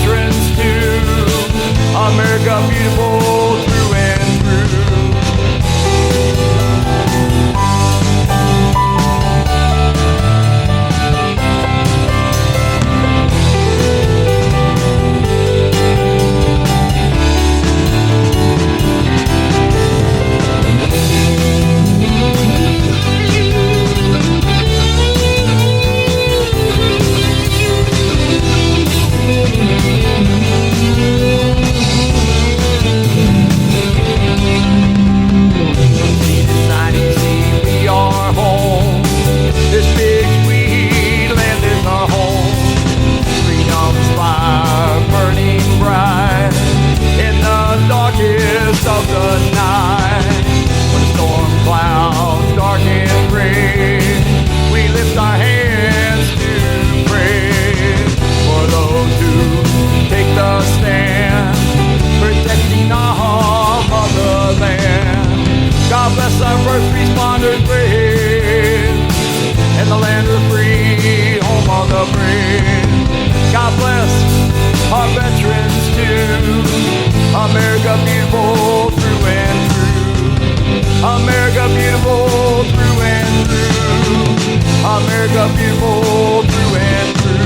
veterans too. America beautiful through and through. Of the night, when the storm clouds dark and gray, we lift our hands to pray for those who take the stand, protecting our motherland. God bless our first responders brave, and the land of the free, home of the brave. God bless our veterans too. America beautiful through and through. America beautiful through and through. America beautiful through and through.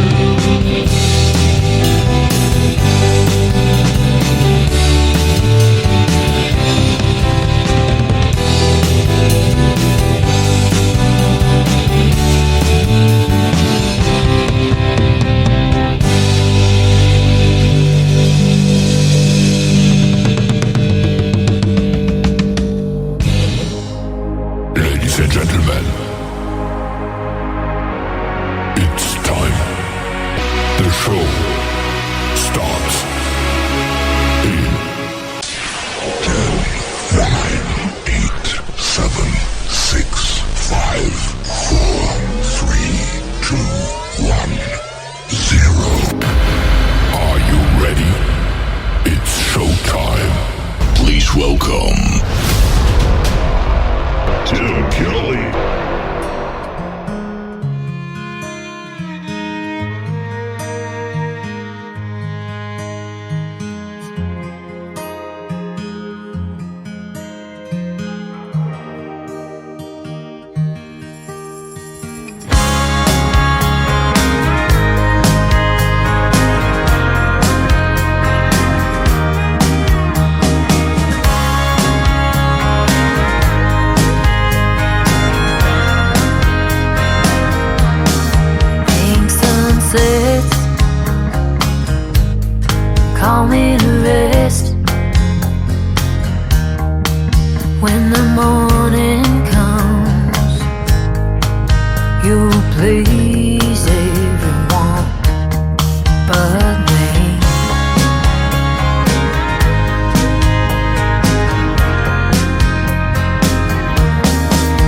Gentlemen, it's time. The show starts in 10, 9, 8, 7, 6, 5, 4, 3, 2, 1, 0. Are you ready? It's showtime. Please welcome Tim Kelly. Call me to rest when the morning comes. You'll please everyone but me.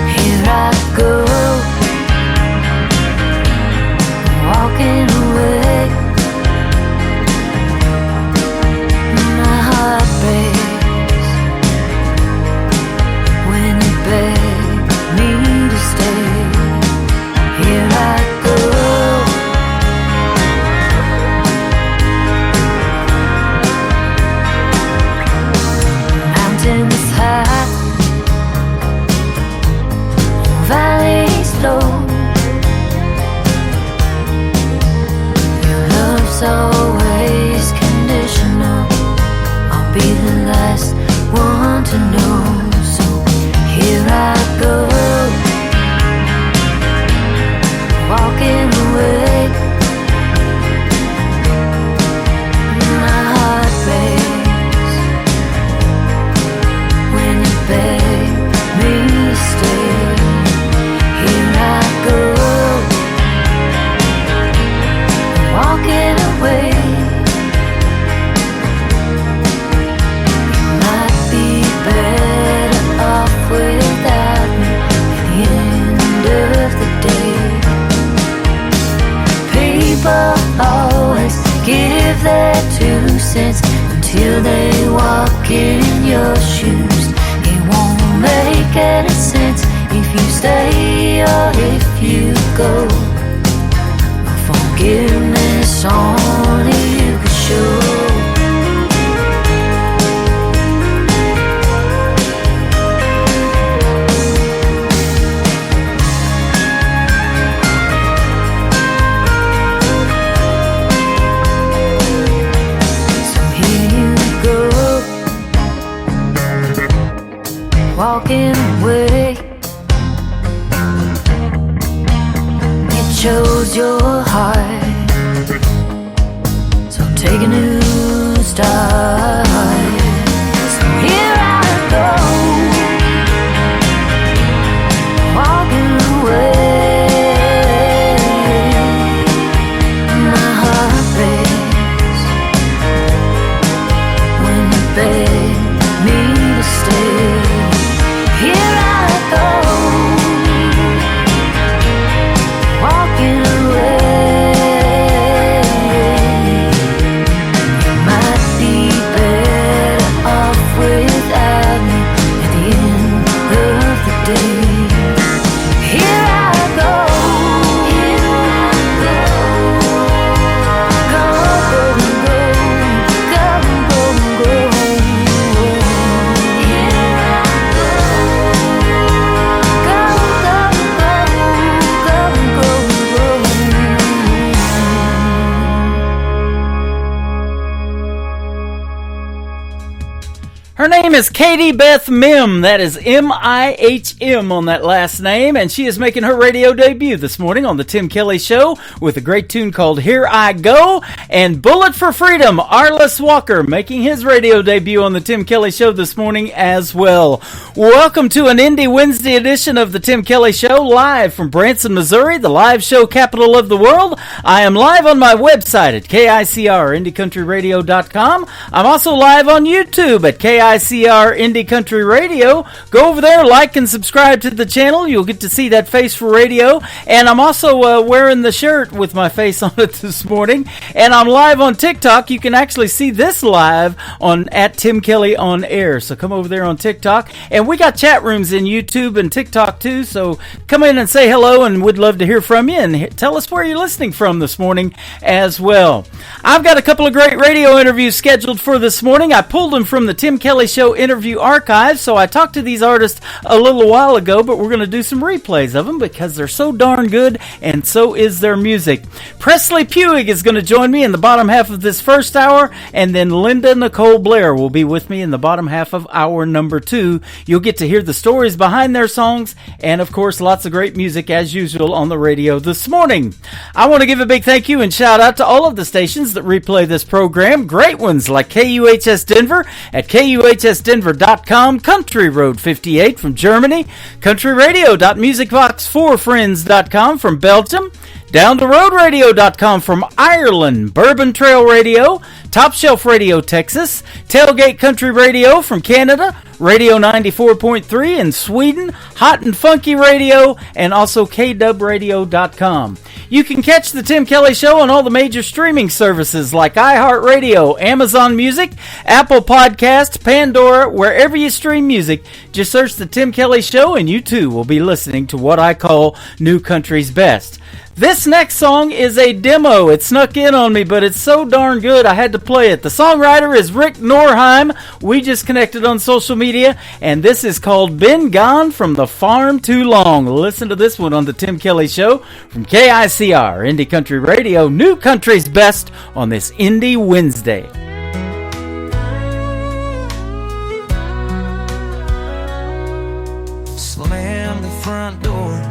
Here I go, walking away. Always conditional. I'll be the last one to know. So here I go, walking away. My heart breaks when you beg me to stay. Here I go, walking away. You might be better off without me at the end of the day. People always give their 2 cents until they walk in your shoes. It won't make any sense if you stay or if you go. Forgiveness only you can show. Walking away, it shows your heart, so take a new start. So here I go, walking away, my heart breaks when you beg me to stay. Here I go, walking away. You might be better off without me at the end of the day. Here I go, go, go, go, go, go, go. Here I Her name is Katie Beth Mim. That is M-I-H-M on that last name, and she is making her radio debut this morning on the Tim Kelly Show with a great tune called Here I Go, and Bullet for Freedom, Arliss Walker, making his radio debut on the Tim Kelly Show this morning as well. Welcome to an Indie Wednesday edition of the Tim Kelly Show, live from Branson, Missouri, the live show capital of the world. I am live on my website at KICR, IndieCountryRadio.com. I'm also live on YouTube at KICR Indie Country Radio. Go over there, like and subscribe to the channel. You'll get to see that face for radio. And I'm also wearing the shirt with my face on it this morning. And I'm live on TikTok. You can actually see this live on at Tim Kelly on Air. So come over there on TikTok. And we got chat rooms in YouTube and TikTok too. So come in and say hello, and we'd love to hear from you. And tell us where you're listening from this morning as well. I've got a couple of great radio interviews scheduled for this morning. I pulled them from the Tim Kelly Show interview archive, so I talked to these artists a little while ago, but we're going to do some replays of them because they're so darn good, and so is their music. Presley Puig is going to join me in the bottom half of this first hour, and then Linda Nicole Blair will be with me in the bottom half of hour number 2. You'll get to hear the stories behind their songs, and of course lots of great music as usual on the radio this morning. I want to give a big thank you and shout out to all of the stations that replay this program. Great ones like KUHS Denver at KUHSdenver.com, Country Road 58 from Germany, countryradio.musicbox4friends.com from Belgium, DownTheRoadRadio.com from Ireland, Bourbon Trail Radio, Top Shelf Radio Texas, Tailgate Country Radio from Canada, Radio 94.3 in Sweden, Hot and Funky Radio, and also KDubRadio.com. You can catch the Tim Kelly Show on all the major streaming services like iHeartRadio, Amazon Music, Apple Podcasts, Pandora, wherever you stream music. Just search the Tim Kelly Show and you too will be listening to what I call New Country's Best. This next song is a demo. It snuck in on me, but it's so darn good I had to play it. The songwriter is Rick Norheim. We just connected on social media, and this is called Been Gone from the Farm Too Long. Listen to this one on the Tim Kelly Show from KICR, Indie Country Radio, New Country's Best on this Indie Wednesday. Slam the front door.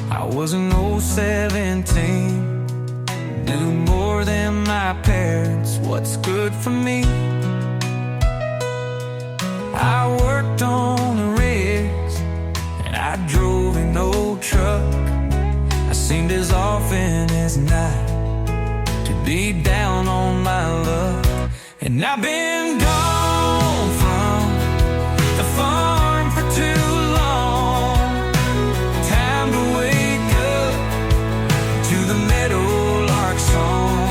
I was an old 17, do more than my parents, what's good for me? I worked on the rigs, and I drove an old truck. I seemed as often as not to be down on my luck. And I've been gone from the farm for too long. Time to wake up to the meadowlark song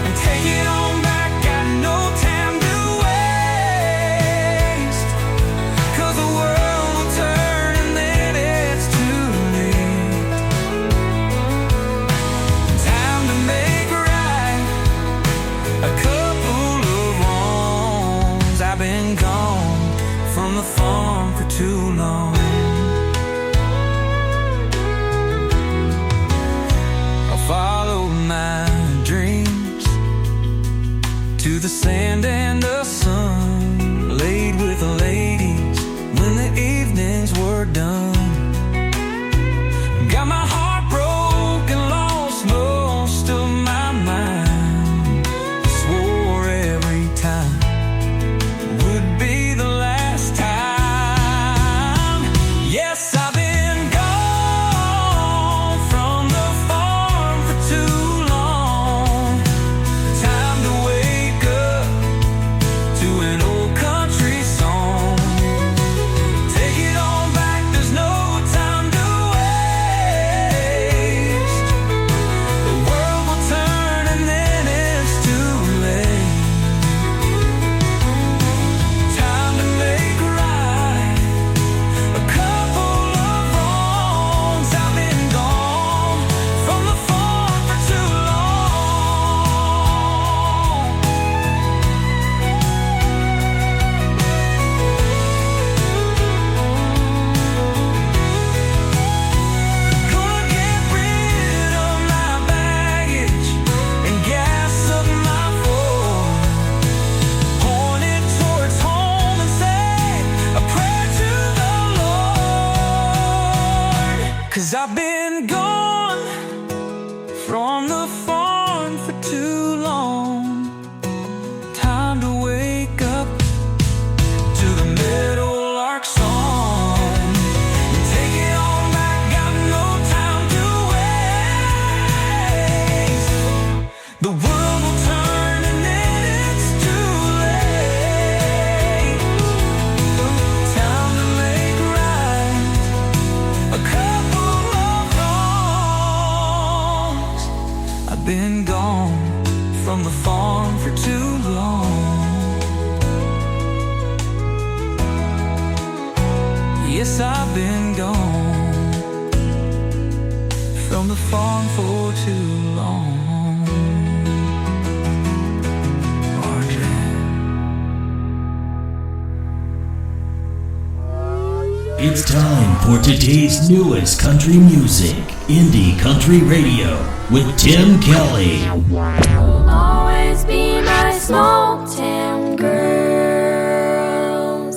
and take it on back. Got no time to waste, 'cause the world will turn and then it's too late. Time to make right to the sand and the sun, laid with the ladies when the evenings were done. Got my heart broken, lost most of my mind. Swore every time would be the last time. Yes, I've been gone from the farm for too long. Time to wake up to an old country song. Take it on back, there's no time to waste. The world will turn and then it's too late. Time to make right a couple of wrongs. I've been gone from the farm for too long. Gonna get rid of my baggage and gas up my Ford. Point it towards home and say a prayer to the Lord. 'Cause I've been gone from the farm for too long. Time to wake up to the Meadowlark song. Take it on back, got no time to waste. The world will turn and then it's too late. Time to make right a couple of wrongs. I've been gone from the farm for too long. Yes, I've been gone from the farm for too long. Audrey. It's time for today's newest country music, Indie Country Radio, with Tim Kelly. Always be my small town girls.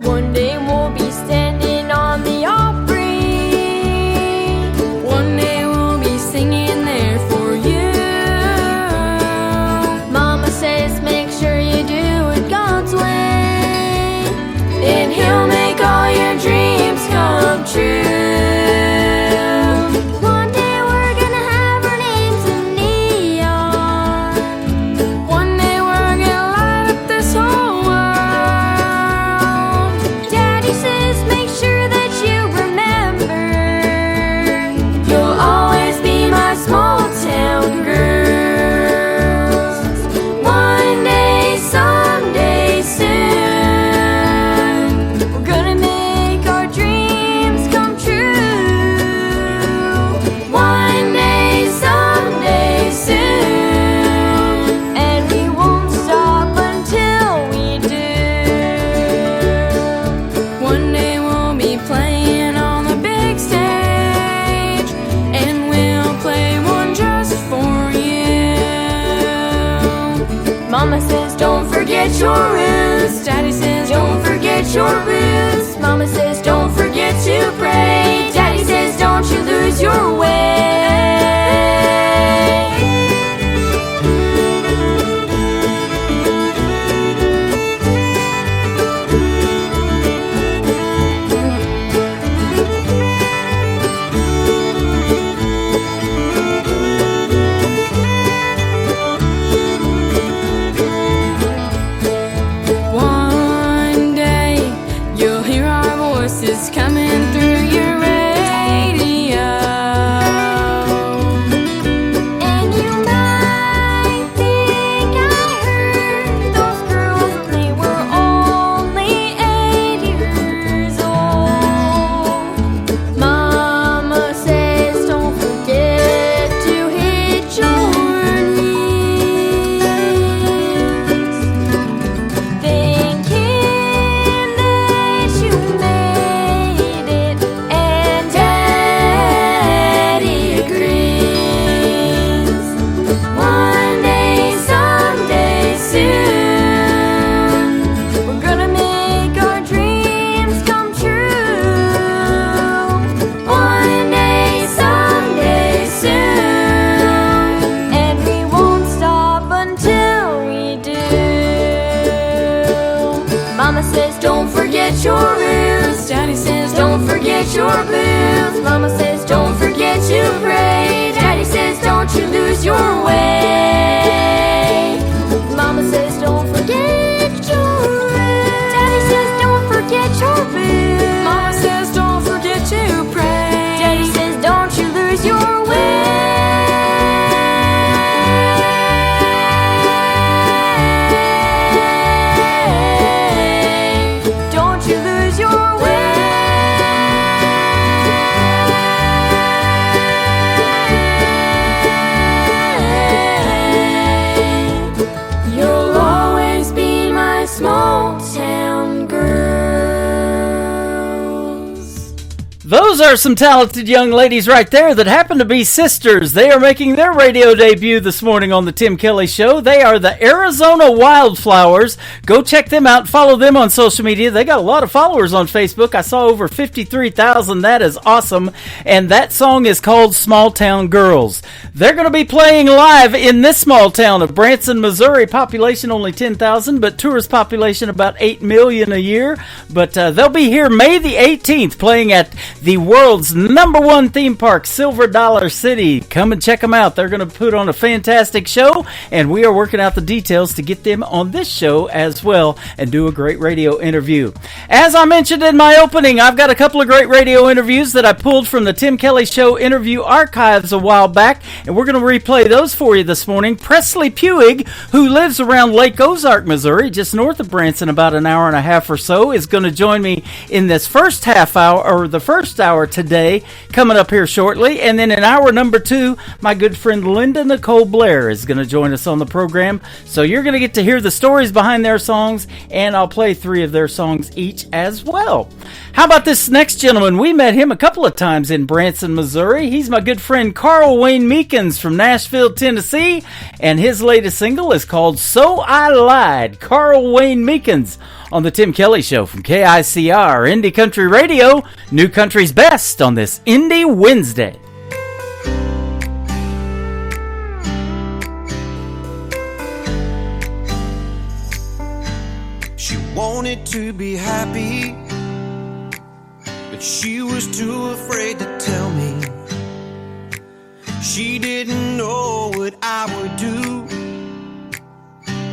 One day we'll be standing on the Opry. One day we'll be singing there for you. Mama says make sure you do it God's way, and He'll make all your dreams come true. One day we're gonna have our names in neon. One day we're gonna light up this whole world. Daddy says make sure that you remember, you'll always be my small town girls. One day, someday soon, we're gonna make our dreams come true. One day, someday soon, and we won't stop until we do. One day we'll be playing on the big stage, and we'll play one just for you. Mama says don't forget your roots. Daddy says don't forget your roots. Mama says don't forget to pray. Daddy says don't you lose your way. One day you'll hear our voices coming through your radio. says, don't forget your roots. Daddy says, don't forget your boots. Mama says, don't forget to pray. Daddy says, don't you lose your way. Mama says, don't forget your roots. Daddy says, don't forget your boots. Mama says, don't forget to pray. Daddy says, don't you lose your way. Those are some talented young ladies right there that happen to be sisters. They are making their radio debut this morning on the Tim Kelly Show. They are the Arizona Wildflowers. Go check them out. Follow them on social media. They got a lot of followers on Facebook. I saw over 53,000. That is awesome. And that song is called Small Town Girls. They're going to be playing live in this small town of Branson, Missouri. Population only 10,000, but tourist population about 8 million a year. But they'll be here May the 18th playing at the world's #1 theme park, Silver Dollar City. Come and check them out. They're going to put on a fantastic show, and we are working out the details to get them on this show as well and do a great radio interview. As I mentioned in my opening, I've got a couple of great radio interviews that I pulled from the Tim Kelly Show interview archives a while back, and we're going to replay those for you this morning. Presley Puig, who lives around Lake Ozark, Missouri, just north of Branson, about an hour and a half or so, is going to join me in this first half hour, or the first hour today, coming up here shortly. And then in hour number 2, my good friend Linda Nicole Blair is going to join us on the program. So you're going to get to hear the stories behind their songs, and I'll play 3 of their songs each as well. How about this next gentleman? We met him a couple of times in Branson, Missouri. He's my good friend Carl Wayne Meekins from Nashville, Tennessee, and his latest single is called So I Lied. Carl Wayne Meekins on the Tim Kelly Show from KICR, Indie Country Radio, New Country's Best on this Indie Wednesday. She wanted to be happy, but she was too afraid to tell me. She didn't know what I would do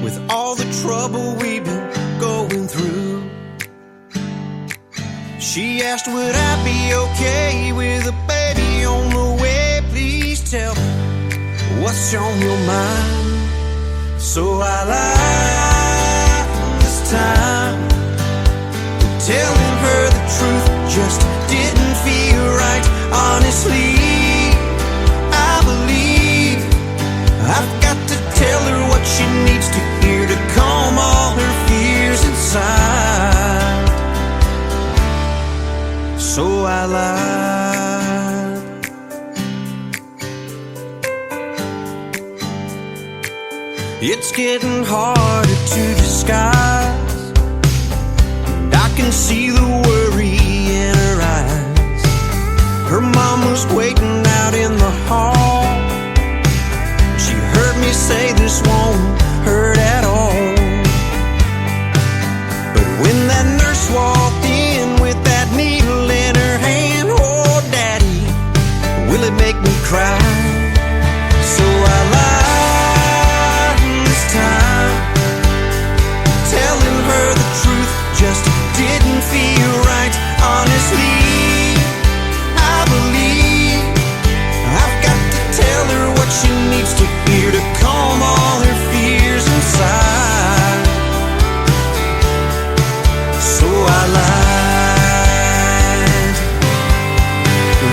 with all the trouble we've been going through. She asked, would I be okay with a baby on the way? Please tell me what's on your mind. So I lied this time, telling her the truth just didn't feel right. Honestly, I believe I've got to tell her what she needs to hear to calm all her fears inside. So I lied. It's getting harder to disguise, and I can see the worry in her eyes. Her mom was waiting out in the hall. She heard me say this won't hurt at all. But when that nurse walked in with that needle in her hand, oh daddy, will it make me cry? So I lied this time, telling her the truth just didn't feel right. Honestly, I believe I've got to tell her what she needs to hear to calm all her fears inside. So I lied.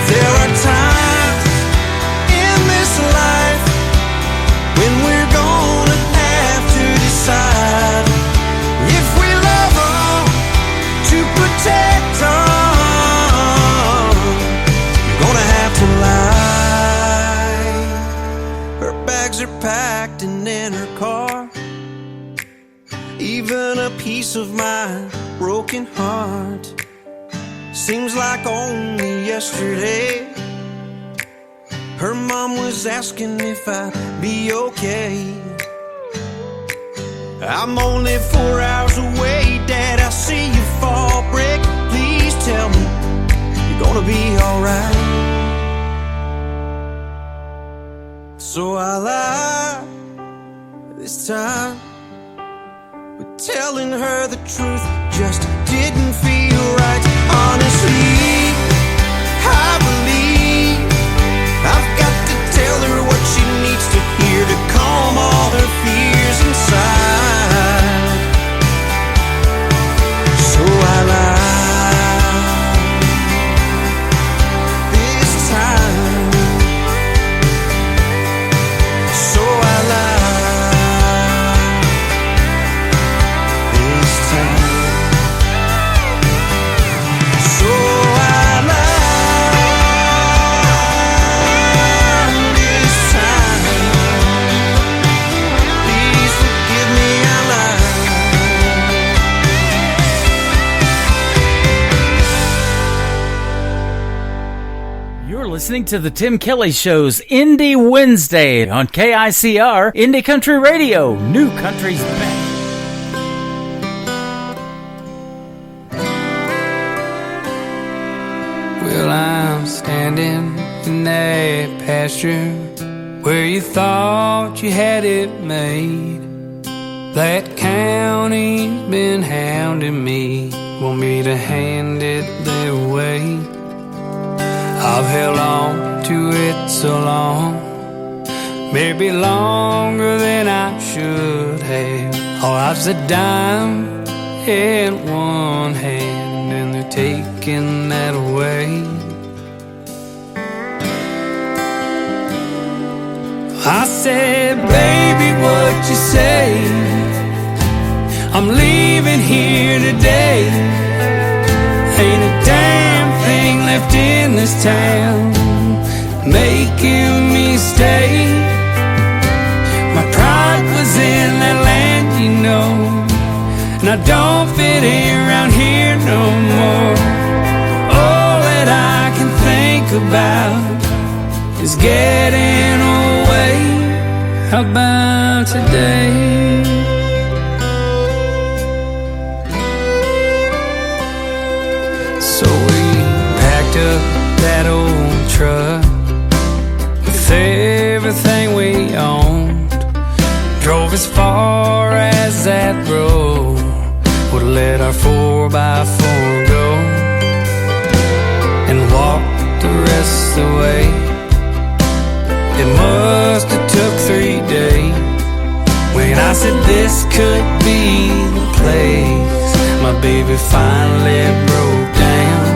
There are times in this life when we're gonna have to decide if we love them, to protect them. You're gonna have to lie. Her bags are packed and in her car, even a piece of my broken heart. Seems like only yesterday her mom was asking if I'd be okay. I'm only 4 hours away, Dad, I see you fall, break, please tell me you're gonna be alright. So I lied this time, but telling her the truth just didn't feel right. Honestly, I believe I've got to tell her what she needs to hear to calm all her fears inside. So I lied this time. So I lied this time. So I lied this time. Please forgive me, I lied. You're listening to the Tim Kelly Show's Indie Wednesday on KICR, Indie Country Radio, New Country's Best. Well, I'm standing in that pasture where you thought you had it made. That county's been hounding me, want me to hand it their way. I've held on to it so long, maybe longer than I should have. Oh, I was a dime in one hand, and they're taking that away. I said, baby, what you say? I'm leaving here today. Ain't a damn thing left in this town making me stay. My pride was in that land, you know, and I don't fit in around here no more. All that I can think about is getting away. How about today? So we packed up that old truck with everything we owned, drove as far as that road would let our 4x4 go, and walked the rest of the way. It must have took 3 days when I said this could be the place. My baby finally broke down,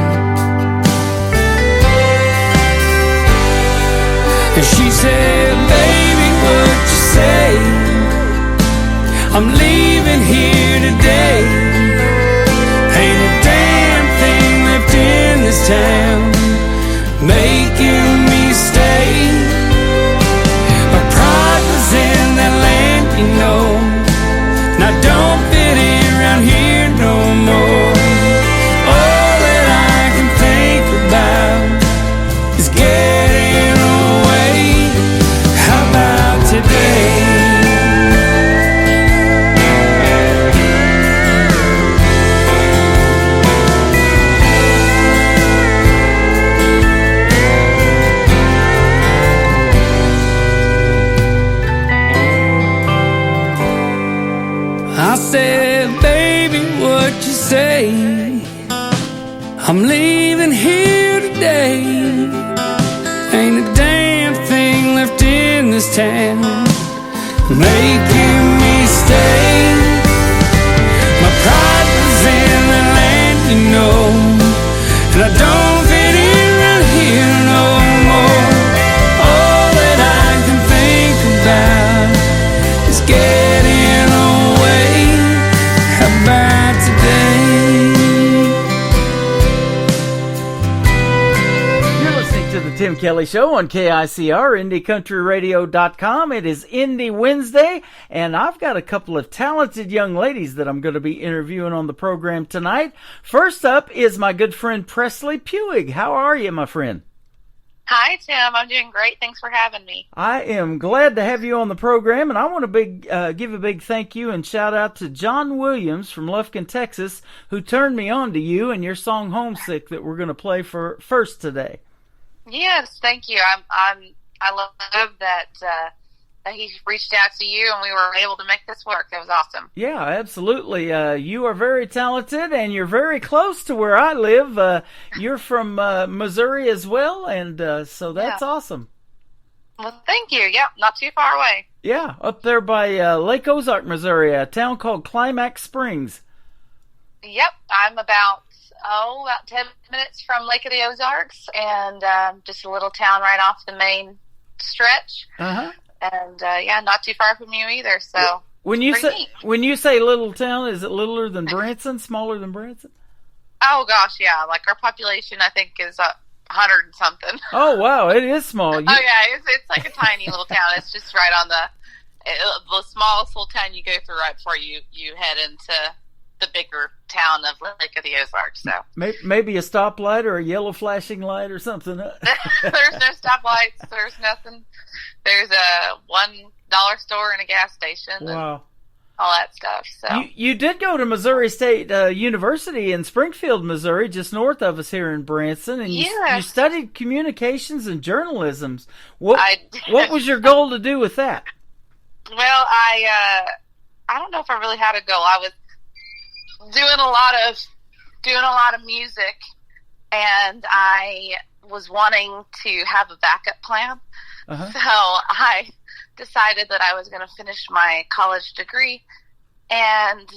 and she said, baby, what you say? I'm leaving here today. Ain't a damn thing left in this town making me stay. My pride was in that land, you know, and I don't fit in around here no more. All that I can think about is getting away. How about today? I said, baby, what you say? I'm leaving here today. Ain't a damn thing left in this town making me stay. My pride was in the land, you know, and I don't fit in around here no more. All that I can think about is getting away. How about today? You're listening to the Tim Kelly Show on KICR, IndieCountryRadio.com. It is Indie Wednesday, and I've got a couple of talented young ladies that I'm going to be interviewing on the program tonight. First up is my good friend Presley Puig. How are you, my friend? Hi, Tim. I'm doing great. Thanks for having me. I am glad to have you on the program, and I want to give a big thank you and shout out to John Williams from Lufkin, Texas, who turned me on to you and your song "Homesick" that we're going to play for first today. Yes, thank you. I love that he reached out to you and we were able to make this work. That was awesome. Yeah, absolutely. You are very talented, and you're very close to where I live. You're from Missouri as well, and so that's awesome. Well, thank you. Yep, not too far away. Yeah, up there by Lake Ozark, Missouri, a town called Climax Springs. Yep, I'm about 10 minutes from Lake of the Ozarks, and just a little town right off the main stretch. Uh-huh. And not too far from you either. So when you say little town, is it littler than Branson, smaller than Branson? Oh gosh, yeah. Like our population, I think, is 100 and something. Oh wow, it is small. Oh yeah, it's like a tiny little town. It's just right on the smallest little town you go through right before you head into the bigger town of Lake of the Ozarks. So maybe a stoplight or a yellow flashing light or something. There's no stoplights. There's nothing. There's a $1 store and a gas station. Wow. All that stuff. So you did go to Missouri State University in Springfield, Missouri, just north of us here in Branson, and you studied communications and journalism. What was your goal to do with that? Well, I don't know if I really had a goal. I was doing a lot of music, and I was wanting to have a backup plan. Uh-huh. So I decided that I was going to finish my college degree, and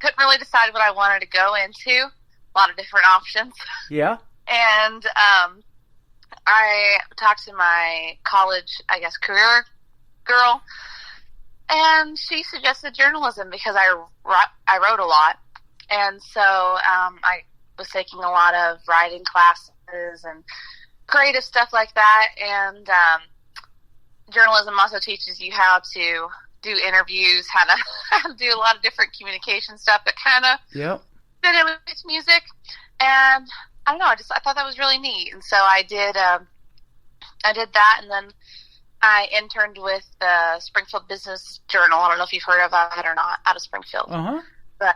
couldn't really decide what I wanted to go into. A lot of different options. Yeah. And I talked to my college, career girl, and she suggested journalism because I wrote a lot. And so I was taking a lot of writing classes and creative stuff like that. And journalism also teaches you how to do interviews, how to do a lot of different communication stuff that kind of fit in with music. And I don't know, I thought that was really neat. And so I did that, and then I interned with the Springfield Business Journal. I don't know if you've heard of that or not, out of Springfield. Uh-huh. But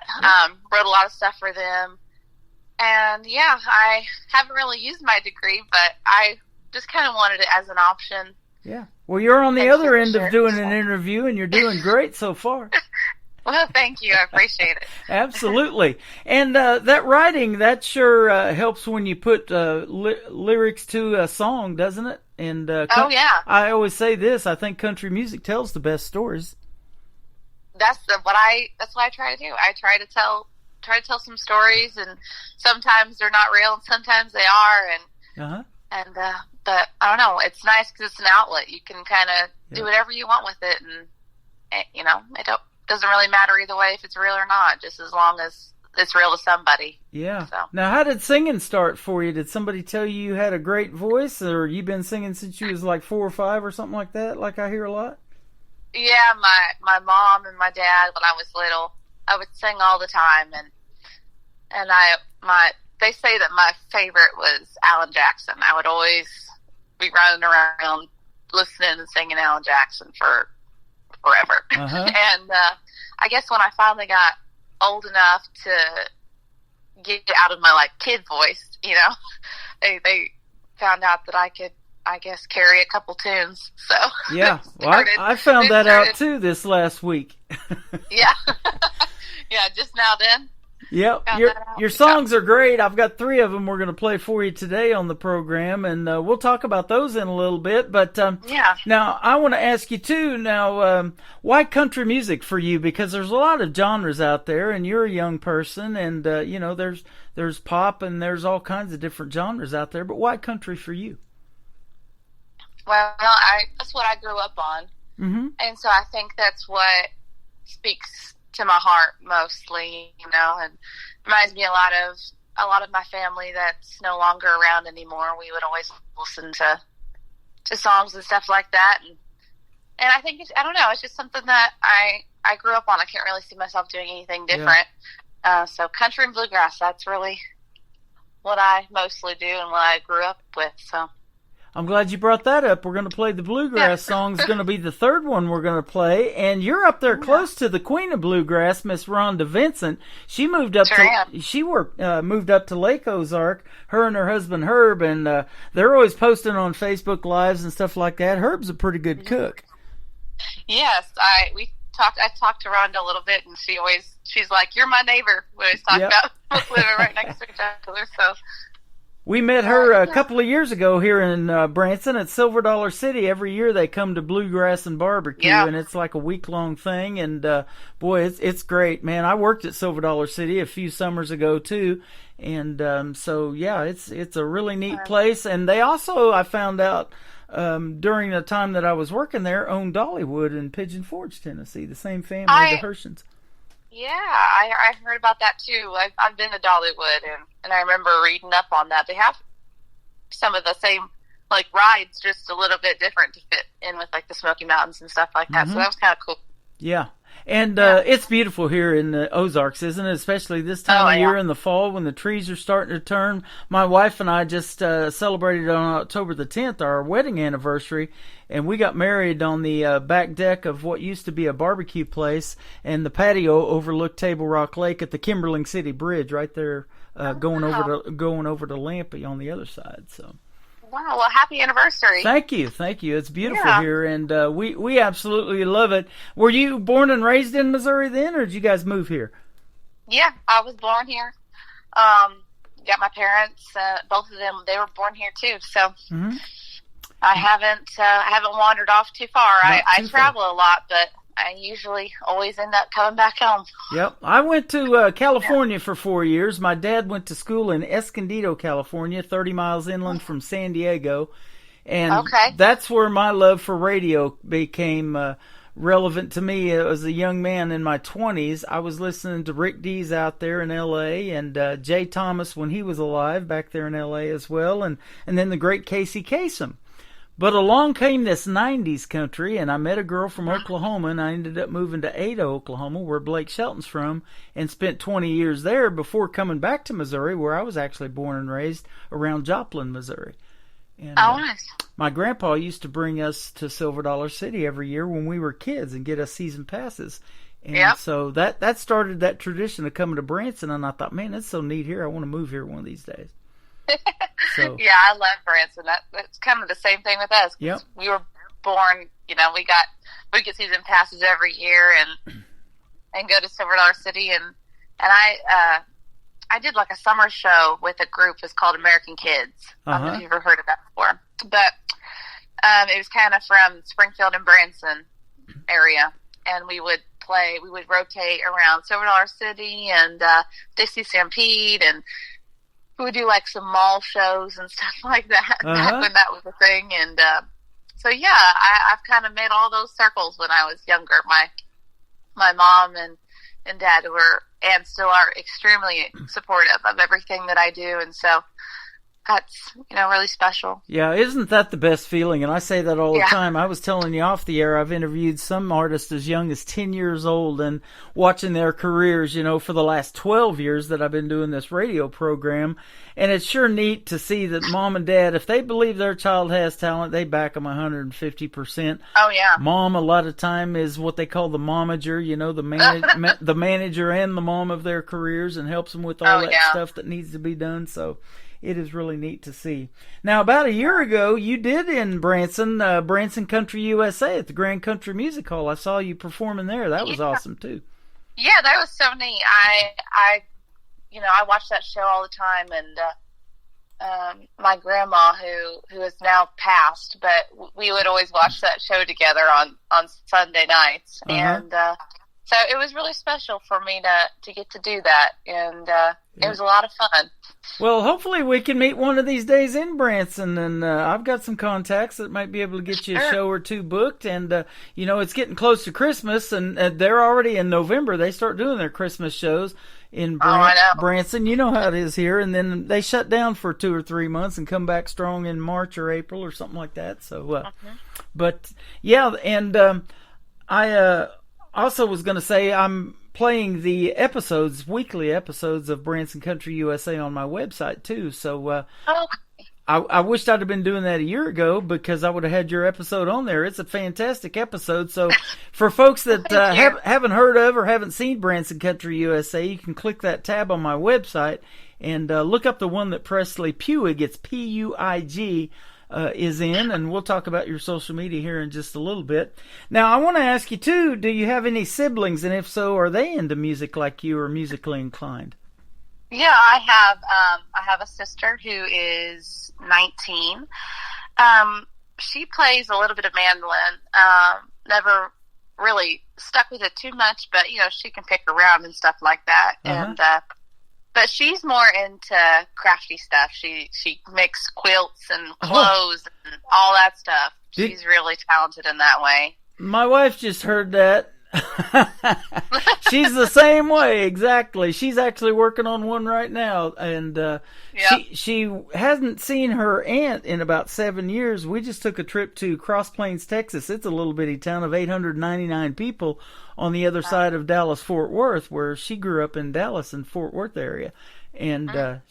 wrote a lot of stuff for them. And yeah, I haven't really used my degree, but I just kind of wanted it as an option. Yeah. Well, you're on the other end of doing an interview, and you're doing great so far. Well, thank you. I appreciate it. Absolutely. And that writing, that sure helps when you put lyrics to a song, doesn't it? And I always say this, I think country music tells the best stories. That's what I try to do. I try to tell some stories, and sometimes they're not real, and sometimes they are, but I don't know. It's nice because it's an outlet. You can kind of do whatever you want with it, and it doesn't really matter either way if it's real or not, just as long as it's real to somebody. Yeah. So. Now, how did singing start for you? Did somebody tell you had a great voice, or you been singing since you was like 4 or 5 or something like that? Like I hear a lot. Yeah, my mom and my dad, when I was little, I would sing all the time, and they say that my favorite was Alan Jackson. I would always be running around listening and singing Alan Jackson for forever. Uh-huh. And I guess when I finally got old enough to get out of my kid voice, they found out that I could, I guess, carry a couple tunes. So yeah, well, I found that out too this last week. Yeah. Yeah, just now then. Yep, your songs are great. I've got 3 of them we're going to play for you today on the program, and we'll talk about those in a little bit. But now I want to ask you too. Now, why country music for you? Because there's a lot of genres out there, and you're a young person, and there's pop and there's all kinds of different genres out there. But why country for you? Well, that's what I grew up on, and so I think that's what speaks to my heart mostly, and reminds me a lot of my family that's no longer around anymore. We would always listen to songs and stuff like that, and I think I don't know, it's just something that I grew up on. I can't really see myself doing anything different. So country and bluegrass, that's really what I mostly do and what I grew up with. So I'm glad you brought that up. We're going to play the bluegrass song. It's going to be the third one we're going to play. And you're up there close to the queen of bluegrass, Miss Rhonda Vincent. She moved up moved up to Lake Ozark, her and her husband Herb, and they're always posting on Facebook Lives and stuff like that. Herb's a pretty good cook. Yes, I talked to Rhonda a little bit, and she's like, "You're my neighbor." We always talk about living right next to each other. So we met her a couple of years ago here in Branson at Silver Dollar City. Every year they come to Bluegrass and Barbecue, and it's like a week-long thing. And boy, it's great, man. I worked at Silver Dollar City a few summers ago too, and so yeah, it's a really neat place. And they also, I found out during the time that I was working there, owned Dollywood in Pigeon Forge, Tennessee. The same family, the Hershens. Yeah, I heard about that too. I've been to Dollywood, and I remember reading up on that. They have some of the same like rides, just a little bit different to fit in with like the Smoky Mountains and stuff like that. So that was kind of cool. Yeah. And it's beautiful here in the Ozarks, isn't it? Especially this time of year in the fall when the trees are starting to turn. My wife and I just celebrated on October the 10th our wedding anniversary, and we got married on the back deck of what used to be a barbecue place, and the patio overlooked Table Rock Lake at the Kimberling City Bridge right there, going over to Lampe on the other side. So. Wow, well, happy anniversary. Thank you. It's beautiful here, and we absolutely love it. Were you born and raised in Missouri then, or did you guys move here? Yeah, I was born here. Got my parents, both of them, they were born here too, so I haven't wandered off too far. I travel a lot, but I usually always end up coming back home. Yep. I went to California for 4 years. My dad went to school in Escondido, California, 30 miles inland from San Diego. And that's where my love for radio became relevant to me. As a young man in my 20s, I was listening to Rick Dees out there in L.A. and Jay Thomas when he was alive back there in L.A. as well, and then the great Casey Kasem. But along came this 90s country, and I met a girl from Oklahoma, and I ended up moving to Ada, Oklahoma, where Blake Shelton's from, and spent 20 years there before coming back to Missouri, where I was actually born and raised around Joplin, Missouri. And, nice. My grandpa used to bring us to Silver Dollar City every year when we were kids and get us season passes. And so that started that tradition of coming to Branson, and I thought, man, that's so neat here. I want to move here one of these days. So. Yeah, I love Branson. That's kind of the same thing with us. Yep. We were born, we get season passes every year and go to Silver Dollar City, and I did like a summer show with a group. It's called American Kids. I don't know if you've ever heard of that before, but it was kind of from Springfield and Branson area, and we would rotate around Silver Dollar City and Dixie Stampede, and we would do like some mall shows and stuff like that back when that was a thing. And so yeah, I've kind of made all those circles when I was younger. My mom and dad were and still are extremely supportive of everything that I do, and so that's really special. Yeah, isn't that the best feeling? And I say that all the time. I was telling you off the air, I've interviewed some artists as young as 10 years old, and watching their careers, for the last 12 years that I've been doing this radio program. And it's sure neat to see that mom and dad, if they believe their child has talent, they back them 150%. Oh, yeah. Mom, a lot of time, is what they call the momager, the manager and the mom of their careers, and helps them with all that stuff that needs to be done. So it is really neat to see. Now, about a year ago, you did in Branson, Branson Country USA at the Grand Country Music Hall. I saw you performing there. That was awesome, too. Yeah, that was so neat. I watch that show all the time, and my grandma, who is now passed, but we would always watch that show together on Sunday nights, and so it was really special for me to get to do that, and it was a lot of fun. Well, hopefully we can meet one of these days in Branson, and I've got some contacts that might be able to get you a show or two booked, and it's getting close to Christmas, and they're already in November. They start doing their Christmas shows in Branson. You know how it is here, and then they shut down for 2 or 3 months and come back strong in March or April or something like that. So, but yeah, and I also was going to say I'm playing the weekly episodes of Branson Country USA on my website too. So I wished I'd have been doing that a year ago because I would have had your episode on there. It's a fantastic episode. So for folks that haven't heard of or haven't seen Branson Country USA, you can click that tab on my website and look up the one that Presley Puig, it's Puig, is in, and we'll talk about your social media here in just a little bit. Now, I want to ask you, too, do you have any siblings, and if so, are they into music like you or musically inclined? Yeah, I have a sister who is 19. She plays a little bit of mandolin. Never really stuck with it too much, but she can pick around and stuff like that. And but she's more into crafty stuff. She makes quilts and clothes and all that stuff. She's really talented in that way. My wife just heard that. She's the same way, exactly. She's actually working on one right now, and she hasn't seen her aunt in about 7 years. We just took a trip to Cross Plains, Texas. It's a little bitty town of 899 people on the other side of Dallas-Fort Worth, where she grew up in Dallas and Fort Worth area, and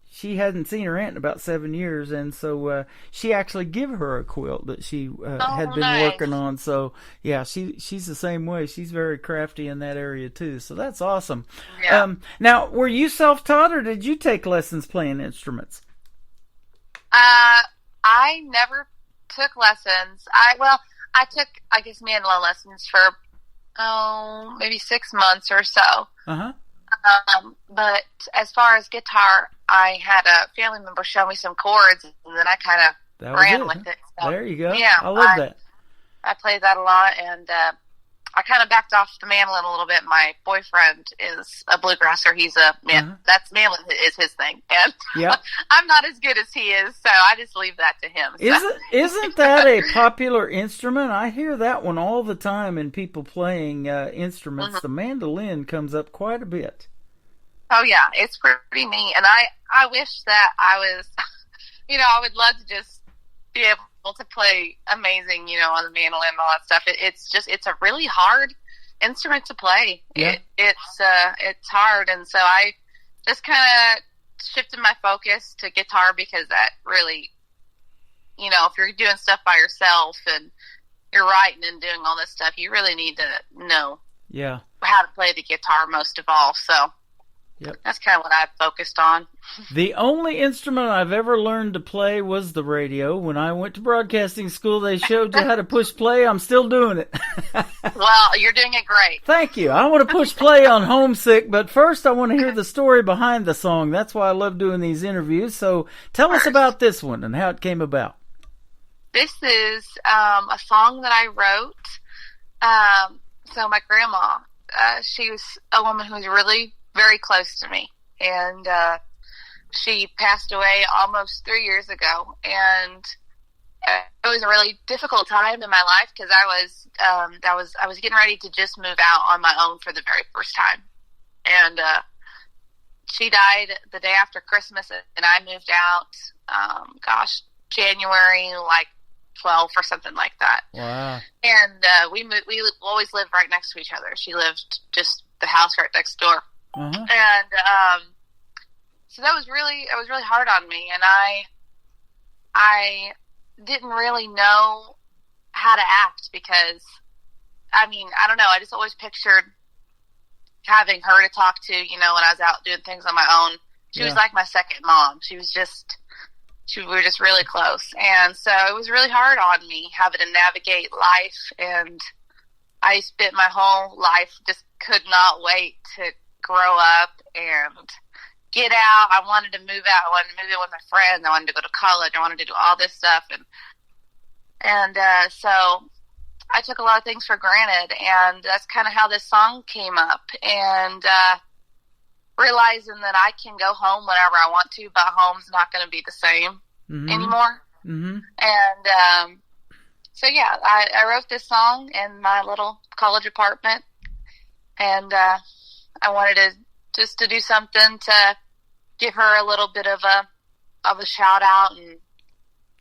she hadn't seen her aunt in about 7 years, and so she actually gave her a quilt that she had been working on. So yeah, she's the same way. She's very crafty in that area too. So that's awesome. Yeah. Now, were you self-taught or did you take lessons playing instruments? I never took lessons. I took, I guess, mandolin lessons for maybe 6 months or so. But as far as guitar, I had a family member show me some chords, and then I kind of ran with it. So, there you go. Yeah, I love that. I played that a lot, and I kind of backed off the mandolin a little bit. My boyfriend is a bluegrasser. He's that's mandolin is his thing, and I'm not as good as he is, so I just leave that to him. So. Isn't that a popular instrument? I hear that one all the time in people playing instruments. The mandolin comes up quite a bit. Oh yeah, it's pretty neat, and I wish that I was, I would love to just be able to play amazing, on the mandolin and all that stuff. It's a really hard instrument to play. Yeah. It's hard, and so I just kind of shifted my focus to guitar because that really, if you're doing stuff by yourself and you're writing and doing all this stuff, you really need to know how to play the guitar most of all. So. Yep. That's kind of what I focused on. The only instrument I've ever learned to play was the radio. When I went to broadcasting school, they showed you how to push play. I'm still doing it. Well, you're doing it great. Thank you. I want to push play on Homesick, but first I want to hear the story behind the song. That's why I love doing these interviews. So tell us about this one and how it came about. This is a song that I wrote. So my grandma, she was a woman who was really very close to me, and she passed away almost 3 years ago, and it was a really difficult time in my life because I was getting ready to just move out on my own for the very first time, and she died the day after Christmas, and I moved out January 12th or something like that. Wow. And we always lived right next to each other. She lived just the house right next door. And so that was really hard on me, and I didn't really know how to act because I don't know, I just always pictured having her to talk to, when I was out doing things on my own. She was like my second mom. We were just really close, and so it was really hard on me having to navigate life, and I spent my whole life just could not wait to grow up and get out. I wanted to move out. I wanted to move in with my friends. I wanted to go to college. I wanted to do all this stuff. And so I took a lot of things for granted. And that's kind of how this song came up. And realizing that I can go home whenever I want to, but home's not going to be the same anymore. Mm-hmm. And so, yeah, I wrote this song in my little college apartment. And I wanted to do something to give her a little bit of a shout out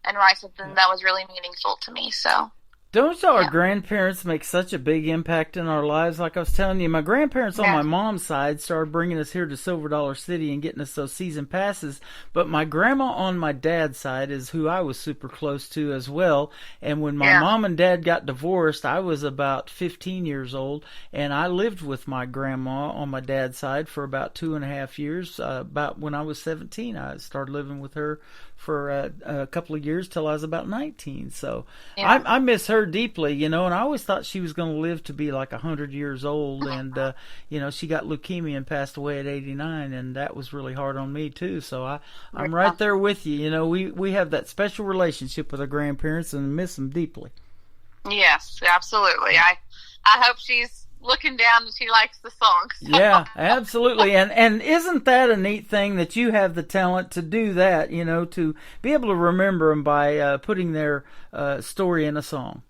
and write something that was really meaningful to me. So Don't our grandparents make such a big impact in our lives? Like I was telling you, my grandparents on my mom's side started bringing us here to Silver Dollar City and getting us those season passes. But my grandma on my dad's side is who I was super close to as well. And when my mom and dad got divorced, I was about 15 years old, and I lived with my grandma on my dad's side for about 2.5 years. About when I was 17, I started living with her for a couple of years till I was about 19. So I miss her deeply, you know, and I always thought she was going to live to be like 100 years old. And, you know, she got leukemia and passed away at 89, and that was really hard on me too. So I'm right there with you. You know, we have that special relationship with our grandparents and miss them deeply. Yes, absolutely. I hope she's looking down and she likes the songs. Yeah, absolutely. And isn't that a neat thing that you have the talent to do that, you know, to be able to remember them by putting their story in a song?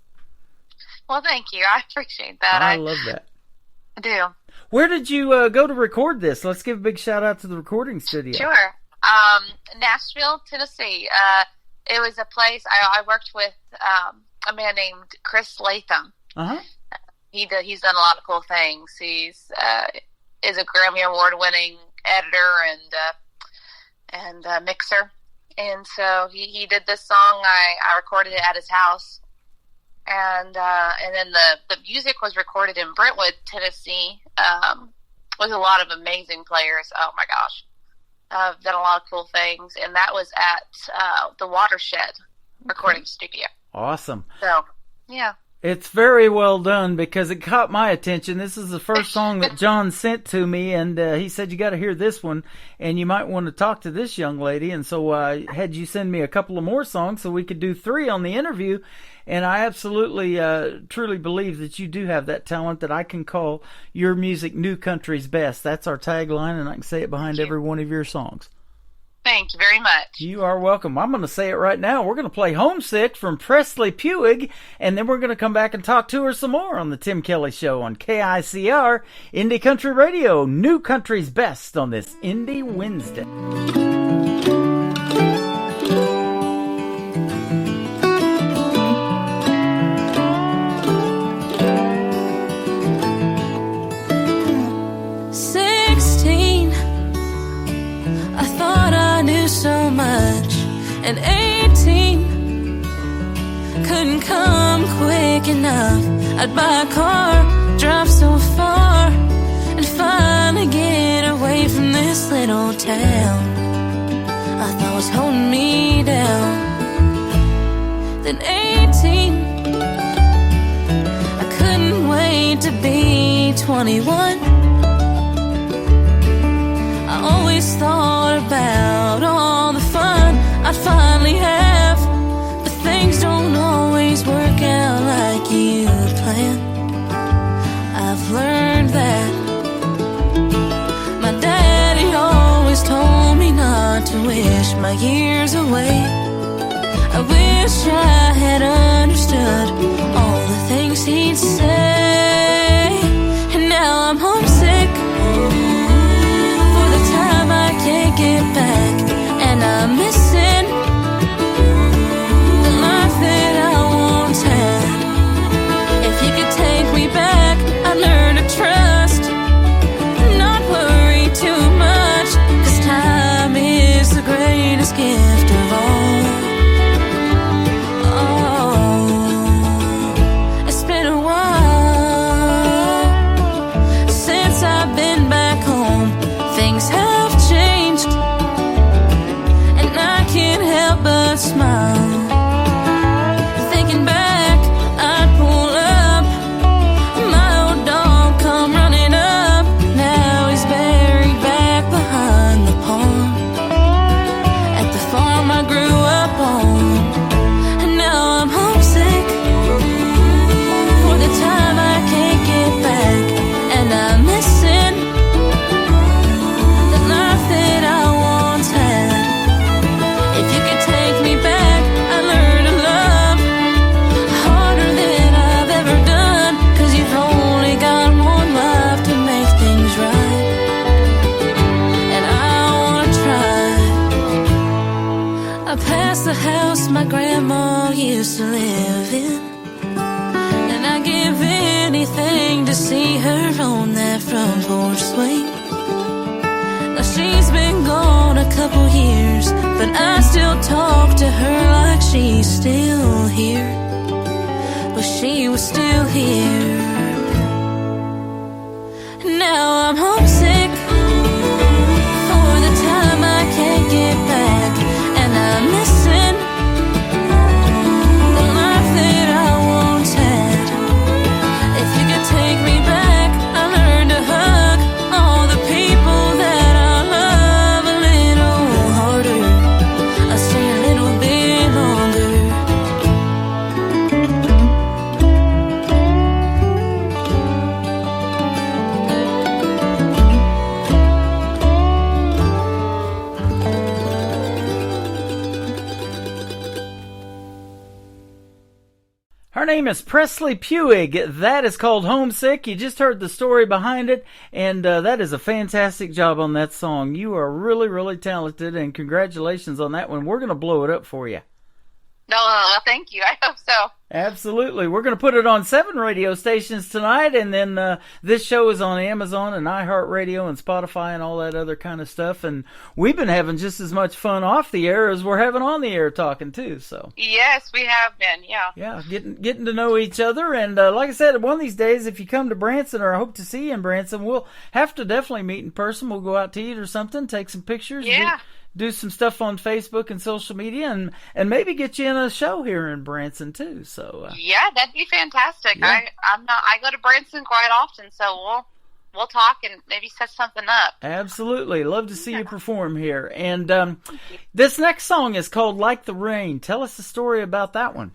Well, thank you. I appreciate that. I love that. I do. Where did you go to record this? Let's give a big shout out to the recording studio. Sure. Nashville, Tennessee. It was a place I worked with a man named Chris Latham. Uh-huh. He's done a lot of cool things. He's is a Grammy Award-winning editor and mixer, and so he did this song. I recorded it at his house, and then the music was recorded in Brentwood, Tennessee, with a lot of amazing players. Oh my gosh, I've done a lot of cool things, and that was at the Watershed Recording Studio. Awesome. So yeah. It's very well done because it caught my attention. This is the first song that John sent to me, and he said, you got to hear this one, and you might want to talk to this young lady. And so I had you send me a couple of more songs so we could do 3 on the interview. And I absolutely, truly believe that you do have that talent that I can call your music new country's best. That's our tagline, and I can say it behind every one of your songs. Thank you very much. You are welcome. I'm going to say it right now. We're going to play Homesick from Presley Puig, and then we're going to come back and talk to her some more on the Tim Kelly Show on KICR, Indie Country Radio, New Country's Best on this Indie Wednesday. 16, I thought I knew so much, and 18 couldn't come quick enough. I'd buy a car, drive so far, and finally get away from this little town I thought was holding me down. Then 18, I couldn't wait to be 21. I always thought about all the fun I'd finally have, but things don't always work out like you planned. I've learned that. My daddy always told me not to wish my years away. I wish I had understood all the things he'd say. And now I'm homesick for the time I can't get back, and I'm missing the life that I once had. If you could take me back, I'd learn to trust, not worry too much, 'cause time is the greatest gift of all. It's been a while since I've been back home. Things have changed, and I can't help but smile. Thinking back, I'd pull up, my old dog come running up. Now he's buried back behind the pond at the farm I grew up on. And now I'm homesick for the time I can't get back, and I'm missing the life that I once had. If you could take me back, I'd learn to love harder than I've ever done, 'cause you've only got one life to make things right, and I wanna try. I passed the house my grandma used to live in. couple years, but I still talk to her like she's still here. But she was still here. Now I'm homesick for the time I can't get back, and I'm missing the life that I once had. If you could take me back, I learned to hug all the people that I love a little harder. I'll stay a little bit longer. Her name is Presley Puig. That is called Homesick. You just heard the story behind it, and that is a fantastic job on that song. You are really, really talented, and congratulations on that one. We're going to blow it up for you. No, thank you. I hope so. Absolutely. We're going to put it on 7 radio stations tonight, and then this show is on Amazon and iHeartRadio and Spotify and all that other kind of stuff. And we've been having just as much fun off the air as we're having on the air talking too. So yes, we have been. Yeah, getting to know each other. And like I said, one of these days, if you come to Branson, or I hope to see you in Branson, we'll have to definitely meet in person. We'll go out to eat or something, take some pictures. Yeah. Do some stuff on Facebook and social media, and maybe get you in a show here in Branson too. So yeah, that'd be fantastic. Yeah. I go to Branson quite often, so we'll talk and maybe set something up. Absolutely, love to see you perform here. And this next song is called "Like the Rain." Tell us the story about that one.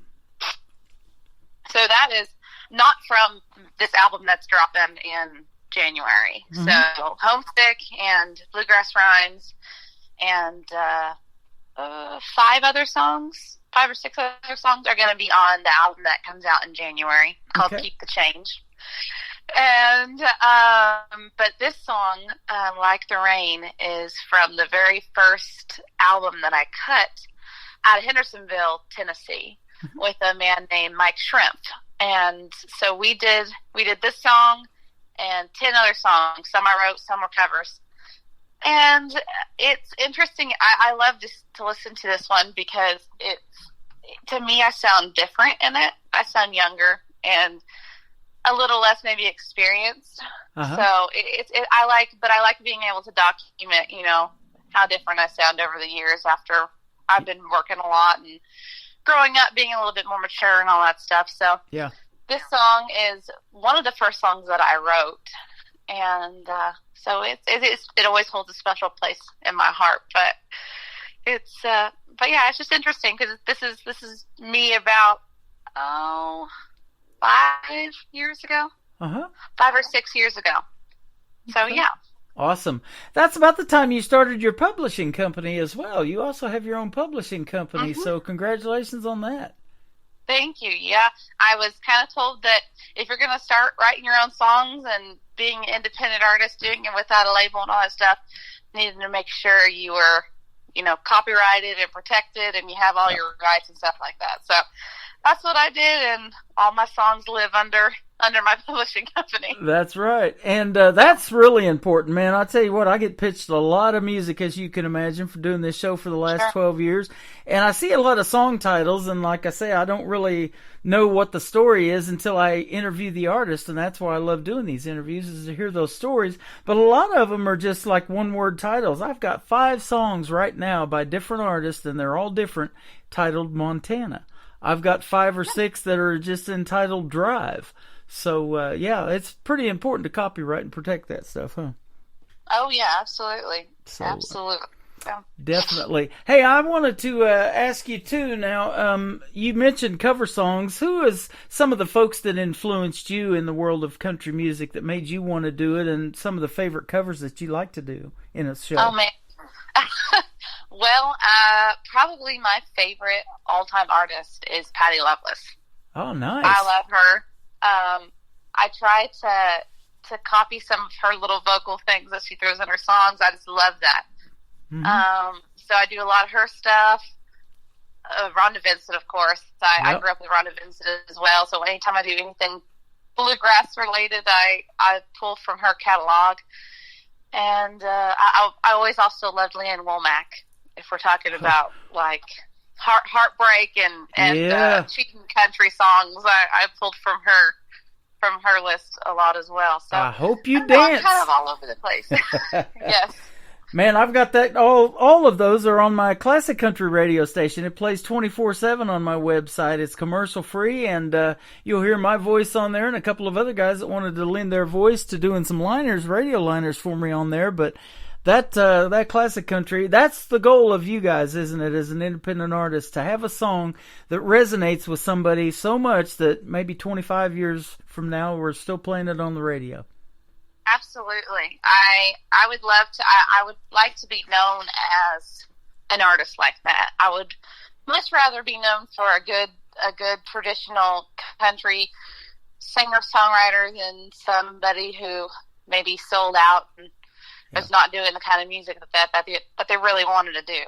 So that is not from this album that's dropping in January. Mm-hmm. So Homesick and Bluegrass Rhymes. And 5 or 6 other songs are going to be on the album that comes out in January called Keep the Change. And but this song, Like the Rain, is from the very first album that I cut out of Hendersonville, Tennessee, with a man named Mike Shrimp. And so we did this song and 10 other songs. Some I wrote, some were covers. And it's interesting. I love to listen to this one because to me, I sound different in it. I sound younger and a little less maybe experienced. Uh-huh. So I like being able to document, how different I sound over the years after I've been working a lot and growing up, being a little bit more mature and all that stuff. So yeah, this song is one of the first songs that I wrote. And so it always holds a special place in my heart. But yeah, it's just interesting because this is me about 5 years ago, 5 or 6 years ago. So yeah, awesome. That's about the time you started your publishing company as well. You also have your own publishing company, so congratulations on that. Thank you. Yeah, I was kind of told that if you're going to start writing your own songs and being an independent artist, doing it without a label and all that stuff, needed to make sure you were, copyrighted and protected and you have all your rights and stuff like that. So that's what I did, and all my songs live under my publishing company. That's right. And that's really important, man. I'll tell you what, I get pitched a lot of music, as you can imagine, for doing this show for the last 12 years. And I see a lot of song titles, and like I say, I don't really know what the story is until I interview the artist, and that's why I love doing these interviews, is to hear those stories. But a lot of them are just like one-word titles. I've got 5 songs right now by different artists, and they're all different, titled Montana. I've got 5 or 6 that are just entitled Drive. So, yeah, it's pretty important to copyright and protect that stuff, huh? Oh, yeah, absolutely. So, absolutely. Yeah. Definitely. Hey, I wanted to ask you, too, now, you mentioned cover songs. Who is some of the folks that influenced you in the world of country music that made you want to do it, and some of the favorite covers that you like to do in a show? Oh, man. Well, probably my favorite all-time artist is Patty Loveless. Oh, nice. I love her. I try to copy some of her little vocal things that she throws in her songs. I just love that. Mm-hmm. So I do a lot of her stuff. Rhonda Vincent, of course. I grew up with Rhonda Vincent as well. So anytime I do anything bluegrass related, I pull from her catalog. And I always also loved Leanne Womack, if we're talking about like heartbreak and cheating country songs. I pulled from her list a lot as well. So I hope you dance. Kind of all over the place. Yes. Man, I've got that. All of those are on my classic country radio station. It plays 24/7 on my website. It's commercial free, and you'll hear my voice on there and a couple of other guys that wanted to lend their voice to doing some radio liners for me on there. But that classic country, that's the goal of you guys, isn't it, as an independent artist, to have a song that resonates with somebody so much that maybe 25 years from now we're still playing it on the radio. Absolutely. I would love to. I would like to be known as an artist like that. I would much rather be known for a good traditional country singer-songwriter than somebody who maybe sold out and is not doing the kind of music that they really wanted to do.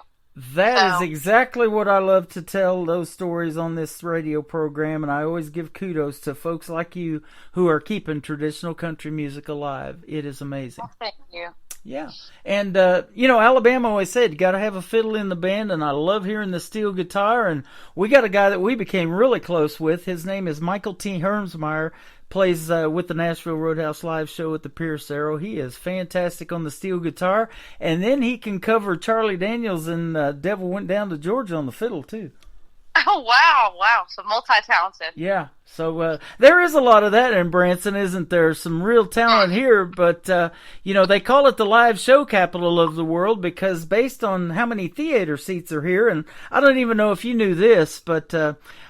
That is exactly what I love to tell, those stories on this radio program, and I always give kudos to folks like you who are keeping traditional country music alive. It is amazing. Well, thank you. Yeah. And, Alabama always said you got to have a fiddle in the band, and I love hearing the steel guitar, and we got a guy that we became really close with. His name is Michael T. Hermsmeyer. Plays with the Nashville Roadhouse Live show at the Pierce Arrow. He is fantastic on the steel guitar, and then he can cover Charlie Daniels and Devil Went Down to Georgia on the fiddle too. Oh wow! So multi-talented. Yeah. So there is a lot of that in Branson, isn't there? Some real talent here, but they call it the live show capital of the world because based on how many theater seats are here, and I don't even know if you knew this, but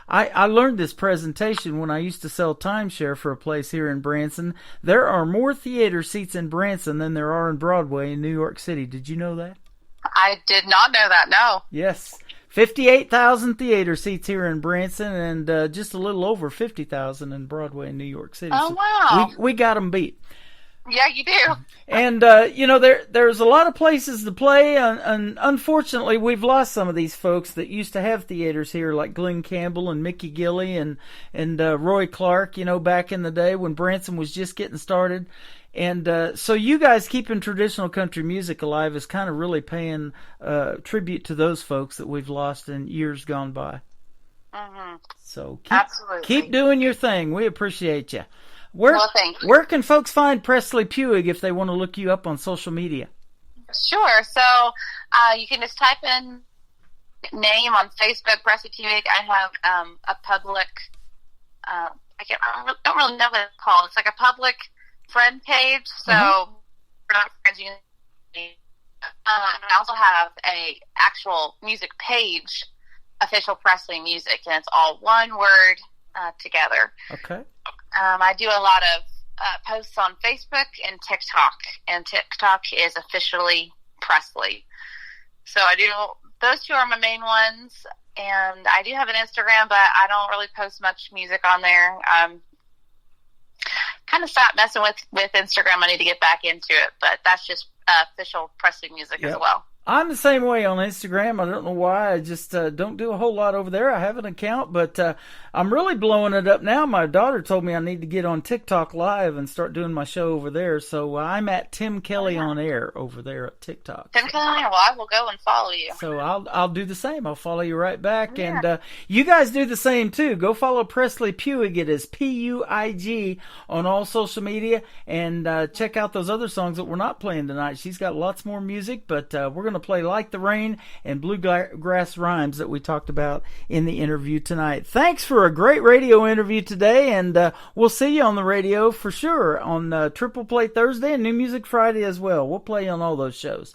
I learned this presentation when I used to sell timeshare for a place here in Branson. There are more theater seats in Branson than there are in Broadway in New York City. Did you know that? I did not know that, no. Yes. 58,000 theater seats here in Branson and just a little over 50,000 in Broadway in New York City. Oh, wow. We got them beat. Yeah, you do. And, there's a lot of places to play, and unfortunately, we've lost some of these folks that used to have theaters here, like Glenn Campbell and Mickey Gilley and Roy Clark, back in the day when Branson was just getting started. And so you guys keeping traditional country music alive is kind of really paying tribute to those folks that we've lost in years gone by. Mm-hmm. So keep doing your thing. We appreciate you. Thank you. Where can folks find Presley Puig if they want to look you up on social media? Sure. So you can just type in name on Facebook, Presley Puig. I have a public, I don't really know what it's called. It's like a public friend page. So we're not friends. I also have a actual music page, Official Presley Music, and it's all one word together. Okay. I do a lot of posts on Facebook and TikTok is Officially Presley. So I do, those two are my main ones, and I do have an Instagram, but I don't really post much music on there. Kind of stopped messing with Instagram. I need to get back into it, but that's just Official Presley Music as well. I'm the same way on Instagram. I don't know why. I just don't do a whole lot over there. I have an account, but I'm really blowing it up now. My daughter told me I need to get on TikTok Live and start doing my show over there. So I'm at Tim Kelly on Air over there at TikTok. Tim Kelly on Air. Well, I will go and follow you. So I'll do the same. I'll follow you right back. Yeah. And you guys do the same, too. Go follow Presley Puig. It is Puig on all social media. And check out those other songs that we're not playing tonight. She's got lots more music, but we're going to play Like the Rain and Bluegrass Rhymes that we talked about in the interview tonight. Thanks for a great radio interview today, and we'll see you on the radio for sure on Triple Play Thursday and New Music Friday as well. We'll play on all those shows.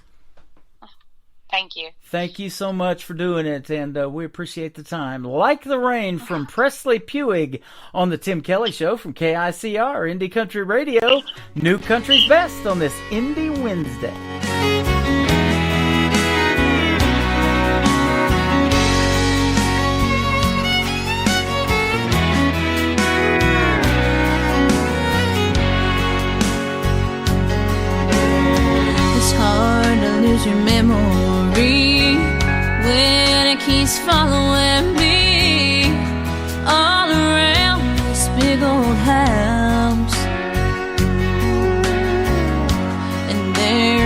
Thank you. Thank you so much for doing it, and we appreciate the time. Like the Rain from Presley Puig on the Tim Kelly Show from KICR, Indie Country Radio, New Country's Best on this Indie Wednesday. Your memory when it keeps following me all around this big old house, and there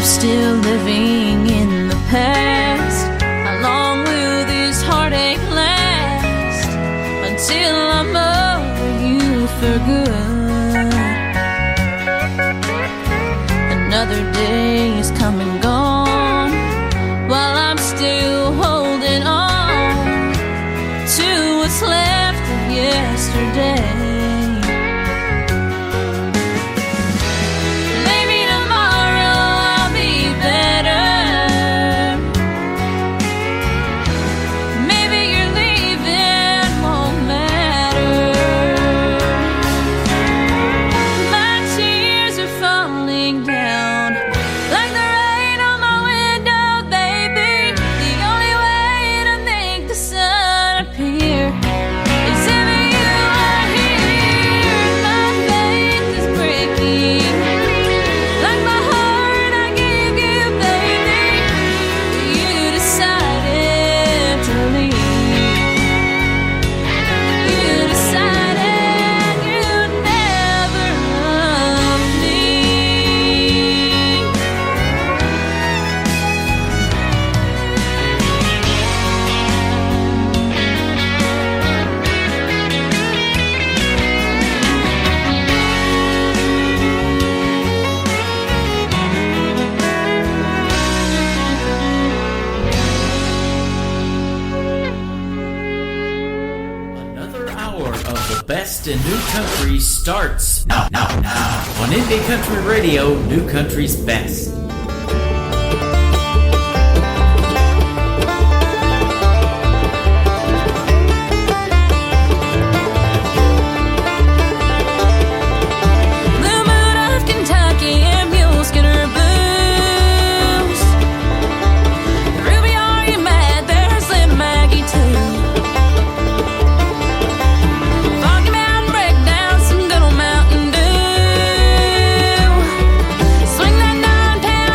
still living in the past. How long will this heartache last? Until I'm over you for good. Another day is come and gone, while I'm still holding on to what's left of yesterday. In New Country starts now on Indie Country Radio, New Country's Best. Swing that 9-pound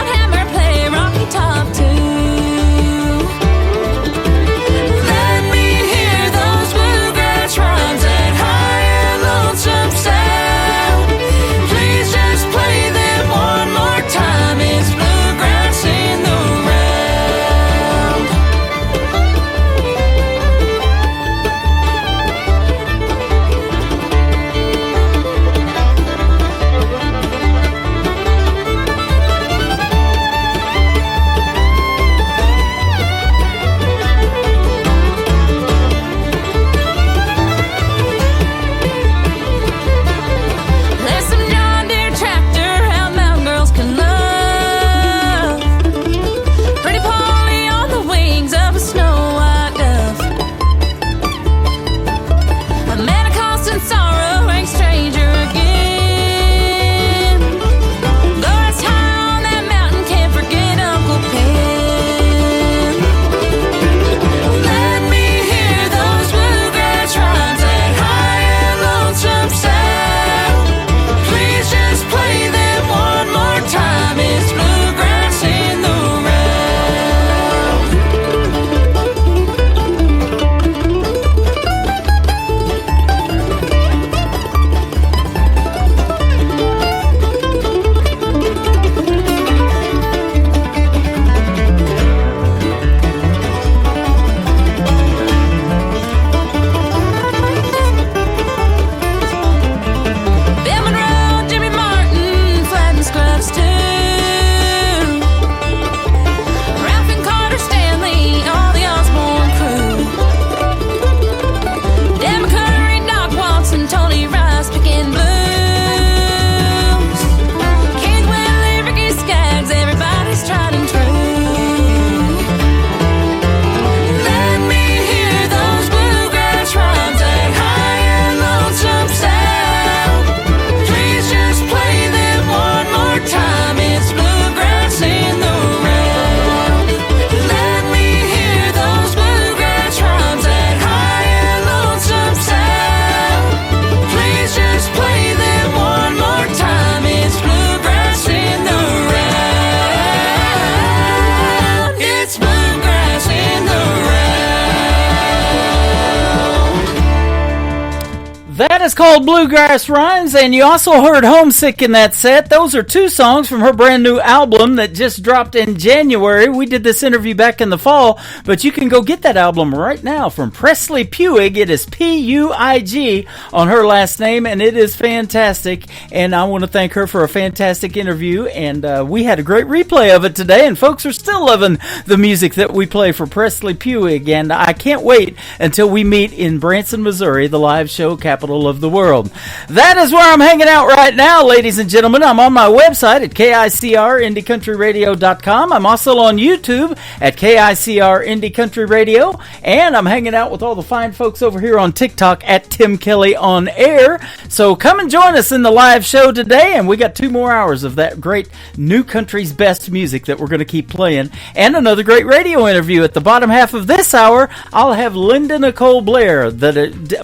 is called Bluegrass Rhymes, and you also heard Homesick in that set. Those are two songs from her brand new album that just dropped in January. We did this interview back in the fall, but you can go get that album right now from Presley Puig. It is P-U-I-G on her last name, and it is fantastic, and I want to thank her for a fantastic interview, and we had a great replay of it today, and folks are still loving the music that we play for Presley Puig, and I can't wait until we meet in Branson, Missouri, the live show capital of the world. That is where I'm hanging out right now, ladies and gentlemen. I'm on my website at KICRIndieCountryRadio.com. I'm also on YouTube at KICR Indie Country Radio, and I'm hanging out with all the fine folks over here on TikTok at Tim Kelly On Air. So come and join us in the live show today, and we got 2 more hours of that great new country's best music that we're going to keep playing, and another great radio interview. At the bottom half of this hour, I'll have Linda Nicole Blair.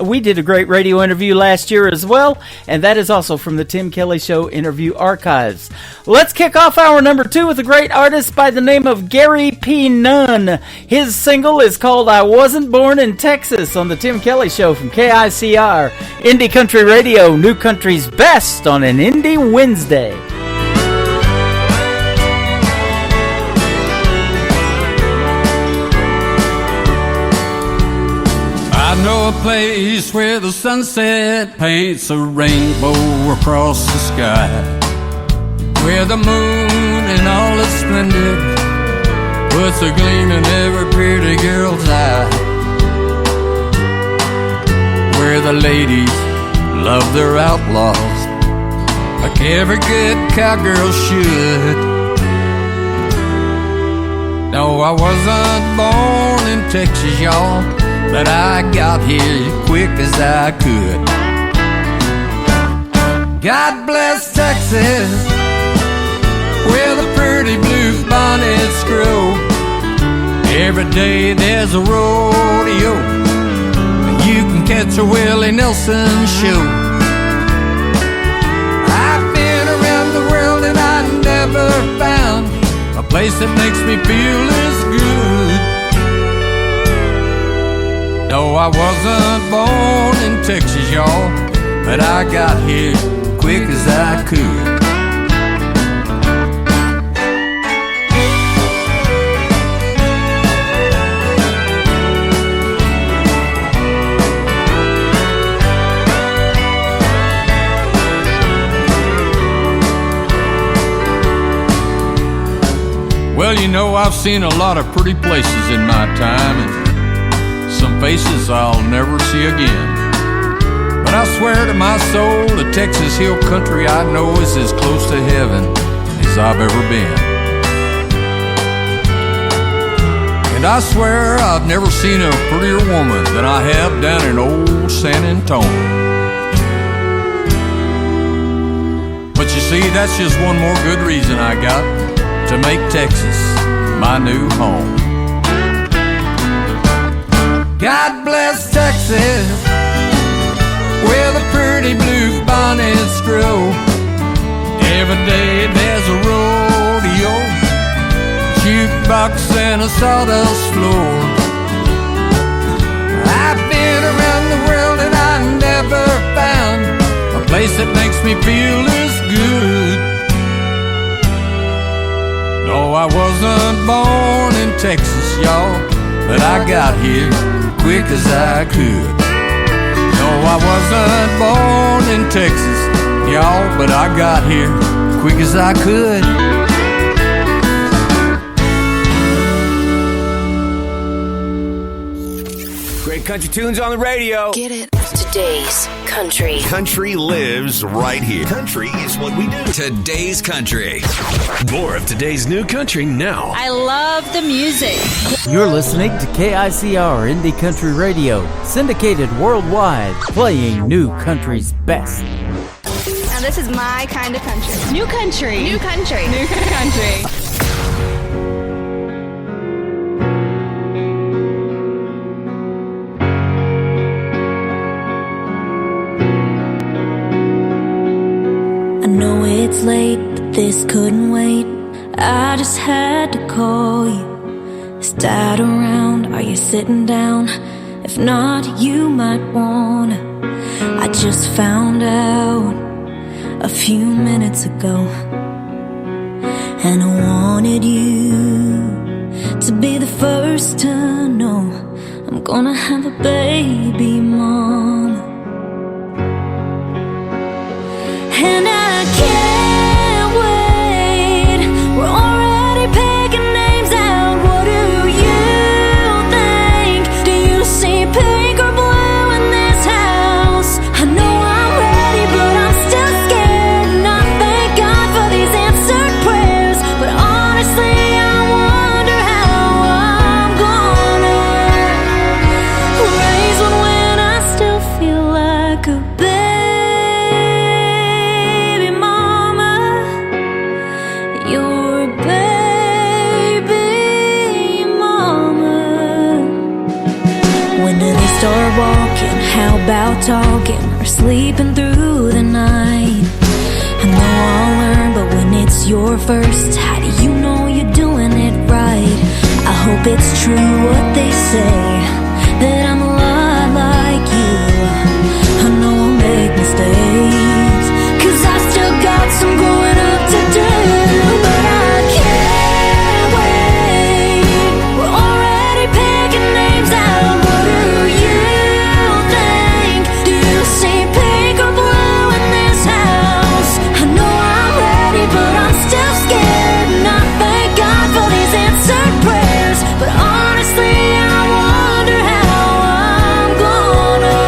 We did a great radio interview last year as well, and that is also from the Tim Kelly Show interview archives. Let's kick off hour number 2 with a great artist by the name of Gary P. Nunn. His single is called I Wasn't Born in Texas on the Tim Kelly Show from KICR Indie Country Radio, new country's best on an Indie Wednesday. I know a place where the sunset paints a rainbow across the sky, where the moon in all its splendor puts a gleam in every pretty girl's eye, where the ladies love their outlaws like every good cowgirl should. No, I wasn't born in Texas, y'all, but I got here quick as I could. God bless Texas, where the pretty blue bonnets grow. Every day there's a rodeo, and you can catch a Willie Nelson show. I've been around the world and I never found a place that makes me feel as good. No, I wasn't born in Texas, y'all, but I got here quick as I could. Well, you know, I've seen a lot of pretty places in my time, and some faces I'll never see again. But I swear to my soul, the Texas Hill Country I know is as close to heaven as I've ever been. And I swear I've never seen a prettier woman than I have down in old San Antonio. But you see, that's just one more good reason I got to make Texas my new home. God bless Texas, where the pretty blue bonnets grow. Every day there's a rodeo, jukebox and a sawdust floor. I've been around the world and I never found a place that makes me feel as good. No, I wasn't born in Texas, y'all, but I got here quick as I could. No, I wasn't born in Texas, y'all, but I got here quick as I could. Great country tunes on the radio. Get it? Today's country. Country lives right here. Country is what we do. Today's country. More of today's new country now. I love the music. You're listening to KICR Indie Country Radio, syndicated worldwide, playing new country's best. Now this is my kind of country. New country. New country. New country. I know it's late, but this couldn't wait. I just had to call you. Is Dad around? Are you sitting down? If not, you might wanna. I just found out a few minutes ago, and I wanted you to be the first to know I'm gonna have a baby mama. And I can't wait, we're already picking names out. What do you think? Do you see pink or blue in this house? I know I'm ready, but I'm still scared, and I thank God for these answered prayers. But honestly, I wonder how I'm gonna raise one when I still feel like a baby mama. You're a baby mama. When do they start walking? How about talking or sleeping through the night? I know I'll learn, but when it's your first, how do you know you're doing it right? I hope it's true what they say, that I'm a lot like you. I know I'll make mistakes, 'cause I still got some growing up to do. But I can't wait, we're already picking names out. What do you think? Do you see pink or blue in this house? I know I'm ready, but I'm still scared, and I thank God for these answered prayers. But honestly, I wonder how I'm gonna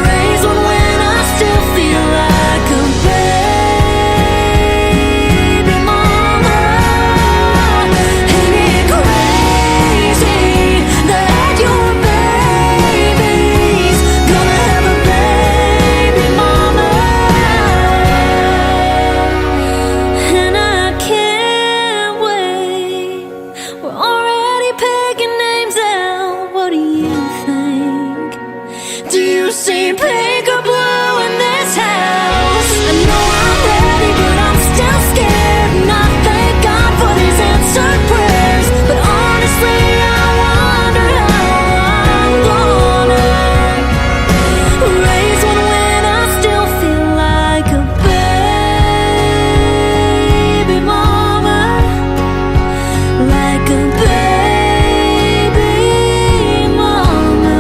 raise one when I still feel like a baby mama. Ain't it crazy that your baby's gonna have a baby mama? And I can't wait, we're already picking names out. What do you think? Do you see pink or blue in this house? I know I'm ready, but I'm still scared, and I thank God for these answered prayers. But honestly, I wonder how I'm gonna raise one when I still feel like a baby mama. Like a baby mama.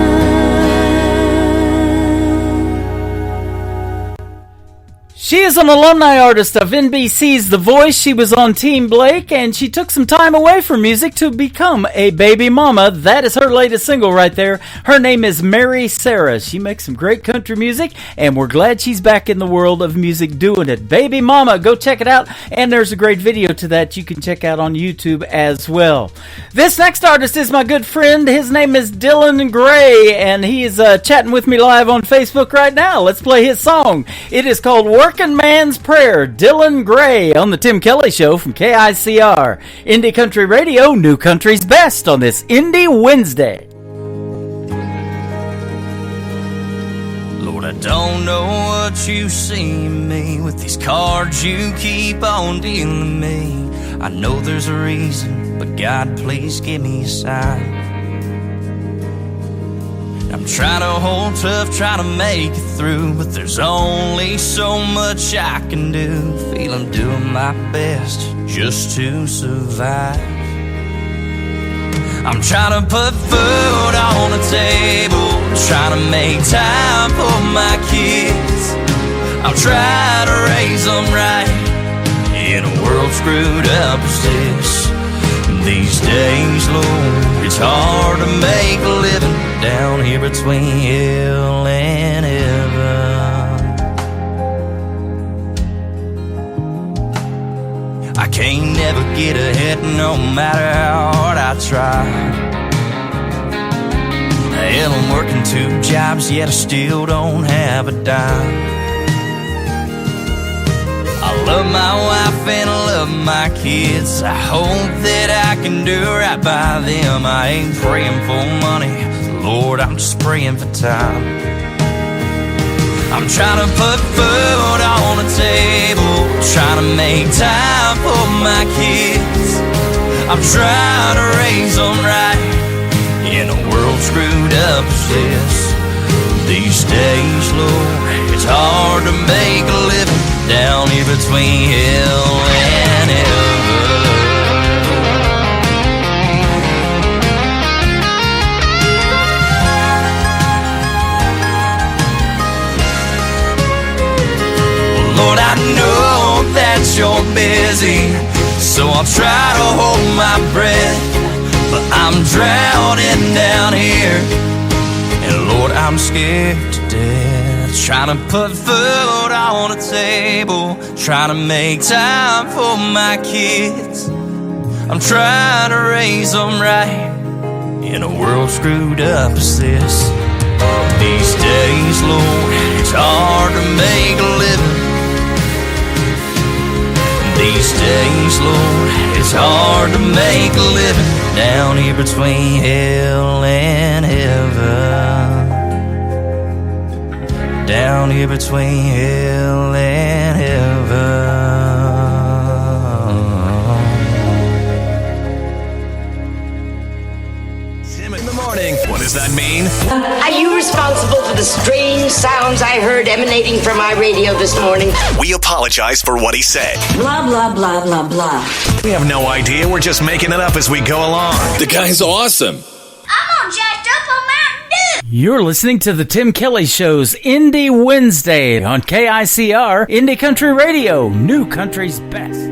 She is an alumni artist of NBC's The Voice. She was on Team Blake, and she took some time away from music to become a baby mama. That is her latest single right there. Her name is Mary Sarah. She makes some great country music, and we're glad she's back in the world of music doing it. Baby Mama, go check it out, and there's a great video to that you can check out on YouTube as well. This next artist is my good friend. His name is Dylan Gray, and he is chatting with me live on Facebook right now. Let's play his song. It is called Working Man's Prayer. Dylan Gray on the Tim Kelly Show from KICR. Indie Country Radio, New Country's Best on this Indie Wednesday. Lord, I don't know what you see in me with these cards you keep on dealing me. I know there's a reason, but God, please give me a sign. I'm trying to hold tough, trying to make it through, but there's only so much I can do. Feel I'm doing my best just to survive. I'm trying to put food on the table, trying to make time for my kids. I'm trying to raise them right in a world screwed up as this. These days, Lord, it's hard to make a living down here between hell and heaven. I can't never get ahead no matter how hard I try. Hell, I'm working 2 jobs, yet I still don't have a dime. I love my wife and I love my kids. I hope that I can do right by them. I ain't praying for money, Lord, I'm just praying for time. I'm trying to put food on the table, trying to make time for my kids. I'm trying to raise them right in a world screwed up as this. These days, Lord, it's hard to make a living down here between hell and heaven. Lord, I know that you're busy, so I'll try to hold my breath. But I'm drowning down here, and Lord, I'm scared to death. Trying to put food on the table, trying to make time for my kids. I'm trying to raise them right in a world screwed up as this. These days, Lord, it's hard to make a living. These days, Lord, it's hard to make a living down here between hell and heaven. Down here between hell and heaven. Tim in the morning. What does that mean? Are you responsible for the strange sounds I heard emanating from my radio this morning? We apologize for what he said. Blah, blah, blah, blah, blah. We have no idea. We're just making it up as we go along. The guy's awesome. I'm all jacked up on Mountain Dew. You're listening to the Tim Kelly Show's Indie Wednesday on KICR, Indie Country Radio, New Country's Best.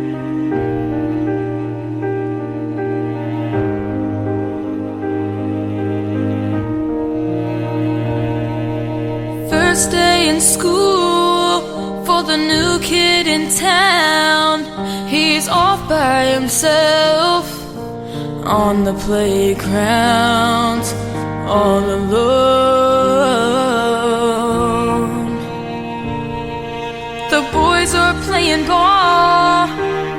First day in school for the new kid in town. He's off by himself on the playground, all alone. The boys are playing ball.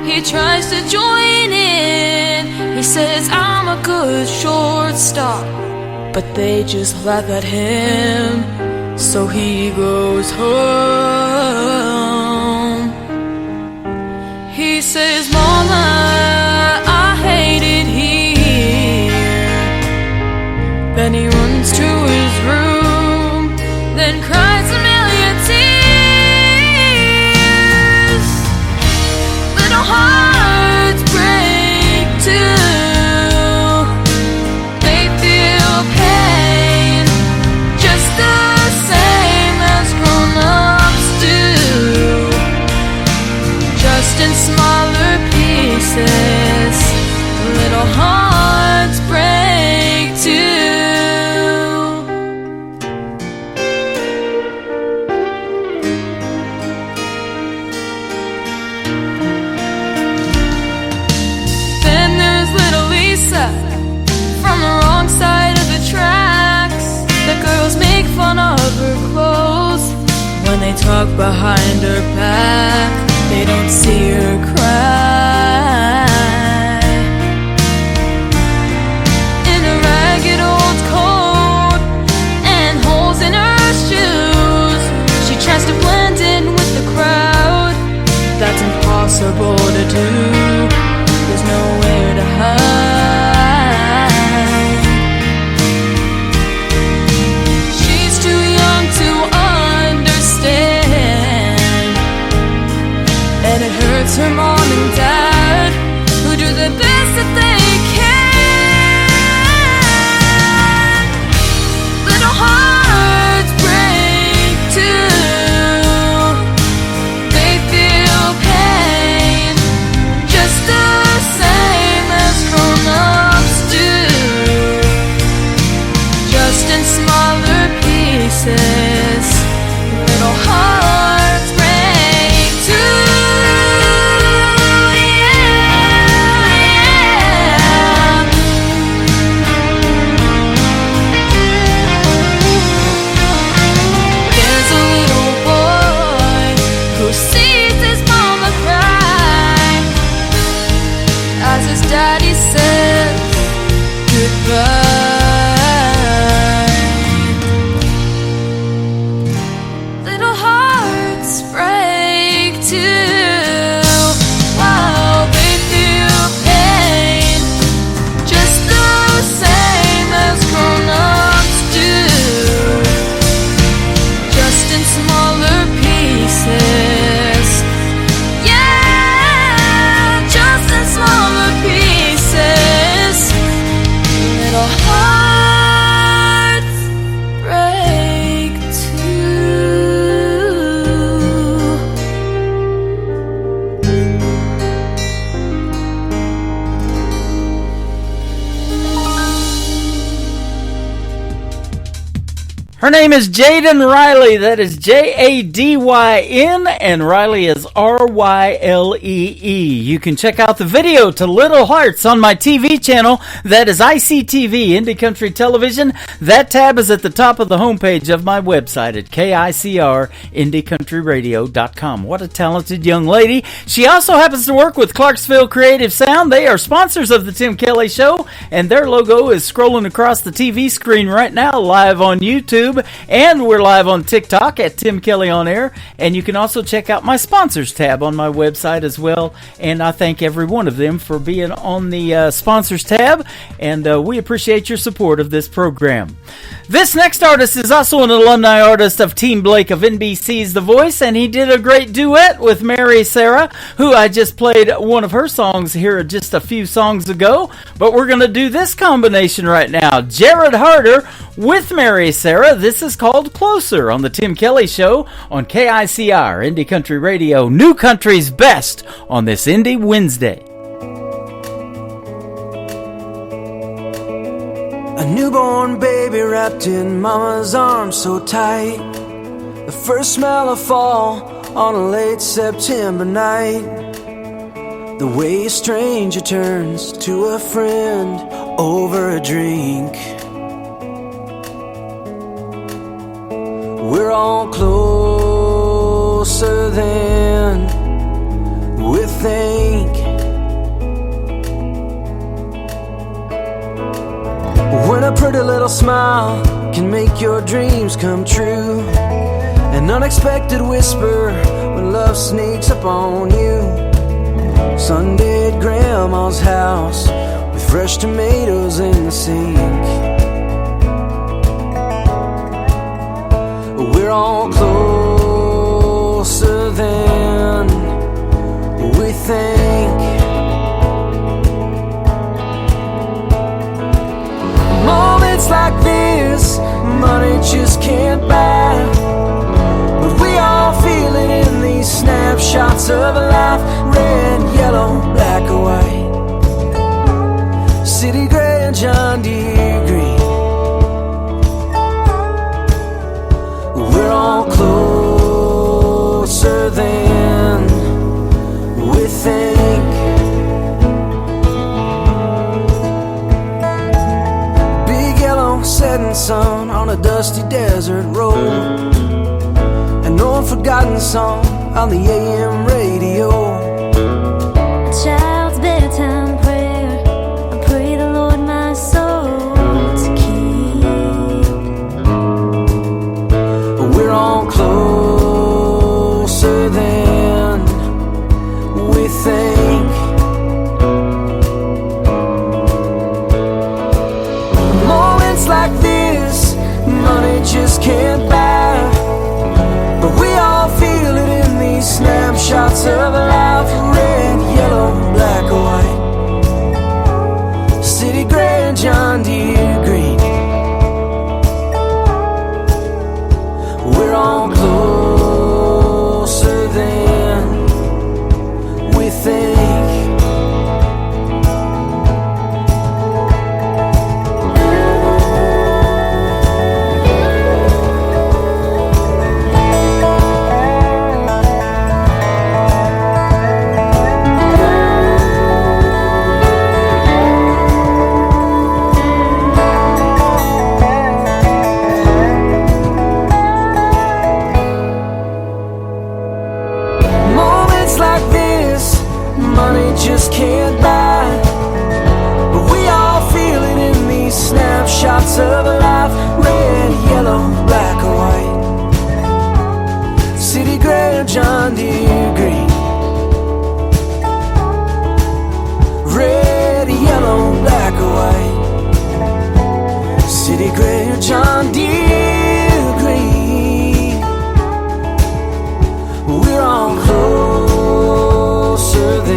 He tries to join in. He says, I'm a good shortstop, but they just laugh at him. So he goes home. He says, Mama, I hate it here. Then he runs to his room, then cries a million tears. Little hearts break too. They feel pain just the same as grown-ups do, just in smaller pieces. Little hearts break too. Then there's little Lisa from the wrong side of the tracks. The girls make fun of her clothes when they talk behind her back. They don't see her cry. In a ragged old coat and holes in her shoes, she tries to blend in with the crowd. That's impossible to do. There's nowhere to hide. She's too young to understand, and it hurts her mom and dad, who do the best that they can. Little hearts break too. They feel pain just the same as grown-ups do, just in smaller pieces. Little hearts break too. There's a little boy who sees his mama cry as his daddy says goodbye. Little hearts break too. Wow, they feel pain just the same as grown-ups do, Her name is Jaden Riley. That is Jadyn, and Riley is Ryle. You can check out the video to Little Hearts on my TV channel. That is ICTV, Indie Country Television. That tab is at the top of the homepage of my website at KICRIndieCountryRadio.com. What a talented young lady. She also happens to work with Clarksville Creative Sound. They are sponsors of the Tim Kelly Show, and their logo is scrolling across the TV screen right now, live on YouTube. And we're live on TikTok at Tim Kelly On Air. And you can also check out my sponsors tab on my website as well. And I thank every one of them for being on the sponsors tab. And we appreciate your support of this program. This next artist is also an alumni artist of Team Blake of NBC's The Voice. And he did a great duet with Mary Sarah, who I just played one of her songs here just a few songs ago. But we're going to do this combination right now. Jared Harder with Mary Sarah. This is called Closer on the Tim Kelly Show on KICR, Indie Country Radio, New Country's Best on this Indie Wednesday. A newborn baby wrapped in mama's arms so tight. The first smell of fall on a late September night. The way a stranger turns to a friend over a drink. We're all closer than we think. When a pretty little smile can make your dreams come true. An unexpected whisper when love sneaks up on you. Sunday at Grandma's house with fresh tomatoes in the sink. We're all closer than we think. Moments like this, money just can't buy. But we all feel it in these snapshots of life. Red, yellow, black or white. City gray and John Deere green. We're all closer than we think. Big yellow setting sun on a dusty desert road. An old forgotten song on the AM radio. A child's bedtime prayer. I pray the Lord my soul to keep. We're all closer than we think. Moments like this, money just can't buy. But we all feel it in these snapshots of life. Red, yellow, black or white. City gray and John Deere green. We're all closer than we think. Just can't buy. But we all feel it in these snapshots of life. Red, yellow, black or white. City gray or John Deere green. Red, yellow, black or white. City gray or John Deere green. We're all closer than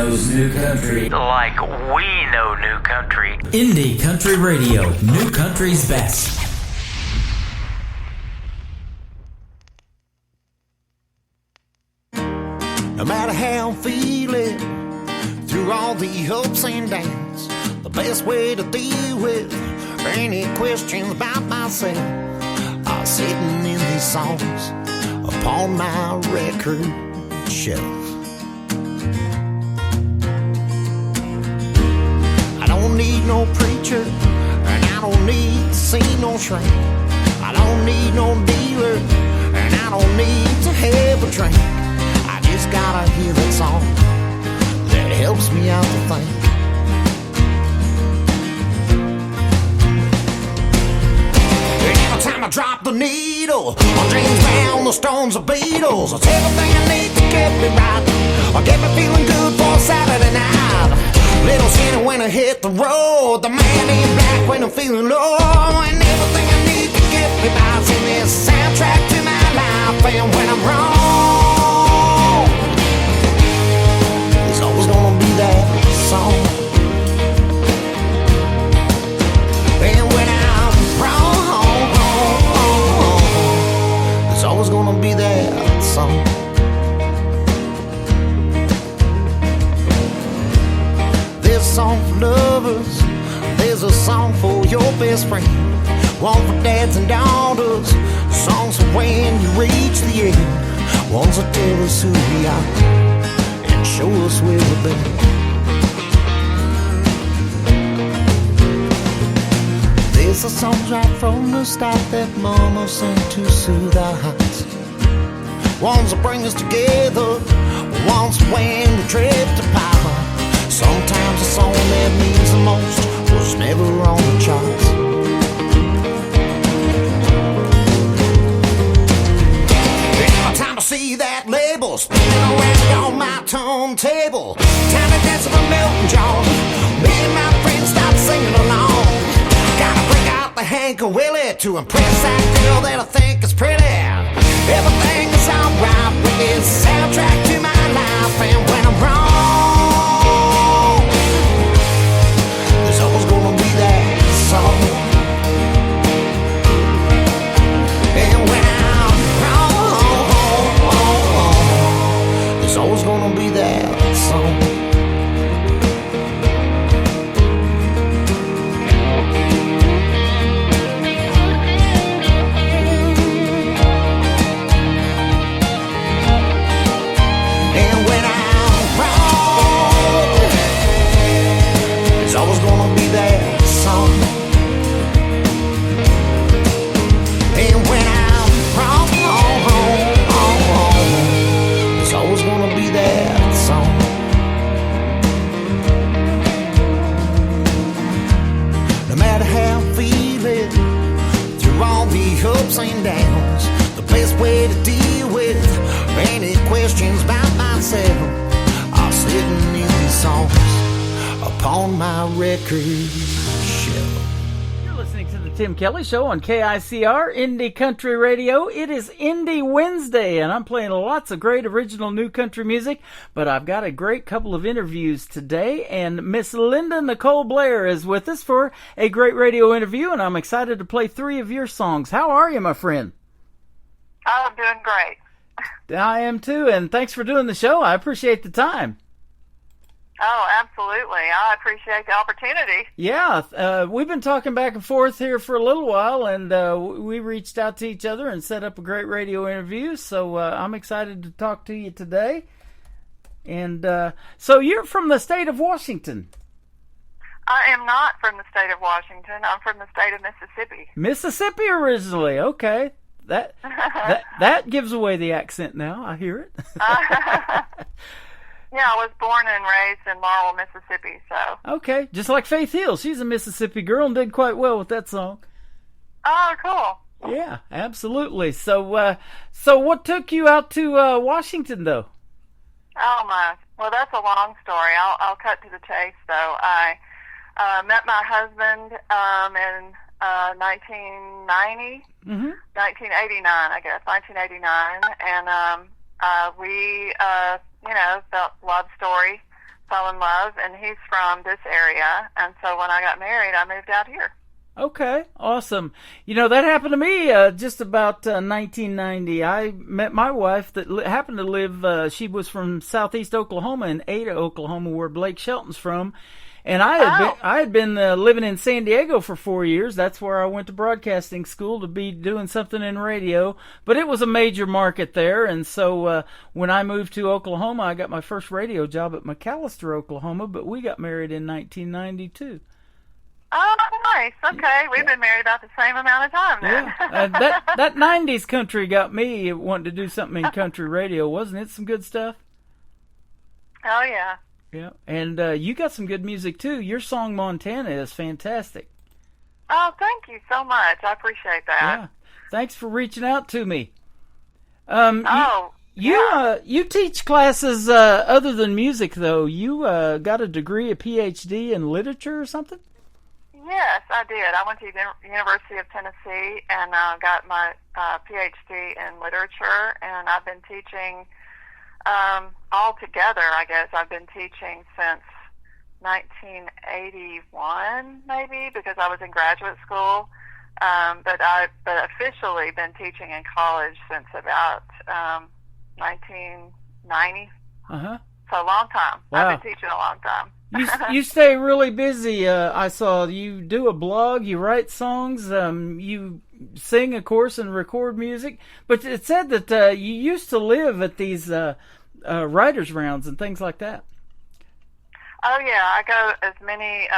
knows new country. Like we know new country. Indie Country Radio, new country's best. No matter how I'm feeling, through all the ups and downs, the best way to deal with any questions about myself are sitting in these songs upon my record shelf. I don't need no preacher, and I don't need to see no shrink. I don't need no dealer, and I don't need to have a drink. I just gotta hear that song that helps me out to think. Every time I drop the needle on James Brown, the Stones, the Beatles, it's everything I need to get me right, or get me feeling good for Saturday night. Little Skinny when I hit the road, the man in black when I'm feeling low, and everything I need to get me by. Sing this soundtrack to my life, and when I'm wrong, there's always gonna be that song. And when I'm wrong, there's always gonna be that song. There's a song for lovers, there's a song for your best friend, one for dads and daughters, songs for when you reach the end, ones that tell us who we are and show us where we've been. There's a song right from the start that Mama sent to soothe our hearts, ones that bring us together, ones when we drift apart. Sometimes the song that means the most was never on the charts. Every time I see that label spinning around on my turntable, time to dance with a melting jaw, me and my friends start singing along. Gotta break out the Hank and Willie to impress that girl that I think is pretty. Everything is alright with this soundtrack to my life, and when I'm wrong, there's always gonna be that song. And when I'm wrong, there's always gonna be that song. Ups and downs, the best way to deal with any questions about myself are sitting in these songs upon my record shelf. You're listening to the Tim Kelly Show on KICR Indie Country Radio. It is Indie Wednesday, and I'm playing lots of great original new country music, but I've got a great couple of interviews today, and Miss Linda Nicole Blair is with us for a great radio interview, and I'm excited to play 3 of your songs. How are you, my friend? I'm doing great. I am too, and thanks for doing the show. I appreciate the time. Oh, absolutely. I appreciate the opportunity. Yeah, we've been talking back and forth here for a little while, and we reached out to each other and set up a great radio interview, so I'm excited to talk to you today. And so you're from the state of Washington. I am not from the state of Washington. I'm from the state of Mississippi. Mississippi originally, okay. That gives away the accent now. I hear it. Yeah, I was born and raised in Laurel, Mississippi, so. Okay, just like Faith Hill. She's a Mississippi girl and did quite well with that song. Oh, cool. Yeah, absolutely. So what took you out to Washington, though? Oh, my. Well, that's a long story. I'll cut to the chase, though. I met my husband in 1990, 1989, I guess, 1989, and we, felt love story fell in love, and he's from this area. And so when I got married, I moved out here. Okay, awesome. You know, that happened to me just about 1990. I met my wife that happened to live, she was from southeast Oklahoma, in Ada, Oklahoma, where Blake Shelton's from. And I had been living in San Diego for 4 years. That's where I went to broadcasting school to be doing something in radio. But it was a major market there. And so when I moved to Oklahoma, I got my first radio job at McAllister, Oklahoma. But we got married in 1992. Oh, nice. Okay, we've been married about the same amount of time then. Yeah, that 90s country got me wanting to do something in country radio, wasn't it? Some good stuff? Oh, yeah. Yeah, and you got some good music, too. Your song, Montana, is fantastic. Oh, thank you so much. I appreciate that. Yeah, thanks for reaching out to me. You teach classes other than music, though. You got a degree, a PhD in literature or something? Yes, I did. I went to the University of Tennessee and got my PhD in literature, and I've been teaching altogether, I guess. I've been teaching since 1981, maybe, because I was in graduate school. But I've officially been teaching in college since about 1990. Uh-huh. So a long time. Wow. I've been teaching a long time. You stay really busy. I saw you do a blog, you write songs, you sing, of course, and record music. But it said that you used to live at these writers' rounds and things like that. Oh, yeah. I go as many,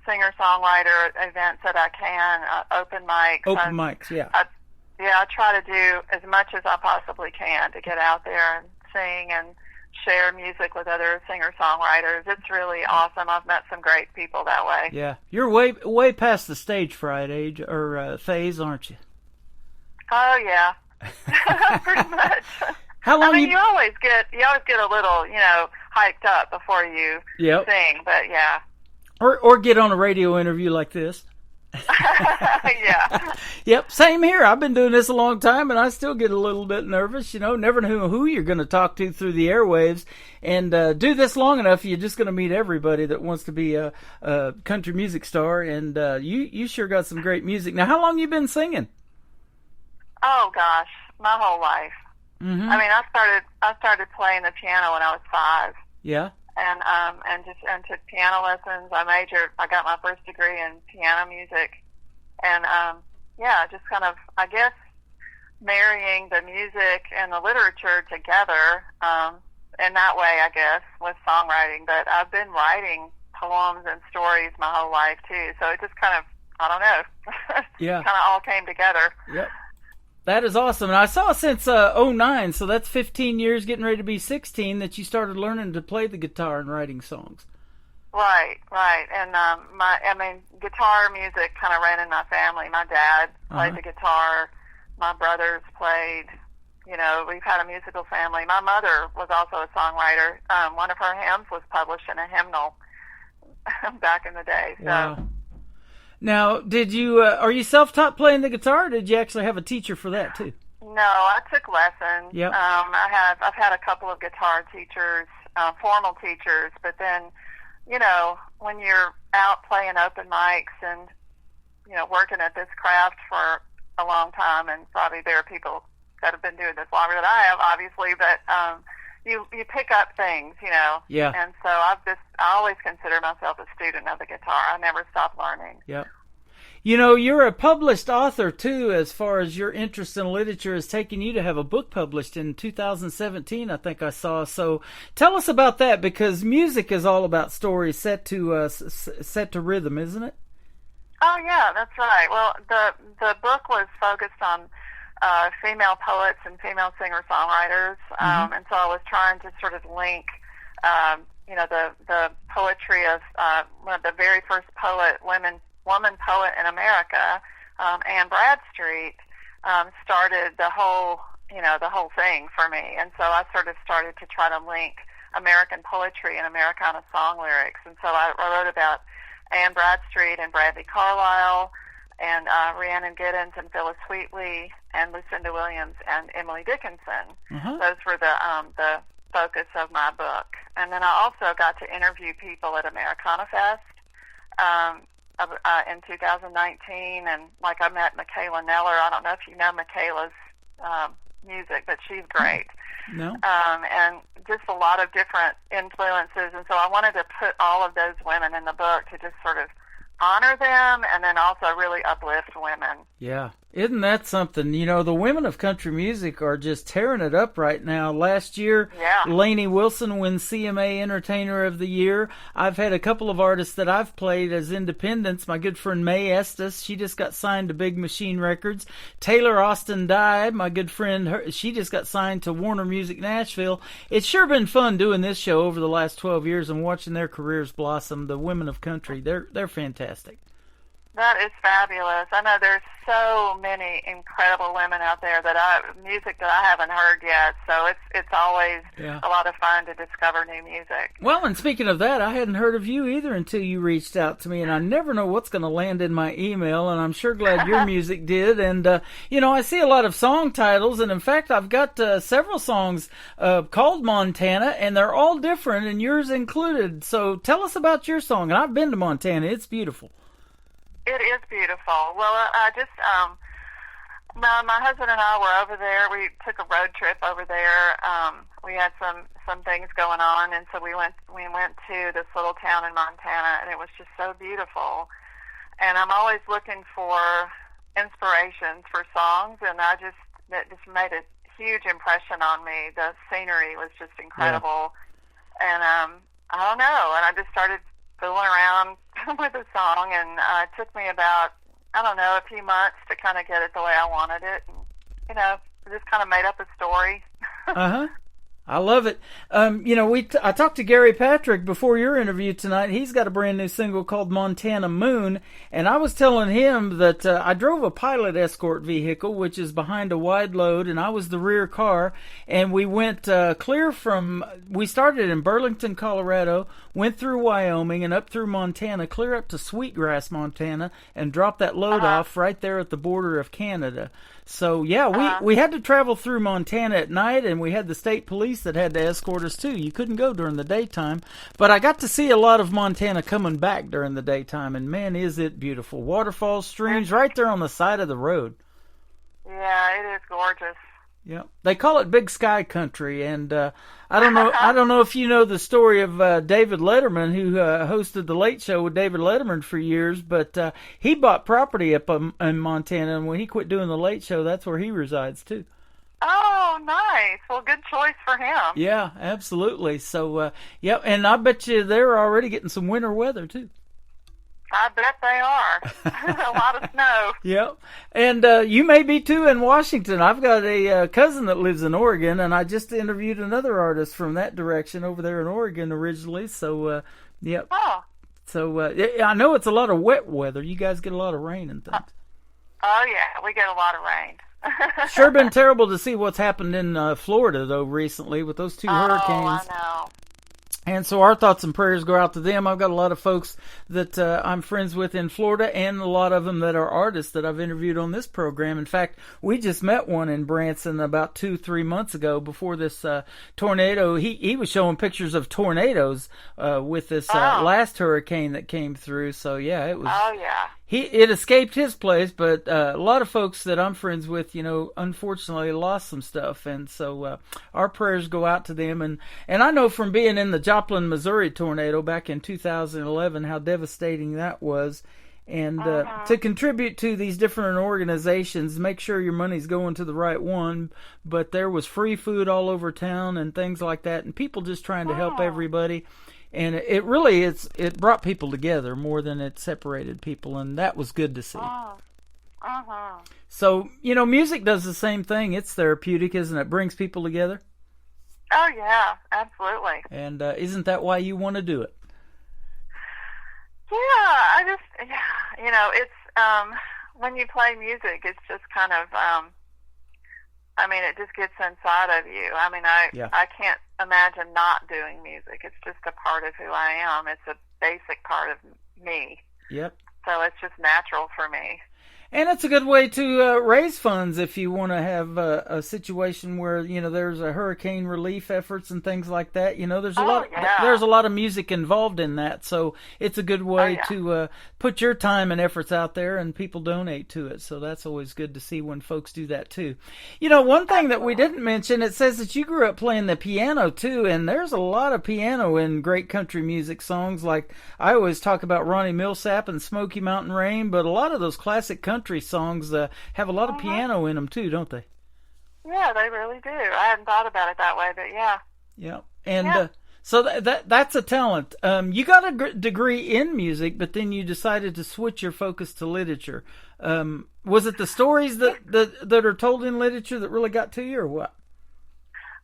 singer-songwriter events that I can, open mics. Open mics, yeah. I try to do as much as I possibly can to get out there and sing and share music with other singer-songwriters. It's really awesome. I've met some great people that way. Yeah. You're way past the stage fright age or phase, aren't you? Oh, yeah. Pretty much. How long you always get a little, hyped up before you sing, but yeah. Or get on a radio interview like this. Yeah. Yep, same here. I've been doing this a long time, and I still get a little bit nervous. Never know who you're going to talk to through the airwaves. And do this long enough, you're just going to meet everybody that wants to be a country music star. And you sure got some great music. Now, how long you been singing? Oh gosh, my whole life. Mm-hmm. I mean, I started playing the piano when I was 5. Yeah. And took piano lessons. I got my first degree in piano music, and just kind of, I guess, marrying the music and the literature together in that way, I guess, with songwriting. But I've been writing poems and stories my whole life too, so it just kind of, I don't know, yeah, kind of all came together. Yep. That is awesome. And I saw since 2009, so that's 15 years, getting ready to be 16, that you started learning to play the guitar and writing songs. Right. And guitar music kind of ran in my family. My dad played the guitar. My brothers played. We've had a musical family. My mother was also a songwriter. One of her hymns was published in a hymnal back in the day. So. Wow. Now, did you are you self-taught playing the guitar, or did you actually have a teacher for that too? No, I took lessons. Yep. I've had a couple of guitar teachers, formal teachers, but then, when you're out playing open mics and, working at this craft for a long time, and probably there are people that have been doing this longer than I have, obviously, but you pick up things, Yeah. And so I always consider myself a student of the guitar. I never stop learning. Yep. You're a published author, too, as far as your interest in literature has taken you to have a book published in 2017, I think I saw. So tell us about that, because music is all about stories set to rhythm, isn't it? Oh, yeah, that's right. Well, the book was focused on female poets and female singer-songwriters, and so I was trying to sort of link, the poetry of one of the very first woman poet in America, Anne Bradstreet, started the whole thing for me, and so I sort of started to try to link American poetry and Americana song lyrics, and so I wrote about Anne Bradstreet and Bradley Carlisle, and Rhiannon Giddens and Phyllis Wheatley and Lucinda Williams and Emily Dickinson. Uh-huh. Those were the focus of my book. And then I also got to interview people at Americana Fest in 2019, and like I met Michaela Neller. I don't know if you know Michaela's music, but she's great. No. And just a lot of different influences, and so I wanted to put all of those women in the book to just sort of honor them and then also really uplift women. Yeah. Isn't that something? You know, the women of country music are just tearing it up right now. Last year, Lainey Wilson wins CMA Entertainer of the Year. I've had a couple of artists that I've played as independents. My good friend Mae Estes, she just got signed to Big Machine Records. Taylor Austin Dive, my good friend, she just got signed to Warner Music Nashville. It's sure been fun doing this show over the last 12 years and watching their careers blossom. The women of country, they're fantastic. That is fabulous. I know there's so many incredible women out there music that I haven't heard yet, so it's always a lot of fun to discover new music. Well, and speaking of that, I hadn't heard of you either until you reached out to me, and I never know what's going to land in my email, and I'm sure glad your music did. And, you know, I see a lot of song titles, and in fact, I've got several songs called Montana, and they're all different, and yours included. So tell us about your song. And I've been to Montana. It's beautiful. It is beautiful. Well, my husband and I were over there. We took a road trip over there. We had some things going on, and so we went to this little town in Montana, and it was just so beautiful. And I'm always looking for inspirations for songs, and it just made a huge impression on me. The scenery was just incredible, and I don't know, and I just started fooling around with the song, and it took me about, I don't know, a few months to kind of get it the way I wanted it. And, you know, just kind of made up a story. I love it. You know, I talked to Gary Patrick before your interview tonight. He's got a brand new single called Montana Moon, and I was telling him that I drove a pilot escort vehicle, which is behind a wide load, and I was the rear car, and we went we started in Burlington, Colorado, went through Wyoming and up through Montana, clear up to Sweetgrass, Montana, and dropped that load off right there at the border of Canada. So, yeah, we had to travel through Montana at night, and we had the state police that had to escort us, too. You couldn't go during the daytime. But I got to see a lot of Montana coming back during the daytime, and, man, is it beautiful. Waterfalls, streams, right there on the side of the road. Yeah, it is gorgeous. Yeah, they call it Big Sky Country, and I don't know if you know the story of David Letterman, who hosted the Late Show with David Letterman for years, but he bought property up in Montana, and when he quit doing the Late Show, that's where he resides too. Oh, nice. Well, good choice for him. Yeah, absolutely. So, and I bet you they're already getting some winter weather too. I bet they are. A lot of snow. Yep. And you may be too in Washington. I've got a cousin that lives in Oregon, and I just interviewed another artist from that direction over there in Oregon originally. So, yep. Oh. So, I know it's a lot of wet weather. You guys get a lot of rain and things. Oh, yeah. We get a lot of rain. Sure been terrible to see what's happened in Florida, though, recently with those two hurricanes. Oh, I know. And so our thoughts and prayers go out to them. I've got a lot of folks that I'm friends with in Florida, and a lot of them that are artists that I've interviewed on this program. In fact, we just met one in Branson about 2-3 months ago before this tornado. He was showing pictures of tornadoes with this last hurricane that came through. So, yeah, it was... Oh, yeah. It escaped his place, but a lot of folks that I'm friends with, you know, unfortunately lost some stuff, and so our prayers go out to them. And I know from being in the Joplin, Missouri tornado back in 2011 how devastating that was. And to contribute to these different organizations, make sure your money's going to the right one. But there was free food all over town and things like that, and people just trying to help everybody. And it really it brought people together more than it separated people, and that was good to see. So, you know, music does the same thing. It's therapeutic, isn't it? It brings people together. Oh, yeah, absolutely. And isn't that why you want to do it? Yeah, you know, it's, when you play music, it's just kind of, I mean, it just gets inside of you. I mean, I can't imagine not doing music. It's just a part of who I am. It's a basic part of me. Yep. So it's just natural for me. And it's a good way to raise funds if you want to have a situation where, you know, there's a hurricane relief efforts and things like that. You know, there's there's a lot of music involved in that. So it's a good way to put your time and efforts out there and people donate to it. So that's always good to see when folks do that too. You know, one thing that we didn't mention, it says that you grew up playing the piano too, and there's a lot of piano in great country music songs. Like I always talk about Ronnie Millsap and Smoky Mountain Rain, but a lot of those classic country songs have a lot of piano in them too, don't they? Yeah, they really do. I hadn't thought about it that way, but yeah. Yeah, and so that's a talent. You got a degree in music, but then you decided to switch your focus to literature. Was it the stories that are told in literature that really got to you, or what?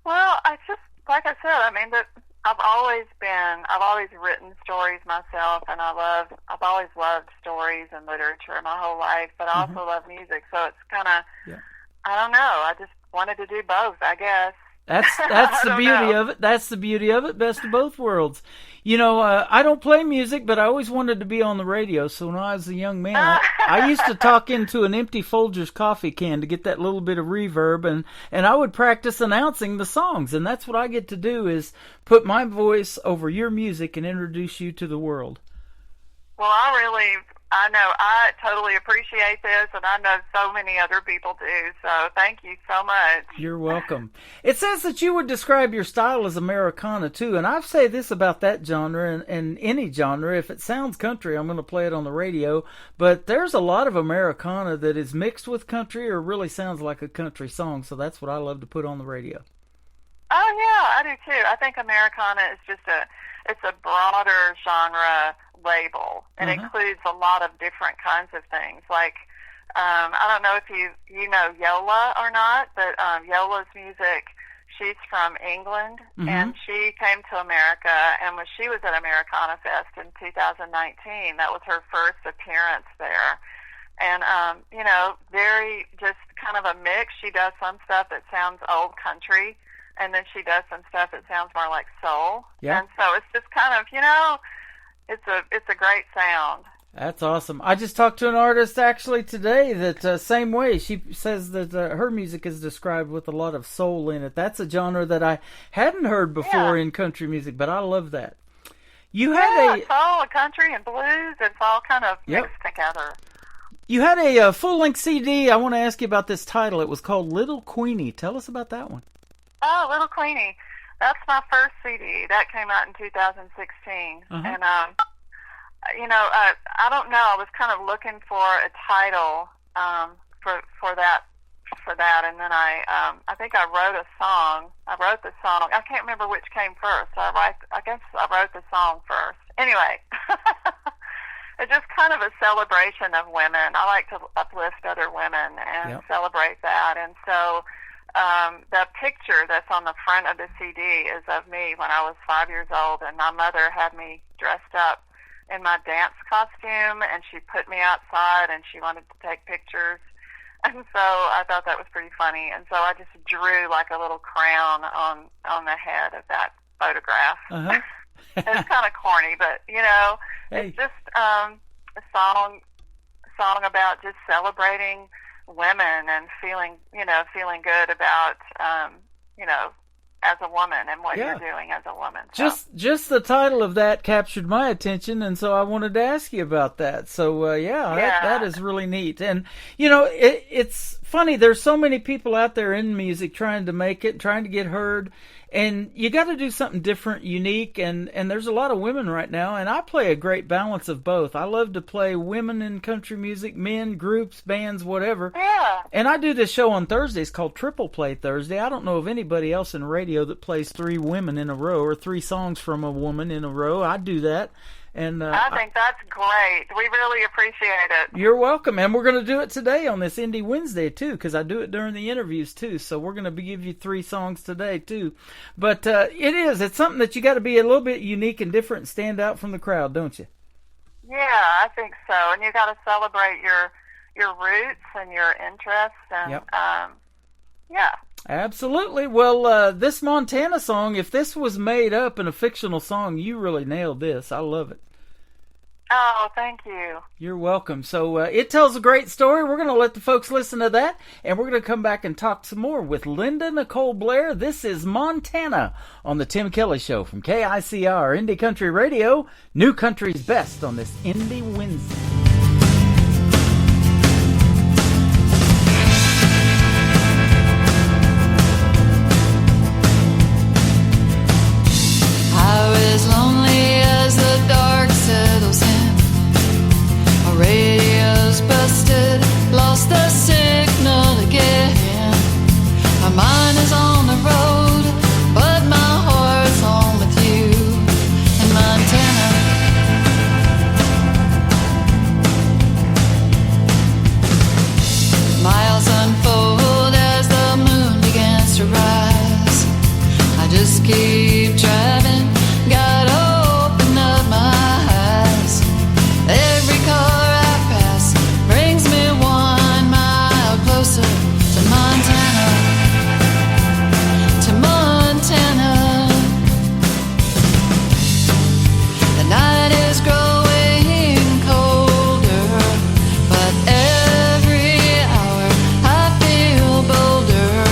Well, I just, like I said, I mean, I've always written stories myself, and I've always loved stories and literature my whole life, but I also love music, so it's kind of, I don't know, I just wanted to do both, I guess. That's the beauty of it. That's the beauty of it. Best of both worlds. You know, I don't play music, but I always wanted to be on the radio. So when I was a young man, I used to talk into an empty Folgers coffee can to get that little bit of reverb, and I would practice announcing the songs. And that's what I get to do, is put my voice over your music and introduce you to the world. Well, I know I totally appreciate this, and I know so many other people do, so thank you so much. You're welcome. It says that you would describe your style as Americana, too, and I say this about that genre and any genre. If it sounds country, I'm going to play it on the radio, but there's a lot of Americana that is mixed with country or really sounds like a country song, so that's what I love to put on the radio. Oh, yeah, I do, too. I think Americana is just it's a broader genre label. It includes a lot of different kinds of things. Like, I don't know if you know Yola or not, but Yola's music, she's from England, and she came to America, and when she was at Americana Fest in 2019, that was her first appearance there. And, you know, very just kind of a mix. She does some stuff that sounds old country, and then she does some stuff that sounds more like soul. Yeah. And so it's just kind of, you know, it's a great sound. That's awesome. I just talked to an artist actually today that same way. She says that her music is described with a lot of soul in it. That's a genre that I hadn't heard before in country music, but I love that. You had soul, country, and blues. It's all kind of mixed together. You had a full-length CD. I want to ask you about this title. It was called Little Queenie. Tell us about that one. Oh, Little Queenie. That's my first CD. That came out in 2016. And, you know, I don't know. I was kind of looking for a title for that. And then I think I wrote a song. I wrote the song. I can't remember which came first. I guess I wrote the song first. Anyway, it's just kind of a celebration of women. I like to uplift other women and celebrate that. And so the picture that's on the front of the CD is of me when I was 5 years old, and my mother had me dressed up in my dance costume, and she put me outside, and she wanted to take pictures. And so I thought that was pretty funny. And so I just drew like a little crown on the head of that photograph. It's kind of corny, but, you know, it's just a song about just celebrating women and feeling good about, you know, as a woman and what you're doing as a woman. So. Just the title of that captured my attention, and so I wanted to ask you about that. So, that is really neat. And, you know, it's funny. There's so many people out there in music trying to make it, trying to get heard, and you got to do something different, unique, and there's a lot of women right now, and I play a great balance of both. I love to play women in country music, men, groups, bands, whatever. Yeah. And I do this show on Thursdays called Triple Play Thursday. I don't know of anybody else in radio that plays 3 women in a row or 3 songs from a woman in a row. I do that. And I think that's great. We really appreciate it. You're welcome. And we're going to do it today on this Indie Wednesday, too, because I do it during the interviews, too. So we're going to give you 3 songs today, too. But it's something that you got to be a little bit unique and different and stand out from the crowd, don't you? Yeah, I think so. And you got to celebrate your roots and your interests. And, Absolutely. Well, this Montana song, if this was made up in a fictional song, you really nailed this. I love it. Oh, thank you. You're welcome. So it tells a great story. We're going to let the folks listen to that, and we're going to come back and talk some more with Linda Nicole Blair. This is Montana on the Tim Kelly Show from KICR, Indie Country Radio, New Country's Best on this Indie Wednesday. As lonely as the dark settles in, our radio's busted, lost the signal again. My mind is on the road, but my heart's home with you in Montana. Miles unfold as the moon begins to rise. I just keep driving. Gotta open up my eyes. Every car I pass brings me 1 mile closer to Montana. To Montana. The night is growing colder, but every hour I feel bolder.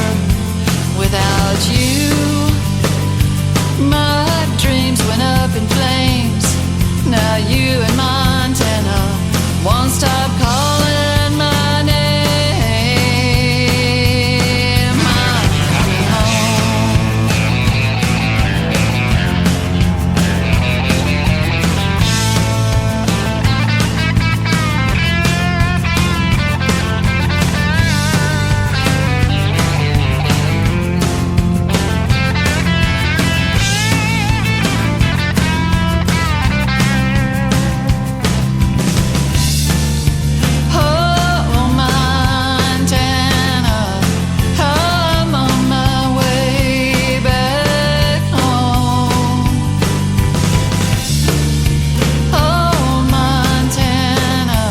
Without you, my dreams went up in flames. Now you in Montana won't stop calling my name. I'm coming home. Oh, Montana, I'm on my way back home. Oh, Montana,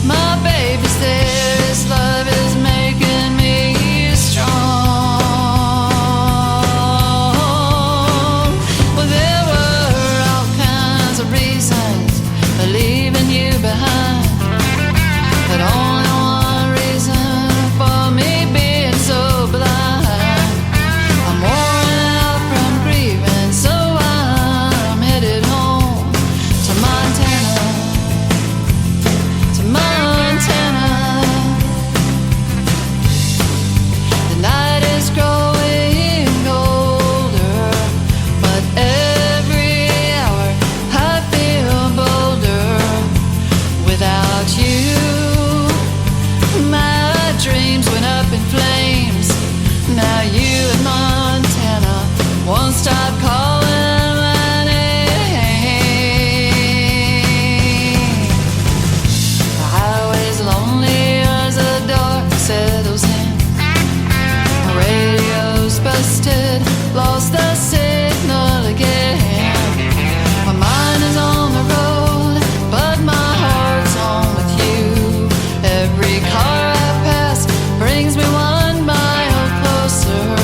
my baby's there. His love is making me strong. Well, there were all kinds of reasons for leaving you behind, but only one reason for me being so blind. I'm worn out from grieving, so I'm headed home to Montana. To Montana. The night is growing colder, but every hour I feel bolder. Without you, my dreams went up in flames. Now you in Montana won't stop calling my name. The highway's lonely as the dark settles in. My radio's busted, lost the signal again. My mind is on the road, but my heart's home with you. Every car I pass brings me 1 mile closer.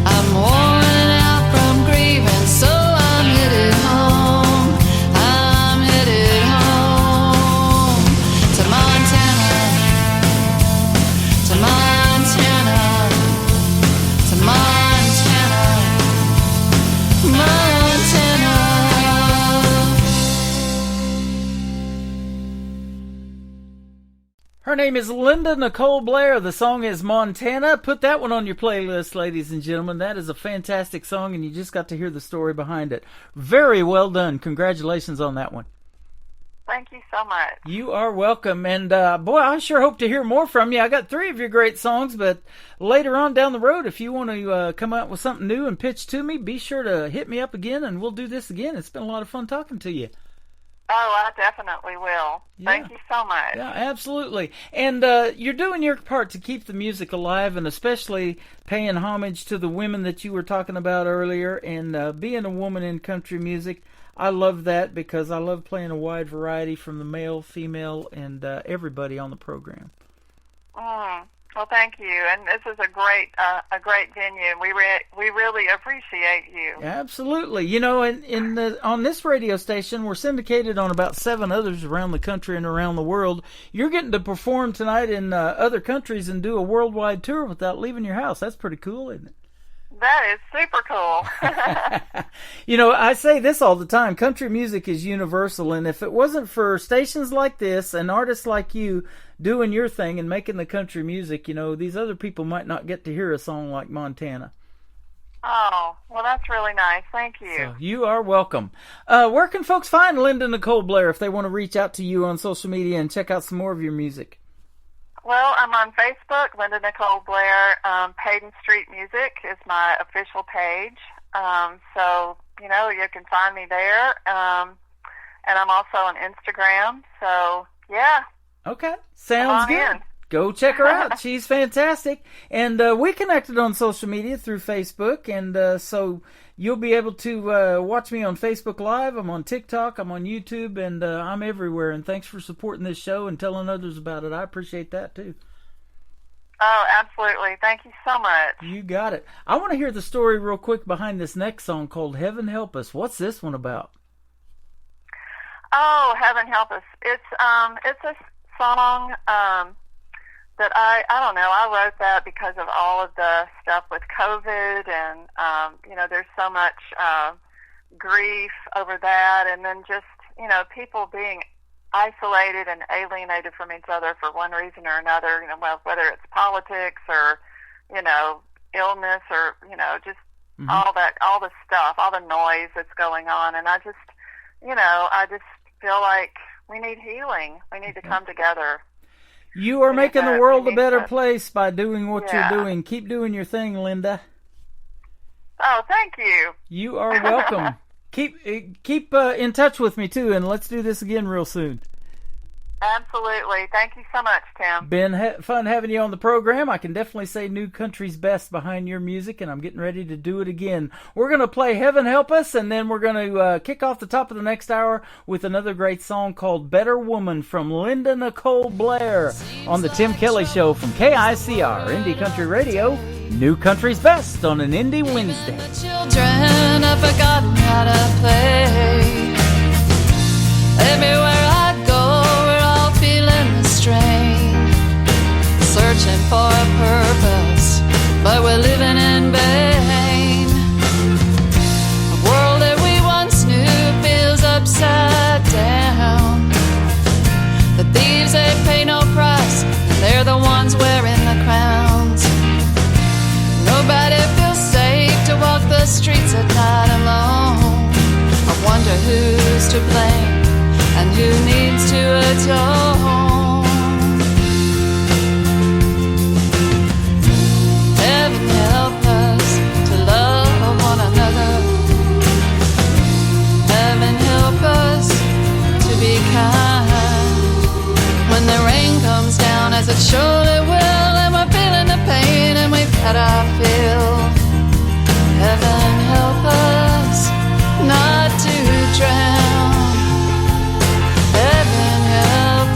I'm worn out from grieving, so I'm headed home. I'm headed home to Montana. To Montana. To Montana. Montana. Her name is Linda Nicole Blair. The song is Montana. Put that one on your playlist, ladies and gentlemen. That is a fantastic song, and you just got to hear the story behind it. Very well done. Congratulations on that one. Thank you so much. You are welcome. And, boy, I sure hope to hear more from you. I got 3 of your great songs, but later on down the road, if you want to come out with something new and pitch to me, be sure to hit me up again, and we'll do this again. It's been a lot of fun talking to you. Oh, I definitely will. Thank you so much. Yeah, absolutely. And you're doing your part to keep the music alive, and especially paying homage to the women that you were talking about earlier, and being a woman in country music. I love that because I love playing a wide variety from the male, female, and everybody on the program. Well, thank you, and this is a great venue. We really appreciate you. Absolutely. You know, on this radio station, we're syndicated on about 7 others around the country and around the world. You're getting to perform tonight in other countries and do a worldwide tour without leaving your house. That's pretty cool, isn't it? That is super cool. You know, I say this all the time. Country music is universal, and if it wasn't for stations like this and artists like you doing your thing and making the country music, you know, these other people might not get to hear a song like Montana. Oh, well, that's really nice. Thank you. So you are welcome. Where can folks find Linda Nicole Blair if they want to reach out to you on social media and check out some more of your music? Well, I'm on Facebook, Linda Nicole Blair. Hayden Street Music is my official page. So, you know, you can find me there. And I'm also on Instagram. So, yeah. Okay. Sounds good. In. Go check her out. She's fantastic. And we connected on social media through Facebook. And so you'll be able to watch me on Facebook Live. I'm on TikTok. I'm on YouTube. And I'm everywhere. And thanks for supporting this show and telling others about it. I appreciate that, too. Oh, absolutely. Thank you so much. You got it. I want to hear the story real quick behind this next song called Heaven Help Us. What's this one about? Oh, Heaven Help Us. It's a song that I don't know, I wrote that because of all of the stuff with COVID and, you know, there's so much grief over that, and then just, you know, people being isolated and alienated from each other for one reason or another, you know, well, whether it's politics or, you know, illness or, you know, just all the stuff, all the noise that's going on. And I just, you know, I just feel like we need healing. We need to come together. You are making the world a better place by doing what you're doing. Keep doing your thing, Linda. Oh, thank you. You are welcome. Keep in touch with me, too, and let's do this again real soon. Absolutely. Thank you so much, Tim. Been fun having you on the program. I can definitely say New Country's best behind your music, and I'm getting ready to do it again. We're going to play Heaven Help Us, and then we're going to kick off the top of the next hour with another great song called Better Woman from Linda Nicole Blair on the Tim Kelly Show from KICR, Indie Country Radio, New Country's best on an Indie Wednesday. The children have forgotten how to play. Everywhere I go, we're all feeling the strain, searching for a purpose, but we're living in vain. The world that we once knew feels upside down. The thieves, they pay no price, and they're the ones wearing the crowns. Nobody feels safe to walk the streets at night alone. I wonder who's to blame and who needs to atone. Heaven help us to love one another. Heaven help us to be kind. When the rain comes down, as it surely will, and we're feeling the pain and we've had our fill, heaven help us not to drown. Heaven help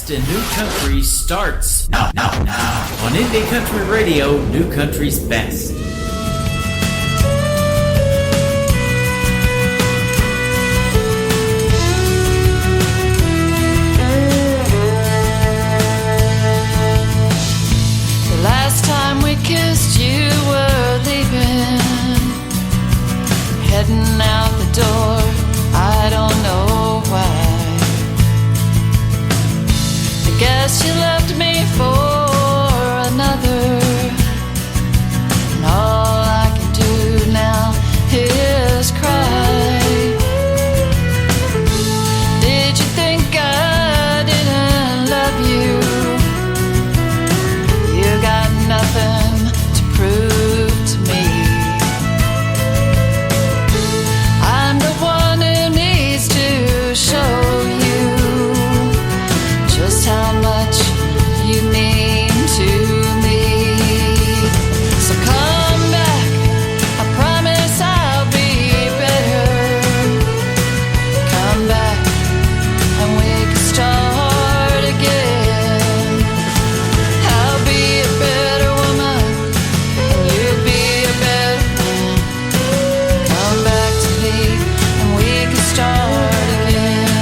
best in new country starts now. On Indie Country Radio, New Country's Best. The last time we kissed, you were leaving, heading out the door. I don't know why. I guess you left me for another, and all I can do now is cry. Did you think I didn't love you? You got nothing to prove to me. I'm the one who needs to show you just how much you mean to me. So come back, I promise I'll be better. Come back and we can start again. I'll be a better woman and you'll be a better man. Come back to me and we can start again.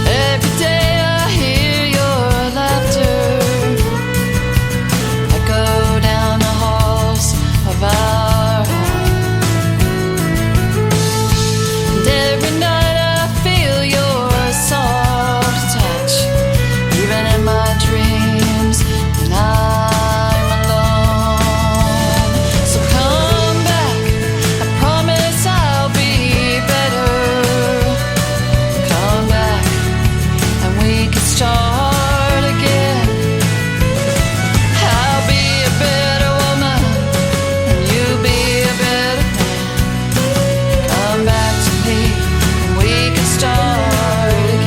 Every day I hear your laughter echo down the halls of our home. And every night I feel your soft touch, even in my dreams when I'm alone. So come back, I promise I'll be better. Come back and we can start again. I'll be a better woman and you'll be a better man. Come back to me and we can start again.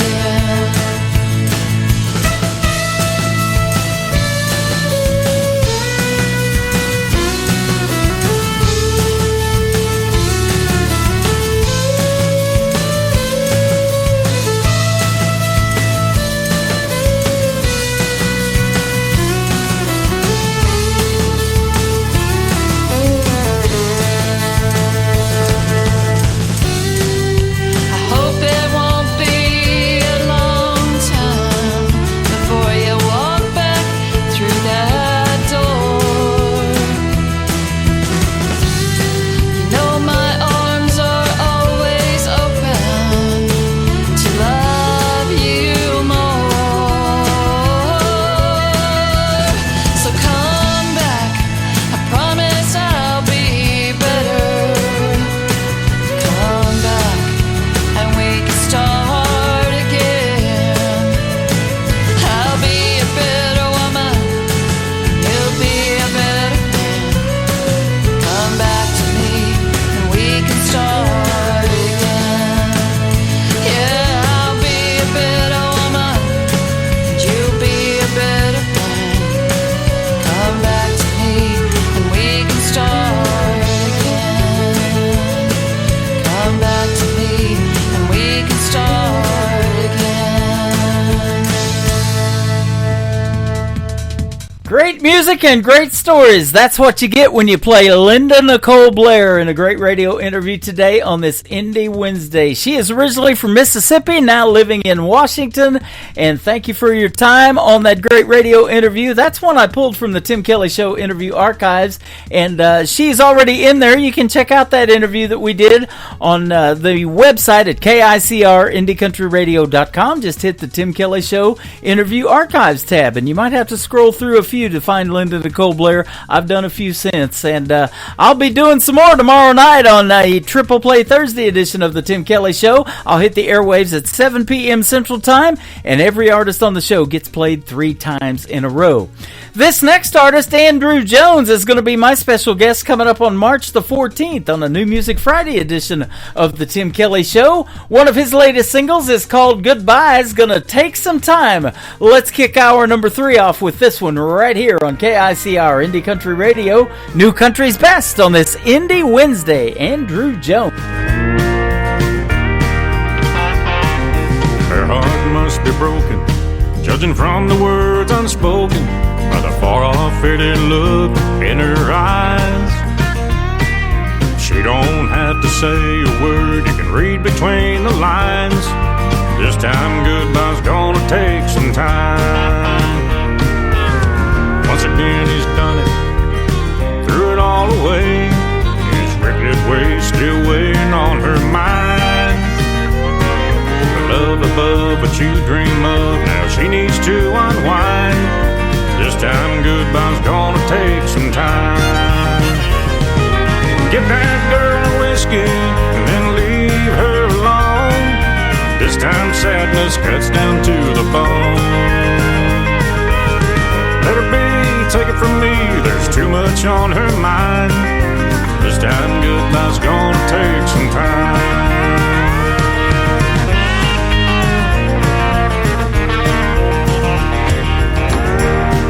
I hope it won't be a long time before you walk back through that door. You know my arms are always open to love you more. So come back, I promise I'll be better. Come back and we can start again. I'll be a better woman, you'll be a better man. Come back to me and we can start again. Yeah, I'll be a better woman, and you'll be a better man. Come back to me and we can start again. Come back to me and we can start again. Great music and great stories. That's what you get when you play Linda Nicole Blair in a great radio interview today on this Indie Wednesday. She is originally from Mississippi, now living in Washington. And thank you for your time on that great radio interview. That's one I pulled from the Tim Kelly Show interview archives. And she's already in there. You can check out that interview that we did on the website at KICR-IndieCountryRadio.com. Just hit the Tim Kelly Show interview archives tab. And you might have to scroll through a few to find Linda Nicole Blair. I've done a few since, and I'll be doing some more tomorrow night on a Triple Play Thursday edition of the Tim Kelly Show. I'll hit the airwaves at 7 p.m. Central Time, and every artist on the show gets played 3 times in a row. This next artist, Andrew Jones, is going to be my special guest coming up on March the 14th on the New Music Friday edition of the Tim Kelly Show. One of his latest singles is called Goodbye's Gonna Take Some Time. Let's kick hour number 3 off with this one right here on KICR Indie Country Radio, New Country's Best on this Indie Wednesday. Andrew Jones. There must be broken, judging from the words unspoken, by the far-off faded look in her eyes. She don't have to say a word, you can read between the lines. This time goodbye's gonna take some time. Once again he's done it, threw it all away. His wicked ways still weighing on her mind. The love above what you dream of, now she needs to unwind. This time goodbye's gonna take some time. Get that girl a whiskey and then leave her alone. This time sadness cuts down to the bone. Let her be, take it from me, there's too much on her mind. This time goodbye's gonna take some time.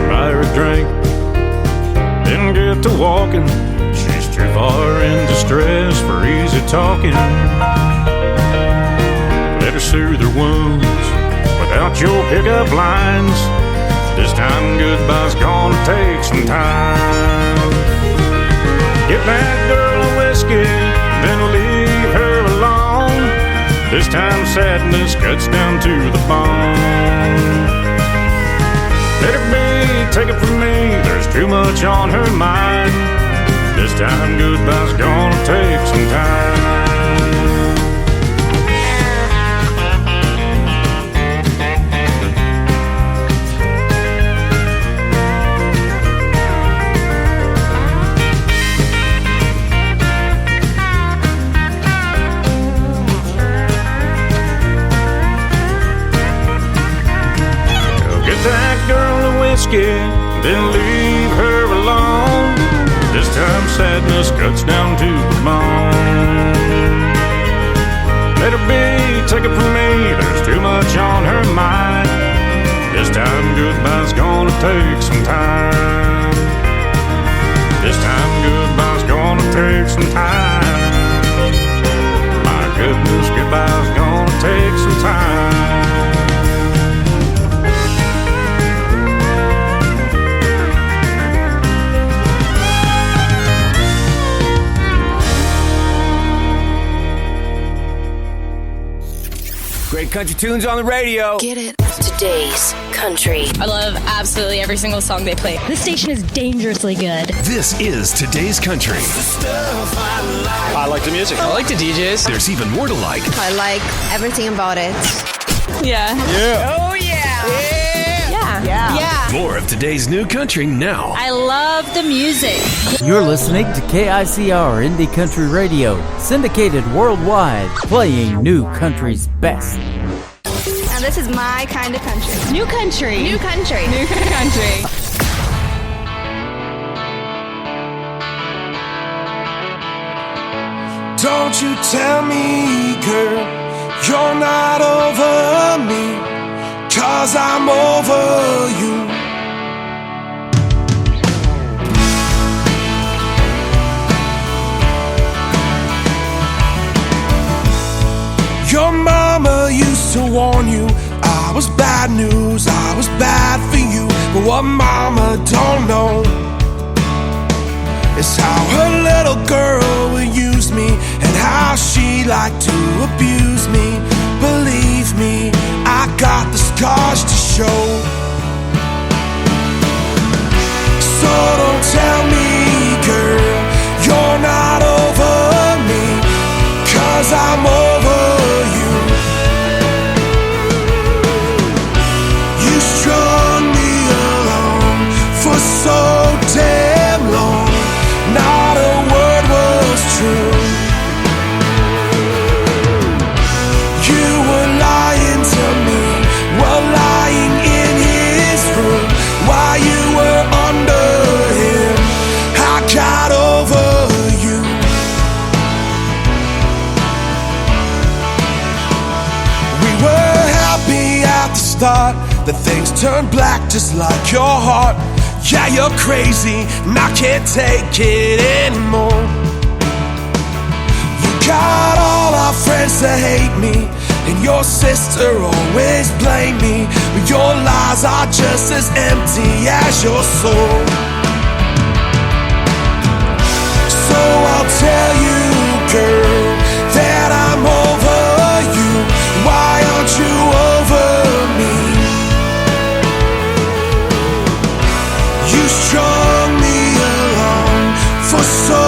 Buy her a drink, didn't get to walking. She's too far in distress for easy talking. Let her soothe her wounds without your pickup lines. This time goodbye's gonna take some time. Get that girl a whiskey, then leave her alone. This time sadness cuts down to the bone. Let her be, take it from me, there's too much on her mind. This time goodbye's gonna take some time. That girl a whiskey, then leave her alone. This time sadness cuts down to the bone. Let her be, take it from me, there's too much on her mind. This time goodbye's gonna take some time. This time goodbye's gonna take some time. My goodness, goodbye's gonna take some time. Great country tunes on the radio. Get it. Today's country. I love absolutely every single song they play. This station is dangerously good. This is Today's Country. I like the music. I like the DJs. There's even more to like. I like everything about it. Yeah. Yeah. Oh, yeah. Yeah. Yeah. More of today's new country now. I love the music. You're listening to KICR Indie Country Radio, syndicated worldwide, playing new country's best. Now this is my kind of country. New country. New country. New country. Don't you tell me, girl, you're not over me, 'cause I'm over you. Your mama used to warn you I was bad news, I was bad for you. But what mama don't know is how her little girl would use me and how she liked to abuse me. Believe me, I got the scars to show. So don't tell me, girl, you're not over me, 'cause I'm over you. You strung me along for so damn long, not a word was true. You were lying to me, while lying in his room, while you were under him. I got over you. We were happy at the start, the things turned black just like your heart. Yeah, you're crazy, and I can't take it anymore. You got all our friends to hate me, and your sister always blame me, but your lies are just as empty as your soul. So I'll tell you, girl, that I'm over you. Why aren't you over me? You strung me along for so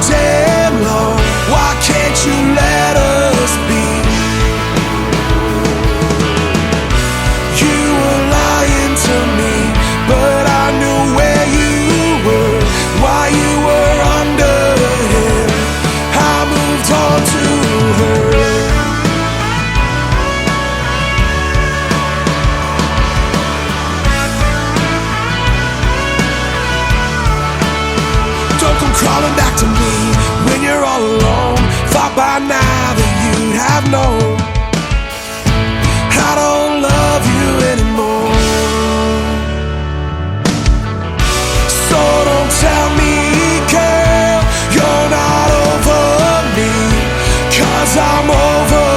damn long. Why can't you let us be? You were lying to me, but I knew where you were, why you were under him. I moved on to her. Don't come crawling back to me when you're all alone. Thought by now that you'd have known I don't love you anymore. So don't tell me, girl, you're not over me, 'cause I'm over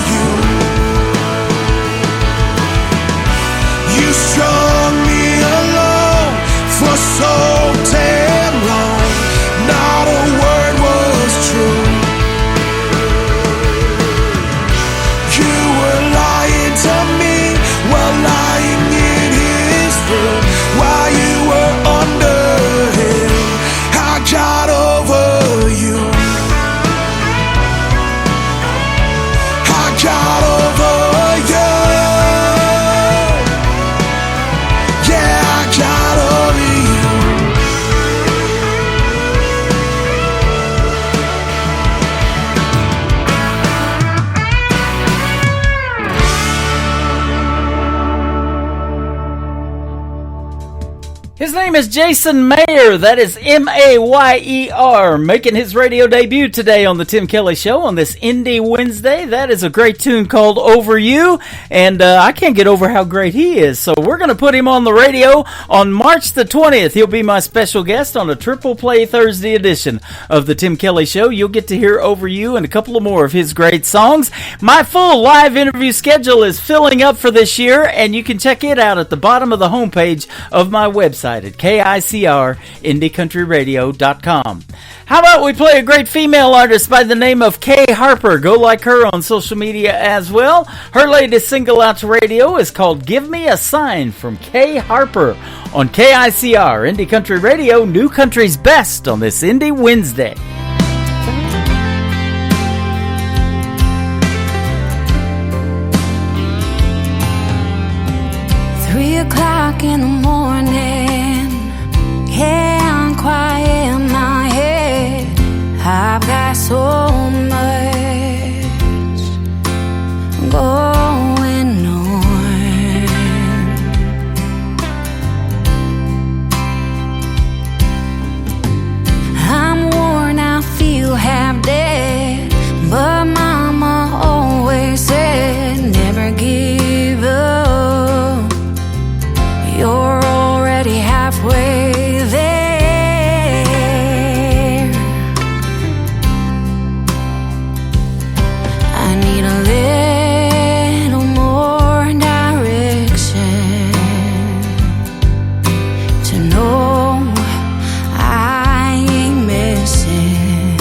you. You strung me along for so damn long. Not a word was true. You were lying to me while lying in his room, while you were under him. I got over you. I got over you. Yeah, I got over you. His name is Jason Mayer. That is Mayer, making his radio debut today on the Tim Kelly Show on this Indie Wednesday. That is a great tune called Over You, and I can't get over how great he is. So we're going to put him on the radio on March the 20th. He'll be my special guest on a Triple Play Thursday edition of the Tim Kelly Show. You'll get to hear Over You and a couple of more of his great songs. My full live interview schedule is filling up for this year, and you can check it out at the bottom of the homepage of my website at KICR-IndieCountryRadio.com. How about we play a great female artist by the name of Kay Harper? Go like her on social media as well. Her latest single out to radio is called Give Me a Sign from Kay Harper on KICR Indie Country Radio, New Country's Best on this Indie Wednesday. 3 o'clock in the morning, can't quiet my head. I've got so much going on. I'm worn, I feel half dead, but Mama always said never give up. You're already halfway there. I need a little more direction to know I ain't missing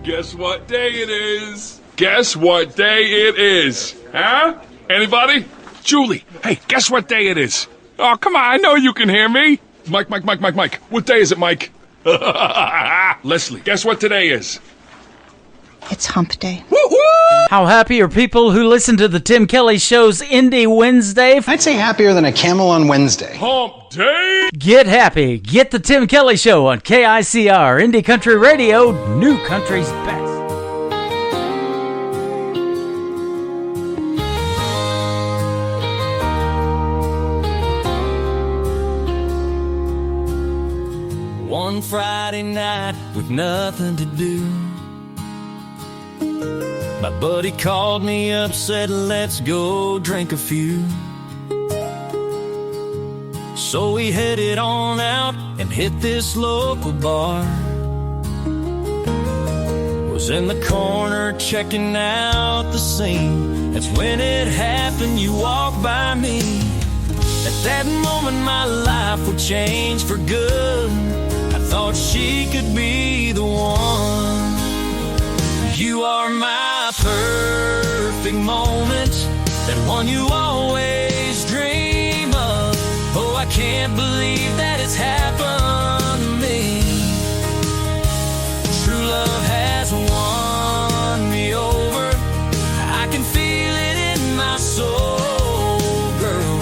Guess what day it is? Guess what day it is? Huh? Anybody? Julie, hey, guess what day it is? Oh, come on, I know you can hear me. Mike. What day is it, Mike? Leslie, guess what today is? It's hump day. How happy are people who listen to the Tim Kelly Show's Indie Wednesday? I'd say happier than a camel on Wednesday. Hump day! Get happy. Get the Tim Kelly Show on KICR, Indie Country Radio, New Country's Best. One Friday night with nothing to do, my buddy called me up, said let's go drink a few. So we headed on out and hit this local bar. Was in the corner checking out the scene. That's when it happened, you walked by me. At that moment my life would change for good. I thought she could be the one. You are my perfect moment, that one you always dream of. Oh, I can't believe that it's happened to me. True love has won me over. I can feel it in my soul, girl.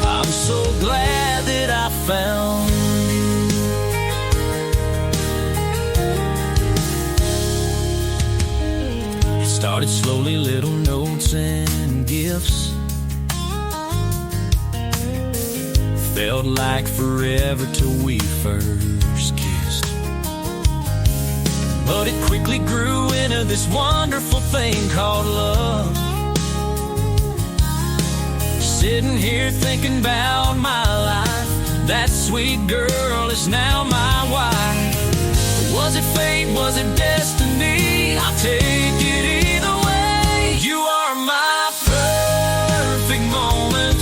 I'm so glad that I found you. Started slowly, little notes and gifts. Felt like forever till we first kissed. But it quickly grew into this wonderful thing called love. Sitting here thinking about my life. That sweet girl is now my wife. Was it fate? Was it destiny? I'll take it either way. You are my perfect moment,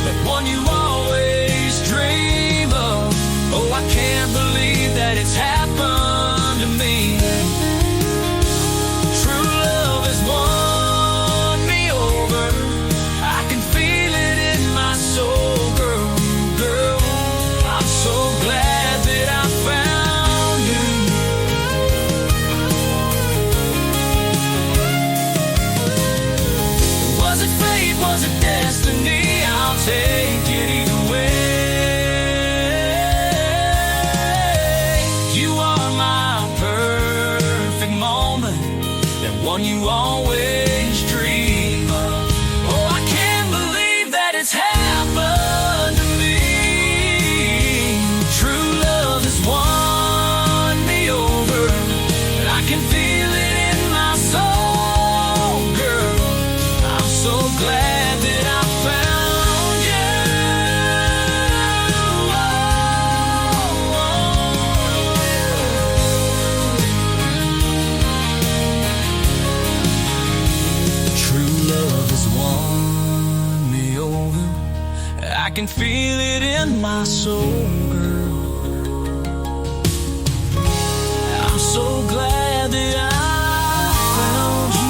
that one you always dream of. Oh, I can't believe that it's happened to me. True love has won me over. I can feel it in my soul, girl, girl. I'm so glad that I found you. Was it fate? Was it destiny? I'll take it either way. You are my perfect moment, that one you always dream of. Oh, I can't believe that it's happened to me. True love has won me over. I can feel it in my soul, girl. I'm so glad that I found you. True love has won me over. I can feel it in my soul, girl. I'm so glad that I found you.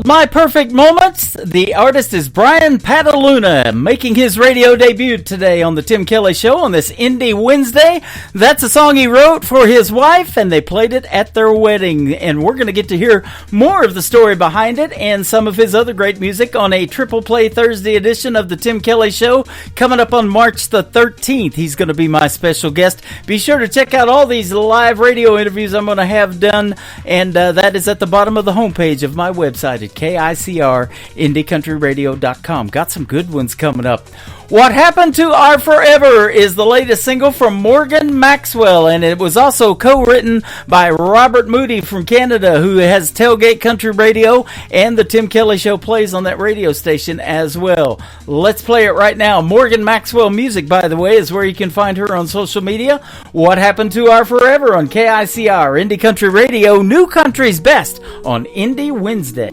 My Perfect Moments. The artist is Brian Pataluna, making his radio debut today on the Tim Kelly Show on this Indie Wednesday. That's a song he wrote for his wife, and they played it at their wedding. And we're going to get to hear more of the story behind it and some of his other great music on a Triple Play Thursday edition of the Tim Kelly Show coming up on March the 13th. He's going to be my special guest. Be sure to check out all these live radio interviews I'm going to have done, and that is at the bottom of the homepage of my website at KICR, IndieCountryRadio.com. Got some good ones coming up. What Happened to Our Forever is the latest single from Morgan Maxwell, and it was also co-written by Robert Moody from Canada, who has Tailgate Country Radio, and the Tim Kelly Show plays on that radio station as well. Let's play it right now. Morgan Maxwell Music, by the way, is where you can find her on social media. What Happened to Our Forever on KICR, Indie Country Radio, New Country's Best on Indie Wednesday.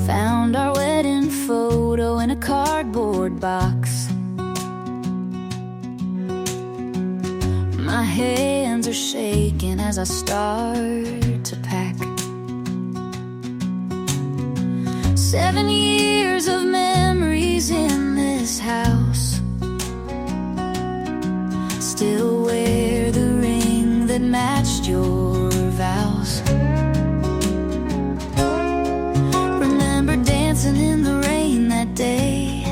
Found our wedding photo in a cardboard box. My hands are shaking as I start to pack. 7 years of memories in this house. Still wear the ring that matched your vows. Remember dancing in the rain that day.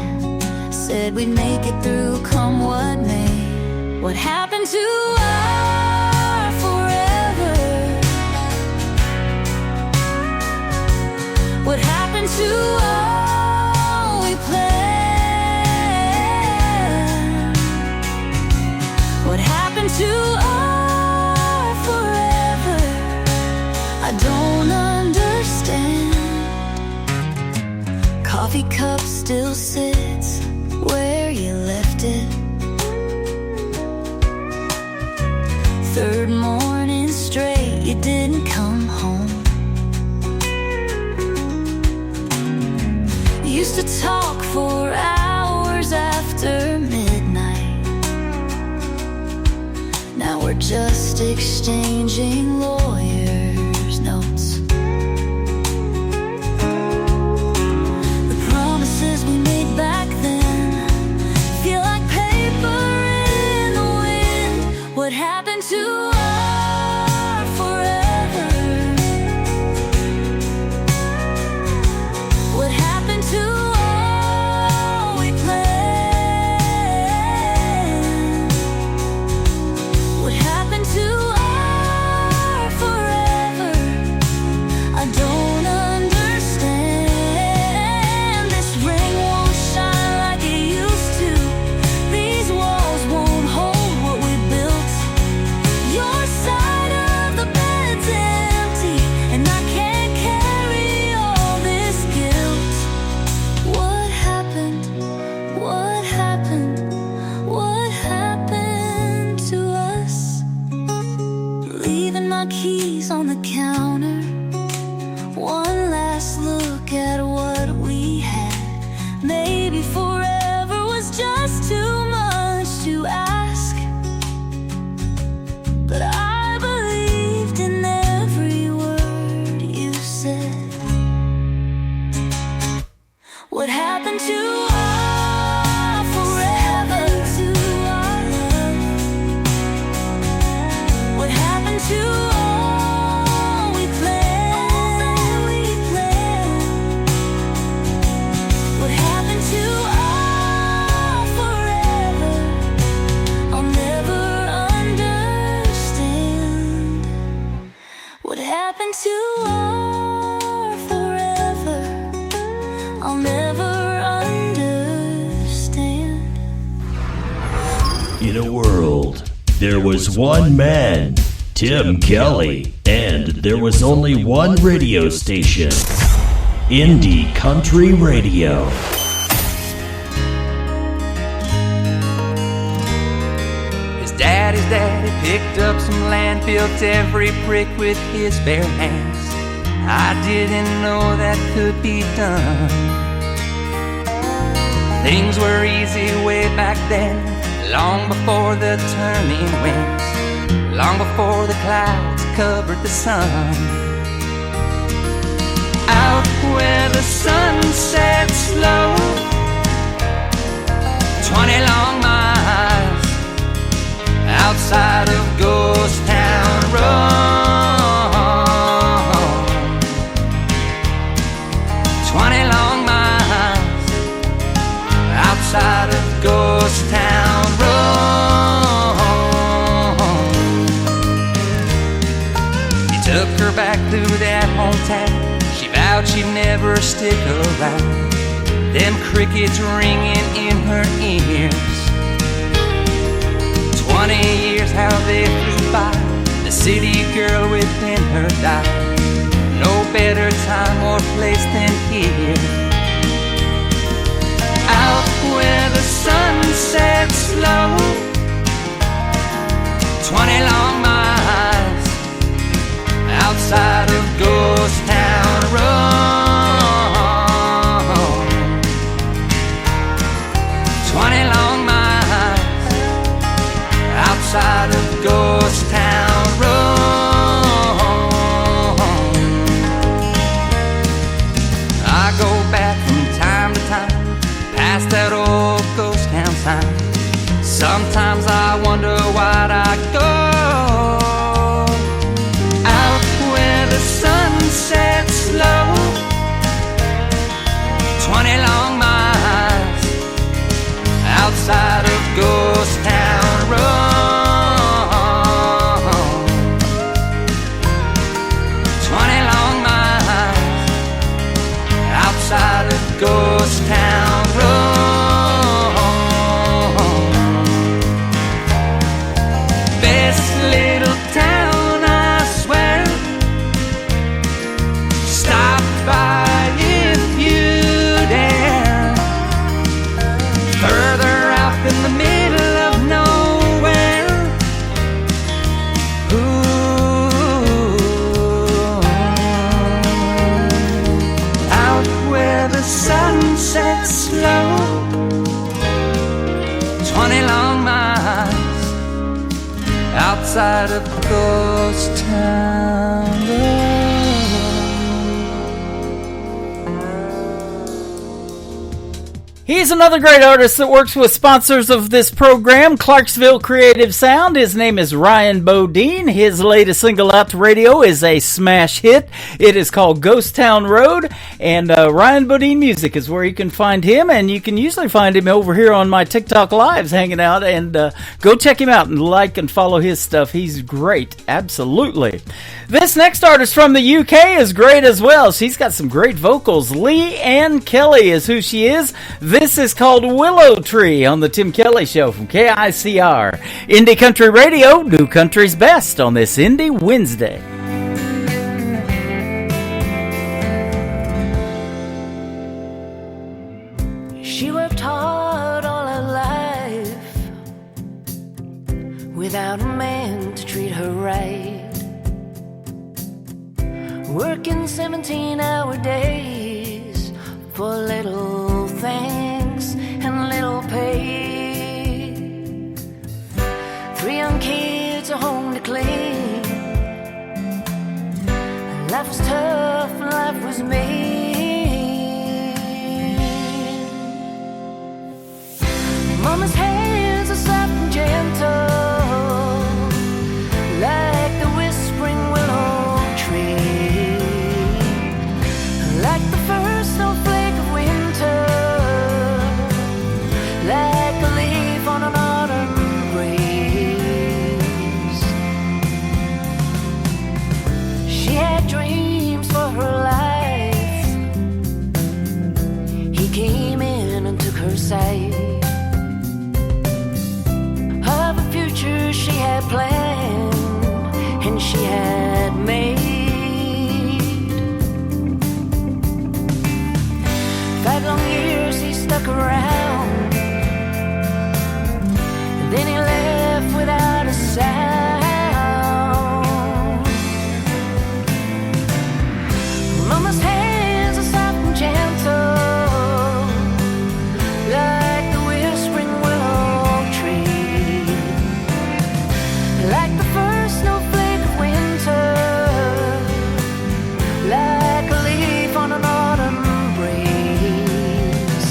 Said we'd make it through come what may. What happened to our forever? What happened to all we planned? What happened to our forever? I don't understand. Coffee cup still sits where you left it. Third morning straight, you didn't come home. Used to talk for hours after midnight. Now we're just exchanging lawyers' notes. The promises we made back then feel like paper in the wind. What happened to our forever? What happened to all we planned? What happened to our forever? I don't understand. This ring won't shine like it used to. These walls won't hold what we built. Your side of the bed's empty, and I can't carry all this guilt. What happened? What happened? What happened to us? Leaving my keys on the counter. One last look at what we had. Maybe forever was just too much to ask. But I believed in every word you said. What happened to our forever? To our love? What happened to all we planned? What happened to our forever? I'll never understand. What happened to our forever? I'll never understand. In a world, there was one man, Tim Kelly, and there was only one radio station, Indie Country Radio. His daddy's daddy picked up some land, built every brick with his bare hands. I didn't know that could be done. Things were easy way back then, long before the turning winds, long before the clouds covered the sun. Out where the sun sets slow, 20 long miles outside of Ghost Town Road. 20 long miles outside of Ghost Town Road. He took her back through that hometown. She vowed she'd never stick around. Them crickets ringing in her ears. 20 years how they flew by. The city girl within her died. No better time or place than here. Out where the sun sets slow, 20 long miles outside of Ghost Town Road. 20 long miles outside of Ghost Town Road. 20 long miles outside of Ghost Town Road. Best little town, I swear. Stop by if you dare. Further out in the middle of nowhere. Ooh. Out where the sun sets slow. 20 long miles outside of Ghost Town Road. He's another great artist that works with sponsors of this program, Clarksville Creative Sound. His name is Ryan Bodine. His latest single out to radio is a smash hit. It is called Ghost Town Road, and Ryan Bodine Music is where you can find him, and you can usually find him over here on my TikTok Lives hanging out, and go check him out and like and follow his stuff. He's great, absolutely. This next artist from the UK is great as well. She's got some great vocals. Lee Ann Kelly is who she is. This is called Willow Tree on the Tim Kelly Show from KICR. Indie Country Radio, New Country's Best on this Indie Wednesday. She worked hard all her life without a man to treat her right. Working 17-hour days for little things and little pay. 3 young kids, a home to clean. Life was tough and life was mean. Mama's hands are soft and gentle, like the whispering willow tree, like the first snowflake of winter, like a leaf on an autumn breeze. She had dreams for her life. He came in and took her sight of a future she had planned and she had made. 5 long years he stuck around, and then he left without a sound. Mama's hands are soft and gentle, like the whispering willow tree, like the first snowflake of winter, like a leaf on an autumn breeze.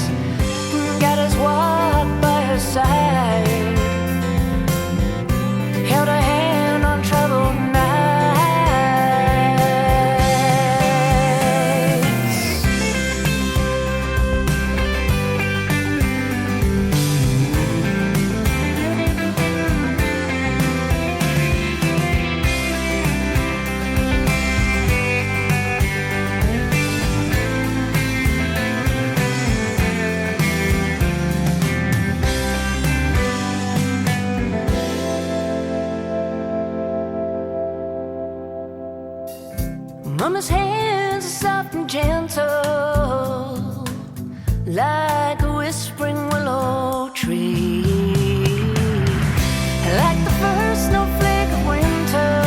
Got his walk by her side, held her hand on troubled nights. Mama's hands are soft and gentle, like a whispering willow tree, like the first snowflake of winter,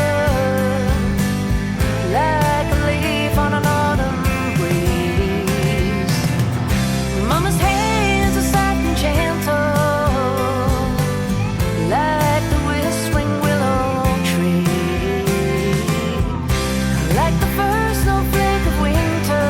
like a leaf on an autumn breeze. Mama's hands are soft and gentle, like the whispering willow tree, like the first snowflake of winter,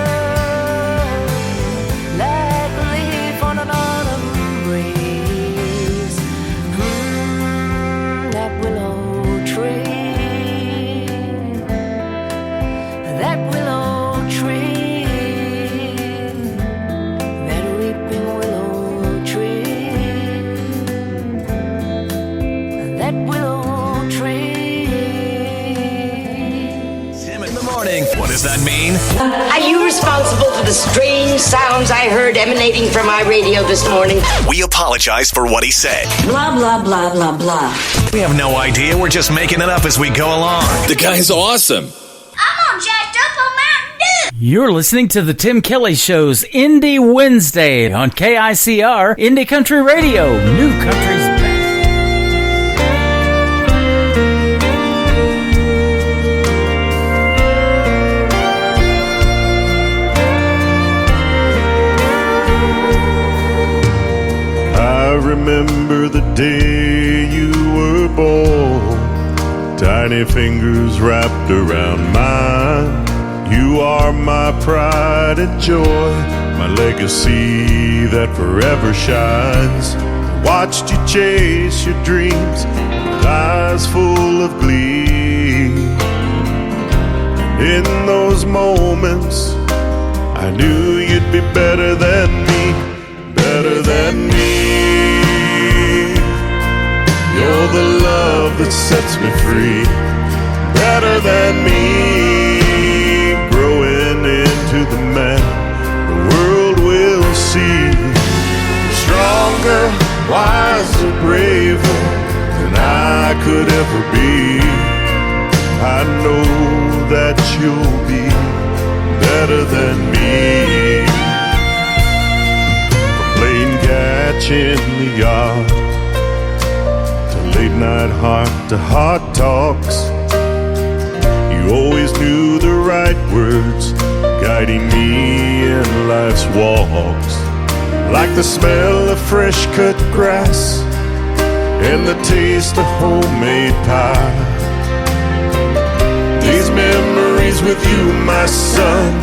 does that mean? Are you responsible for the strange sounds I heard emanating from my radio this morning? We apologize for what he said. Blah, blah, blah, blah, blah. We have no idea. We're just making it up as we go along. The guy's awesome. I'm all jacked up on Mountain Dew. You're listening to the Tim Kelly Show's Indie Wednesday on KICR Indie Country Radio, New Country's best. I remember the day you were born, tiny fingers wrapped around mine. You are my pride and joy, my legacy that forever shines. Watched you chase your dreams with eyes full of glee. In those moments, I knew you'd be better than me, better than me. You're the love that sets me free, better than me. Growing into the man the world will see. Stronger, wiser, braver than I could ever be. I know that you'll be better than me. From playing catch in the yard, late night heart-to-heart talks, you always knew the right words, guiding me in life's walks. Like the smell of fresh cut grass and the taste of homemade pie. These memories with you, my son,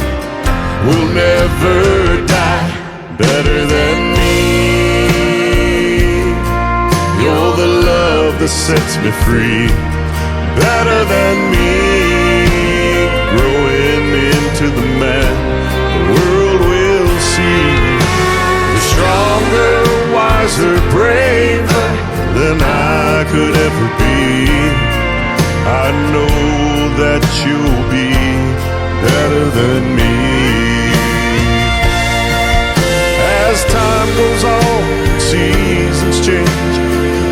will never die. Better than me. You're the love that sets me free, better than me. Growing into the man the world will see. You're stronger, wiser, braver than I could ever be. I know that you'll be better than me. As time goes on, seasons change,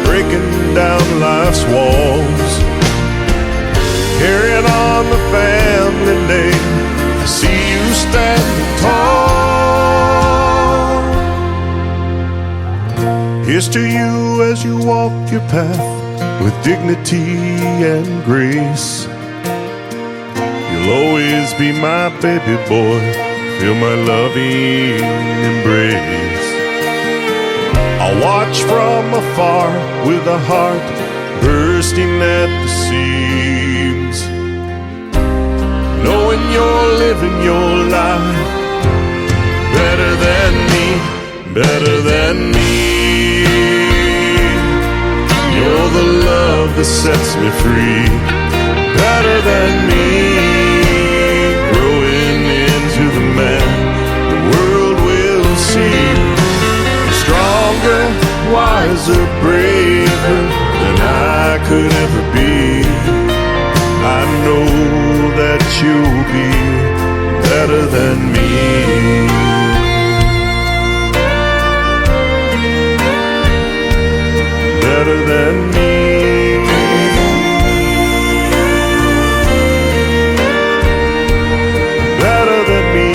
breaking down life's walls, carrying on the family name. I see you standing tall. Here's to you as you walk your path with dignity and grace. You'll always be my baby boy, feel my loving embrace. I'll watch from afar with a heart bursting at the seams, knowing you're living your life better than me, better than me. You're the love that sets me free, better than me. Growing into the man the world will see. Stronger, wiser, braver than I could ever be. I know that you'll be better than me. Better than me. Better than me.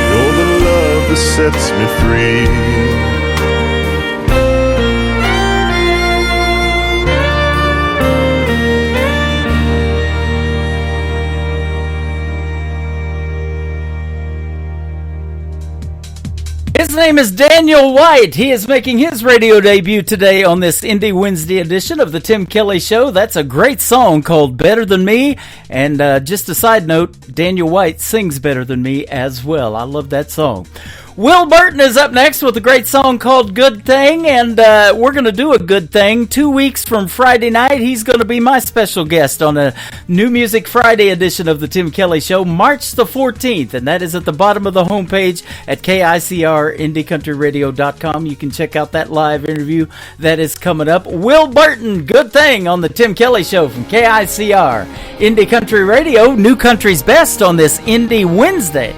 You're the love that sets me free. His name is Daniel White. He is making his radio debut today on this Indie Wednesday edition of the Tim Kelly Show. That's a great song called Better Than Me. And just a side note, Daniel White sings better than me as well. I love that song. Will Burton is up next with a great song called Good Thing, and we're going to do a good thing. 2 weeks from Friday night, he's going to be my special guest on a New Music Friday edition of the Tim Kelly Show, March the 14th, and that is at the bottom of the homepage at KICRIndieCountryRadio.com. You can check out that live interview that is coming up. Will Burton, Good Thing on the Tim Kelly Show from KICR Indie Country Radio, New Country's Best on this Indie Wednesday.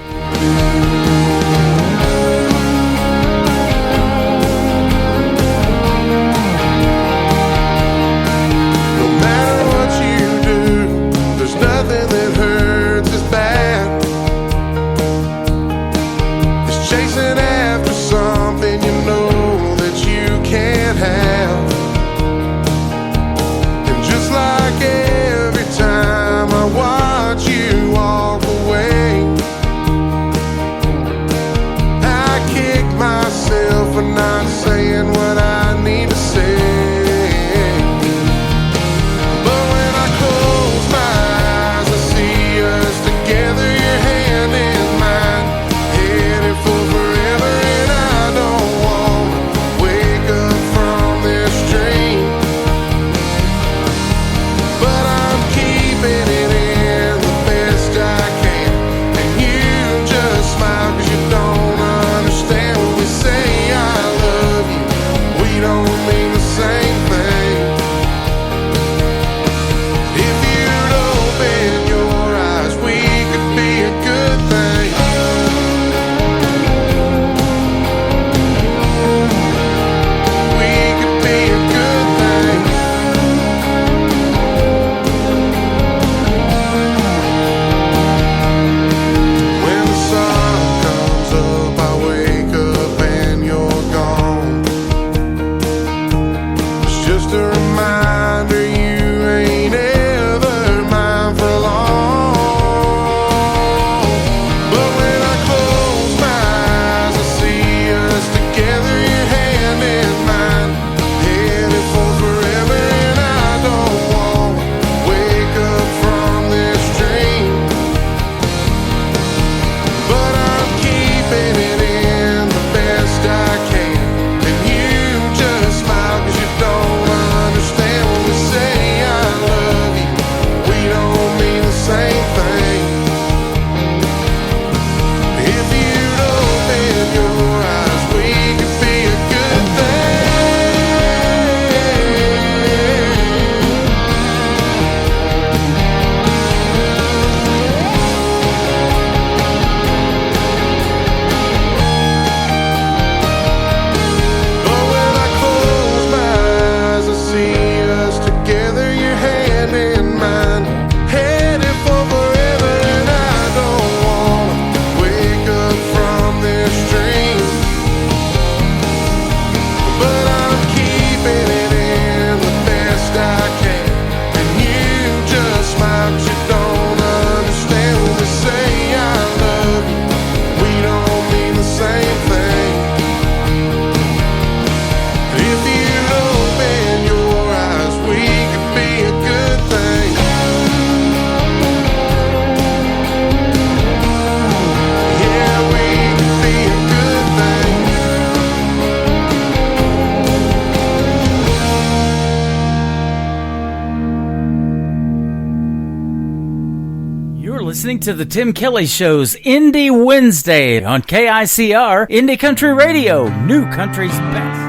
Listening to the Tim Kelly Show's Indie Wednesday on KICR Indie Country Radio, New Country's Best.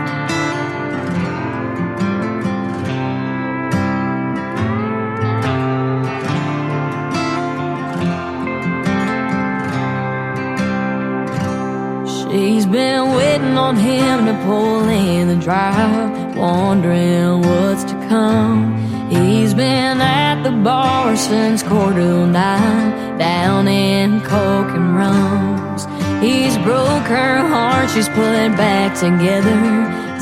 She's been waiting on him to pull in the drive, wondering what's to come. He's been at the bar since 9:15, down in coke and rums. He's broke her heart, she's put it back together,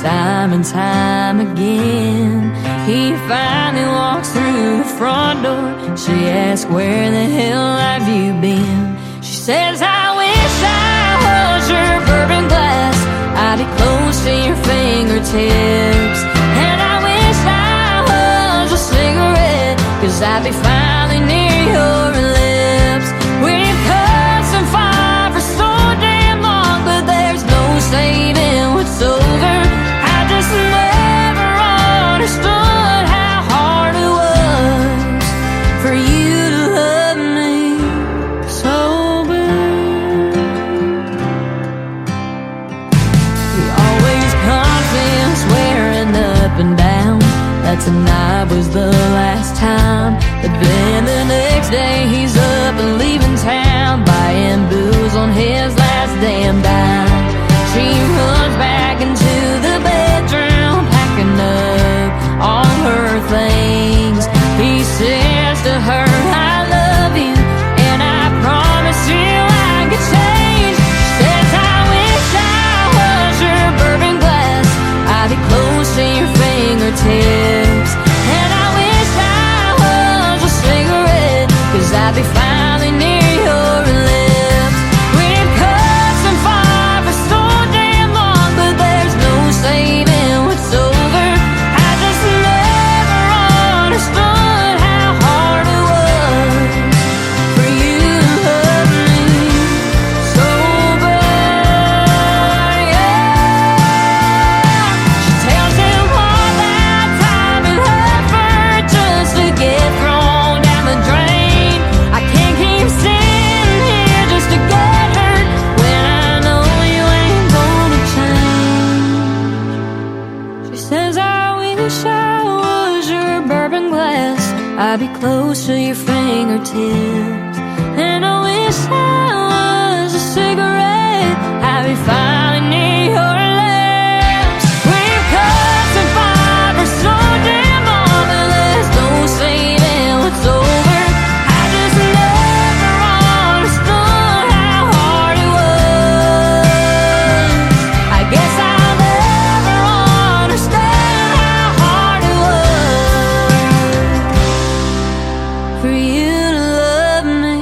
time and time again. He finally walks through the front door. She asks, where the hell have you been? She says, I wish I was your bourbon glass, I'd be close to your fingertips. And I wish I was a cigarette, 'cause I'd be finally near your lips. We've cussed and fought for so damn long, but they damn dime. She runs back into the bedroom, packing up all her things. He says to her, I love you, and I promise you I could change. Says, I wish I was your bourbon glass, I'd be close to your fingertips. And I wish I was a cigarette, 'cause I'd be finally near your lips. We've cussed and fought for so damn long, but there's no saving what's over. I just never understood how hard it was for you to love me sober. Yeah. She tells him all that time and effort just to get thrown down the drain. I can't keep sitting here just to get hurt when I know you ain't gonna change. She says, I wish I was your bourbon glass, I'd be close to your fingertips. And I wish I was a cigarette, I'd be finally near your lips. We've cussed and fought for so damn long, but there's no saving what's over. I just never understood how hard it was. I guess I'll never understand how hard it was for you to love me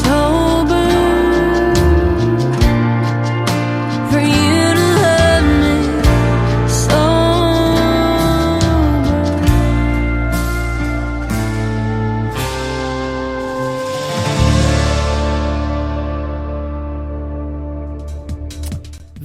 sober. For you to love me sober.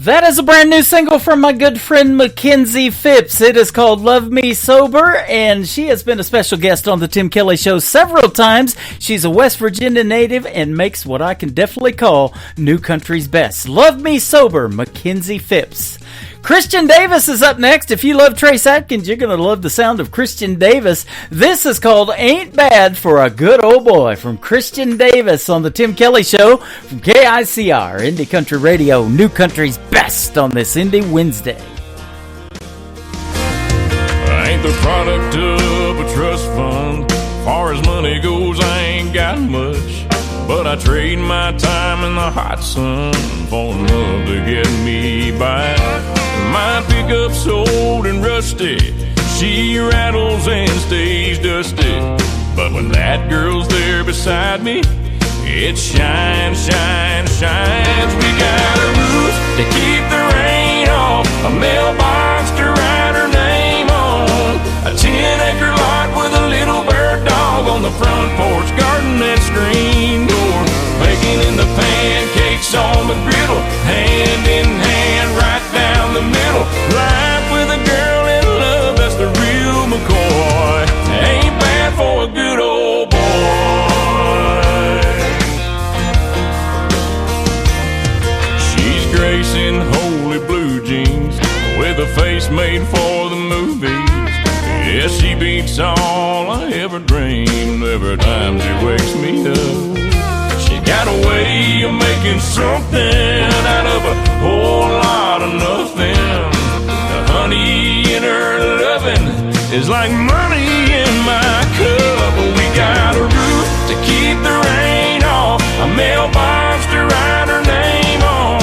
That is a brand new single from my good friend Mackenzie Phipps. It is called Love Me Sober, and she has been a special guest on the Tim Kelly Show several times. She's a West Virginia native and makes what I can definitely call new country's best. Love Me Sober, Mackenzie Phipps. Christian Davis is up next. If you love Trace Atkins, you're going to love the sound of Christian Davis. This is called Ain't Bad for a Good Old Boy from Christian Davis on the Tim Kelly Show from KICR, Indie Country Radio, new country's best on this Indie Wednesday. I ain't the product of a trust fund. Far as money goes, I ain't got much. But I trade my time in the hot sun for love to get me by. My pickup's old and rusty, she rattles and stays dusty. But when that girl's there beside me, it shines, shines, shines. We got a roof to keep the rain off, a mailbox to write her name on, a 10-acre lot with a little bird dog on the front porch, garden and screen door, baking in the pancakes on the griddle, hand in hand right down the middle. Life with a girl in love, that's the real McCoy. Ain't bad for a good old boy. She's gracing holy blue jeans with a face made for the movies. Yeah, she beats all I ever dreamed every time she wakes me up. She got a way of making something out of a whole lot of nothing. The honey in her loving is like money in my cup. We got a roof to keep the rain off, a mailbox to write her name on,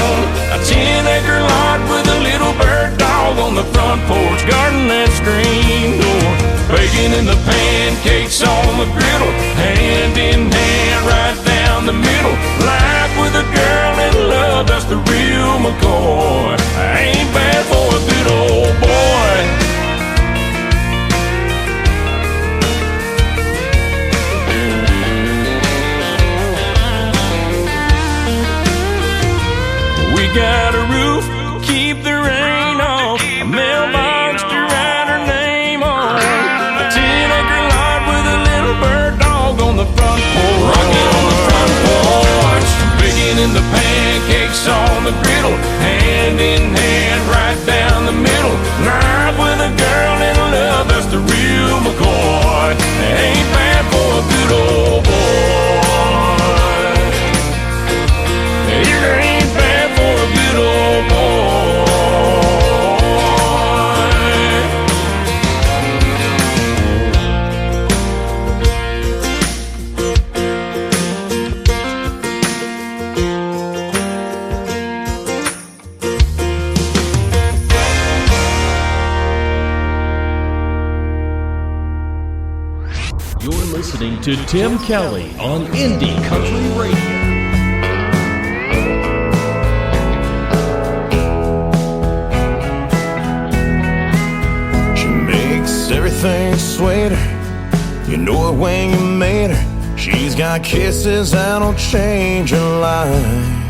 a 10-acre lot with a little bird dog on the front porch, garden and screen door, baking in the pancakes on the griddle, hand in hand right down the middle. Life with a girl in love, that's the real McCoy. Ain't bad for a good old boy. We got a roof, keep the rain off, a mailbox to write her name on, a 10-acre lot with a little bird dog on the front porch, rocking on the front porch, baking in the pancakes on the griddle, hand in hand right down the middle. Life with a girl in love, that's the real McCoy. Ain't bad for a good old boy. It ain't bad listening to Tim Kelly on Indie Country Radio. She makes everything sweeter. You know it when you made her. She's got kisses that'll change her life.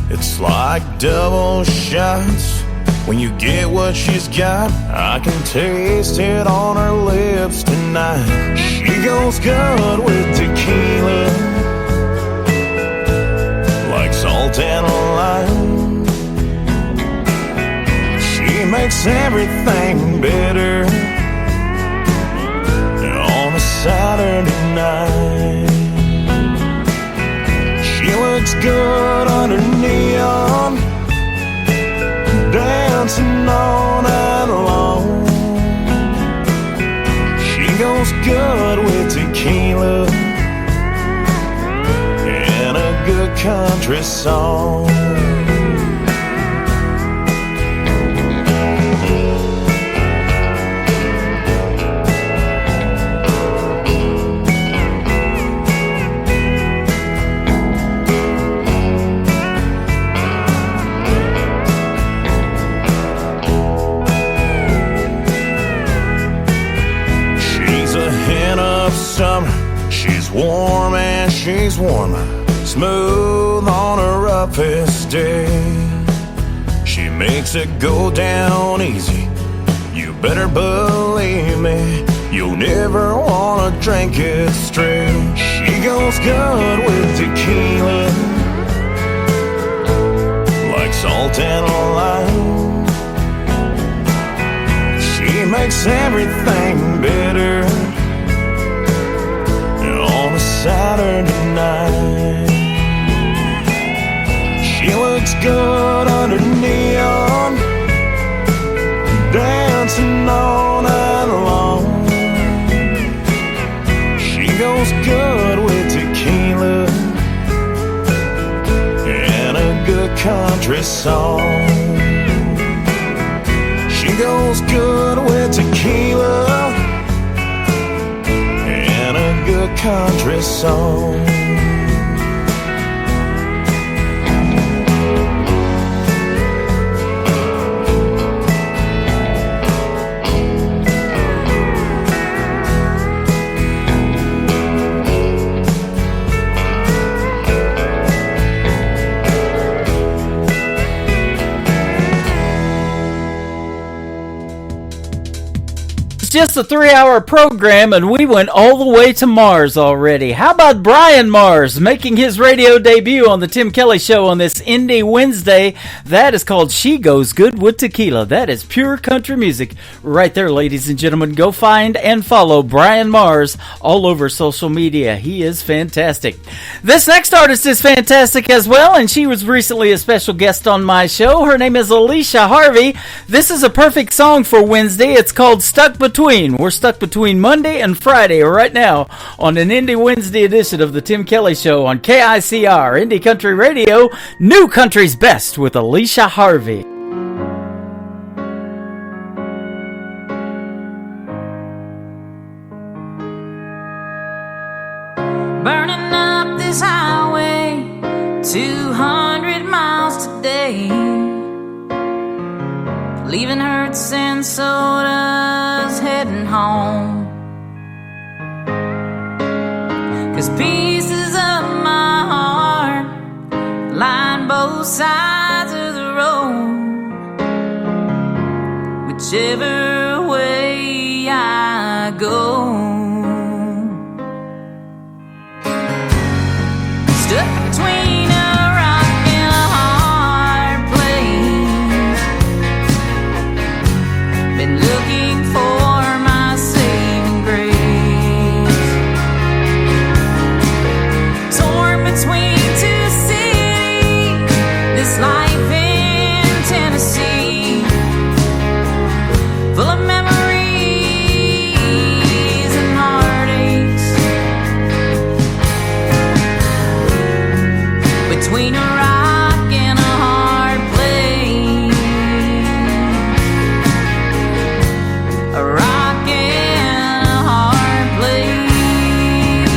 It's like double shots when you get what she's got. I can taste it on her lips tonight. She goes good with tequila, like salt and lime. She makes everything better on a Saturday night. She looks good under neon, dancing all night long. She goes good with tequila and a good country song. Summer, she's warm and she's warmer, smooth on her roughest day. She makes it go down easy. You better believe me, you'll never wanna drink it straight. She goes good with tequila, like salt and lime. She makes everything better on a Saturday night. She looks good under neon, dancing all night long. She goes good with tequila and a good country song. She goes good with tequila and a good country song. Just a 3-hour program, and we went all the way to Mars already. How about Brian Mars making his radio debut on the Tim Kelly Show on this Indie Wednesday? That is called She Goes Good with Tequila. That is pure country music right there, ladies and gentlemen. Go find and follow Brian Mars all over social media. He is fantastic. This next artist is fantastic as well, and she was recently a special guest on my show. Her name is Alicia Harvey. This is a perfect song for Wednesday. It's called Stuck Between. We're stuck between Monday and Friday right now on an Indie Wednesday edition of the Tim Kelly Show on KICR, Indie Country Radio, New Country's Best with Alicia Harvey. Burning up this highway 200 miles today, leaving hurts and sodas, heading home. 'Cause pieces of my heart line both sides of the road. Whichever way I go, stuck between a rock and a hard place. Been looking for my saving grace. Torn between two cities, this life in Tennessee, full of memories and heartaches. Between a rock and a hard place, a rock and a hard place.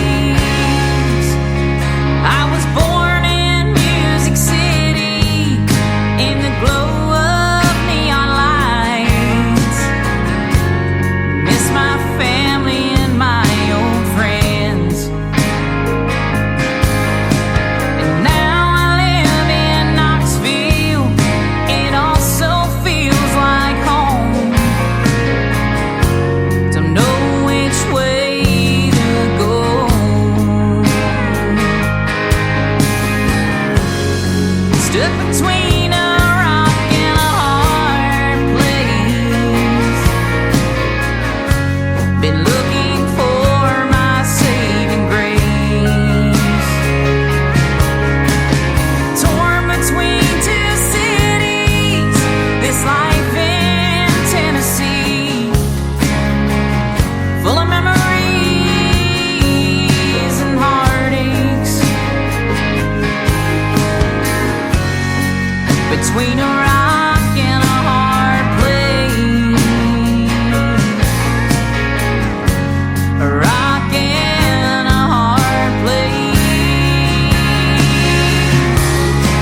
Stuck between a rock and a hard place. Been looking for my saving grace. Torn between two cities, this life in Tennessee, full of memories and heartaches. Between a rock and a hard place. A rock and a hard place.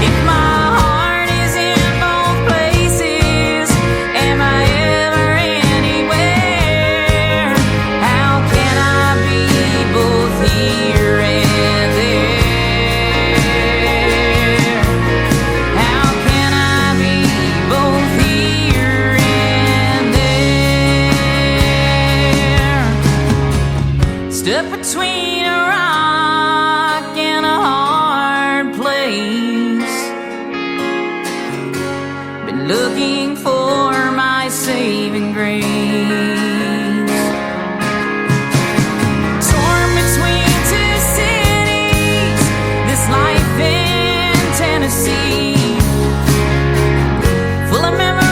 If my heart is in both places, am I ever anywhere? How can I be both here and there? How can I be both here and there? Stuck between a rock and a hard place. Been looking for my saving grace. Torn between two cities, this life in Tennessee, full of memories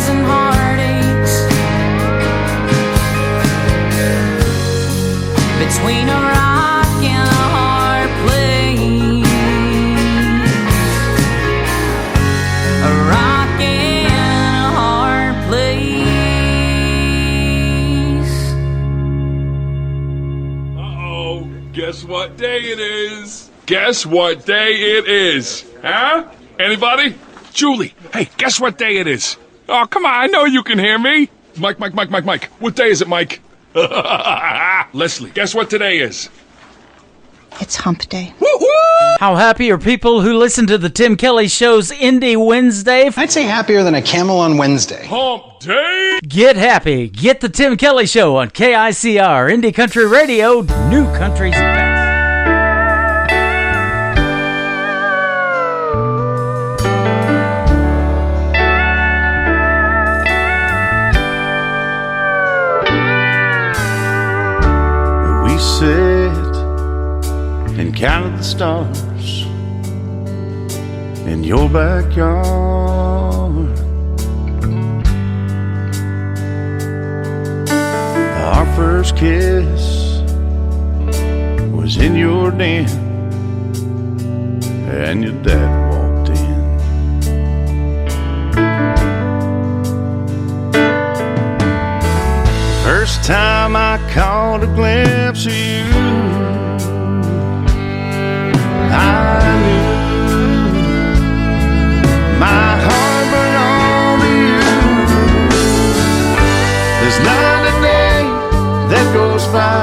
and heartaches. Between a rock and a hard place. A rock and a hard place. Uh-oh. Guess what day it is? Guess what day it is? Huh? Anybody? Julie, hey, guess what day it is? Oh, come on, I know you can hear me. Mike. What day is it, Mike? Leslie, guess what today is? It's hump day. How happy are people who listen to the Tim Kelly Show's Indie Wednesday? I'd say happier than a camel on Wednesday. Hump day! Get happy. Get the Tim Kelly Show on KICR, Indie Country Radio, New Country's Best. We sat and counted the stars in your backyard. Our first kiss was in your den, and your dad walked in. First time I caught a glimpse of you, I knew my heart belonged to you. There's not a day that goes by,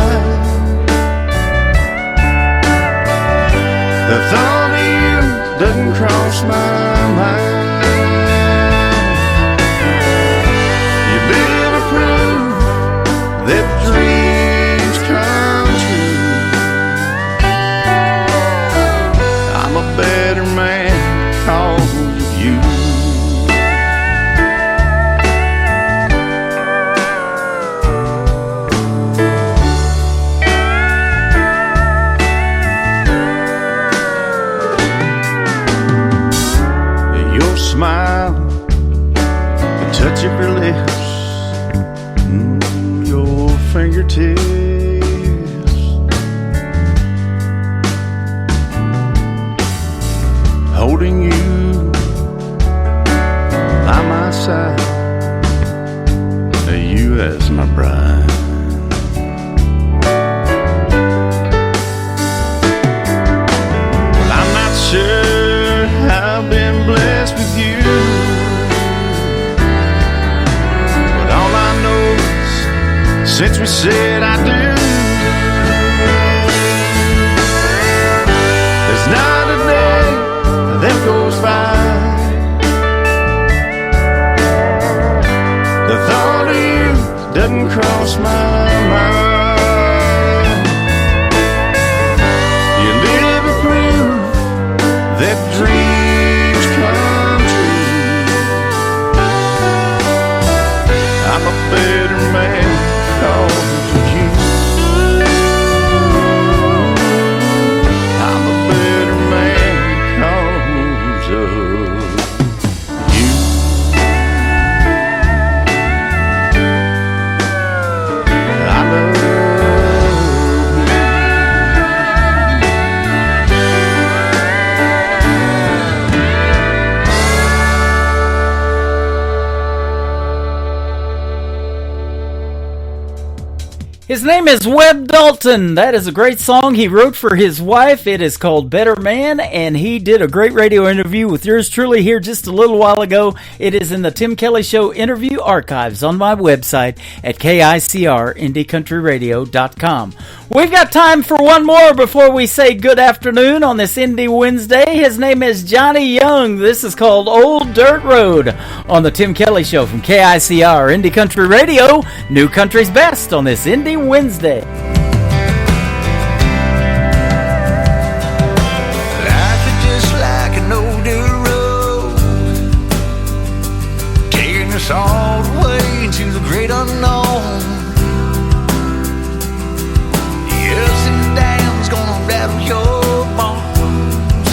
the thought of you doesn't cross my mind. You live a proof that dreams come true. I'm a better man because of you. Your smile, the touch of your lips, your fingertips, holding you by my side, you as my bride. Well, I'm not sure I've been blessed with you, but all I know is since we said I do, there's not a day that goes by, the thought of you doesn't cross my mind. You live a proof His name is Webb Dalton. That is a great song he wrote for his wife. It is called Better Man, and he did a great radio interview with yours truly here just a little while ago. It is in the Tim Kelly Show interview archives on my website at KICRIndieCountryRadio.com. We've got time for one more before we say good afternoon on this Indie Wednesday. His name is Johnny Young. This is called Old Dirt Road on the Tim Kelly Show from KICR Indie Country Radio, New Country's Best on this Indie Wednesday. Life is just like an old dirt road, taking us all the way into the great unknown. The ups and downs gonna rattle your bones.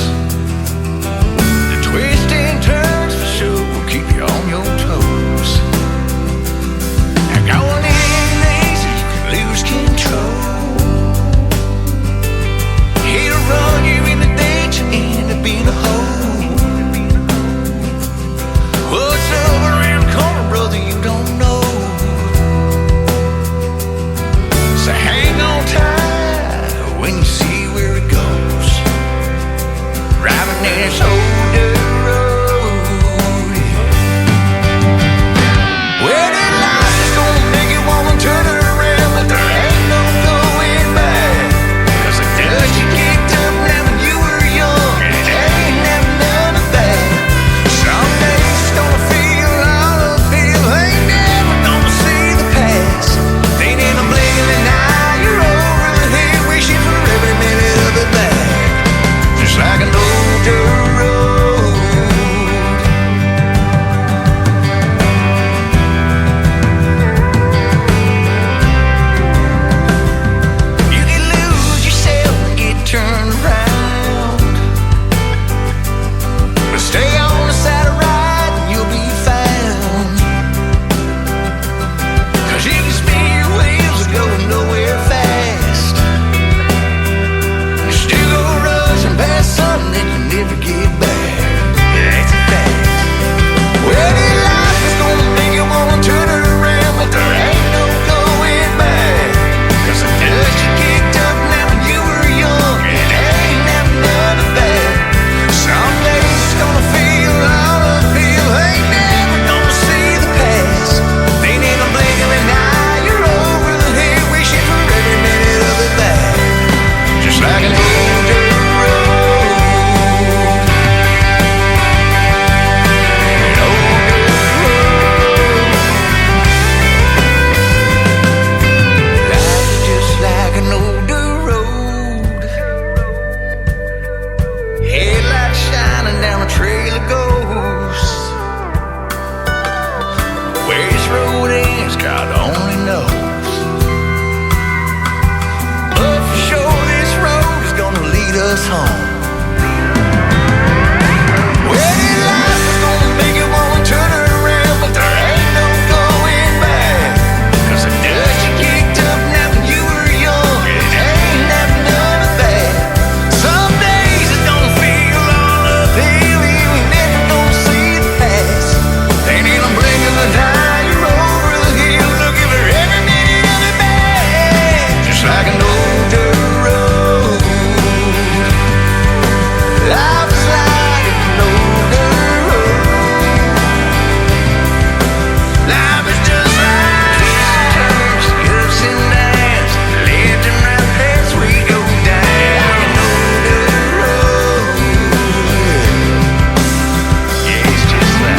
The twists and turns for sure will keep you on your toes. And going in easy, you can lose control. He'll run you in the ditch and end up in a hole. What's over around the corner, brother, you don't know. So hang on tight when you see where it goes. Driving this old dirt road. Well, that life is gonna make you wanna turn around, but there ain't no going back. 'Cause the dust you kicked up now when you were young, and it ain't never none of that. Some days it's gonna feel all uphill, ain't never gonna see the past. Then in a blink of an eye, you're over the hill, wishing for every minute of it back. Just like an old dirt road. You can lose yourself and get turned around, but stay on the side of right and you'll be found. 'Cause you can spin your wheels and go nowhere fast. You still go rushing past something that you never get back. That's a fact. Well, this life is gonna make you wanna turn around, but there ain't no going back. 'Cause the dust you kicked up now when you were young, it ain't never none of that. Some days it's gonna feel all uphill, ain't never gonna see the past. Then in a blink of an eye, you're over the hill, wishing for every minute of it back. Just like an old dirt road. An old dirt road. Life is just like an old dirt road. Headlights shining down a trail of ghosts. Where this road ends, God only knows. But for sure this road is gonna lead us home. Well, this life is gonna make you wanna turn around, but there ain't no going back. 'Cause the dust you kicked up now when you were young, it ain't never none of that. Some days it's gonna feel all uphill, you ain't never gonna see the past. Then in a blink of an eye, you're over the hill, looking for every minute of it back. Just like an old dirt road. Life is like an old dirt road. Life is just like turns, ups and downs, left and right as we go down an old dirt road. Yeah, it's just like.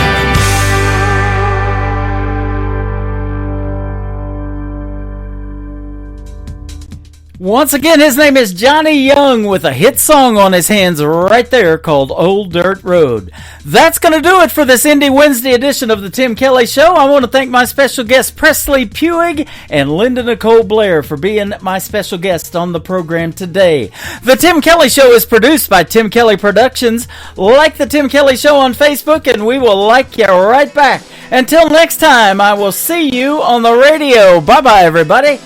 Once again, his name is Johnny Young with a hit song on his hands right there called Old Dirt Road. That's going to do it for this Indie Wednesday edition of the Tim Kelly Show. I want to thank my special guests Presley Puig and Linda Nicole Blair for being my special guest on the program today. The Tim Kelly Show is produced by Tim Kelly Productions. Like the Tim Kelly Show on Facebook and we will like you right back. Until next time, I will see you on the radio. Bye-bye, everybody.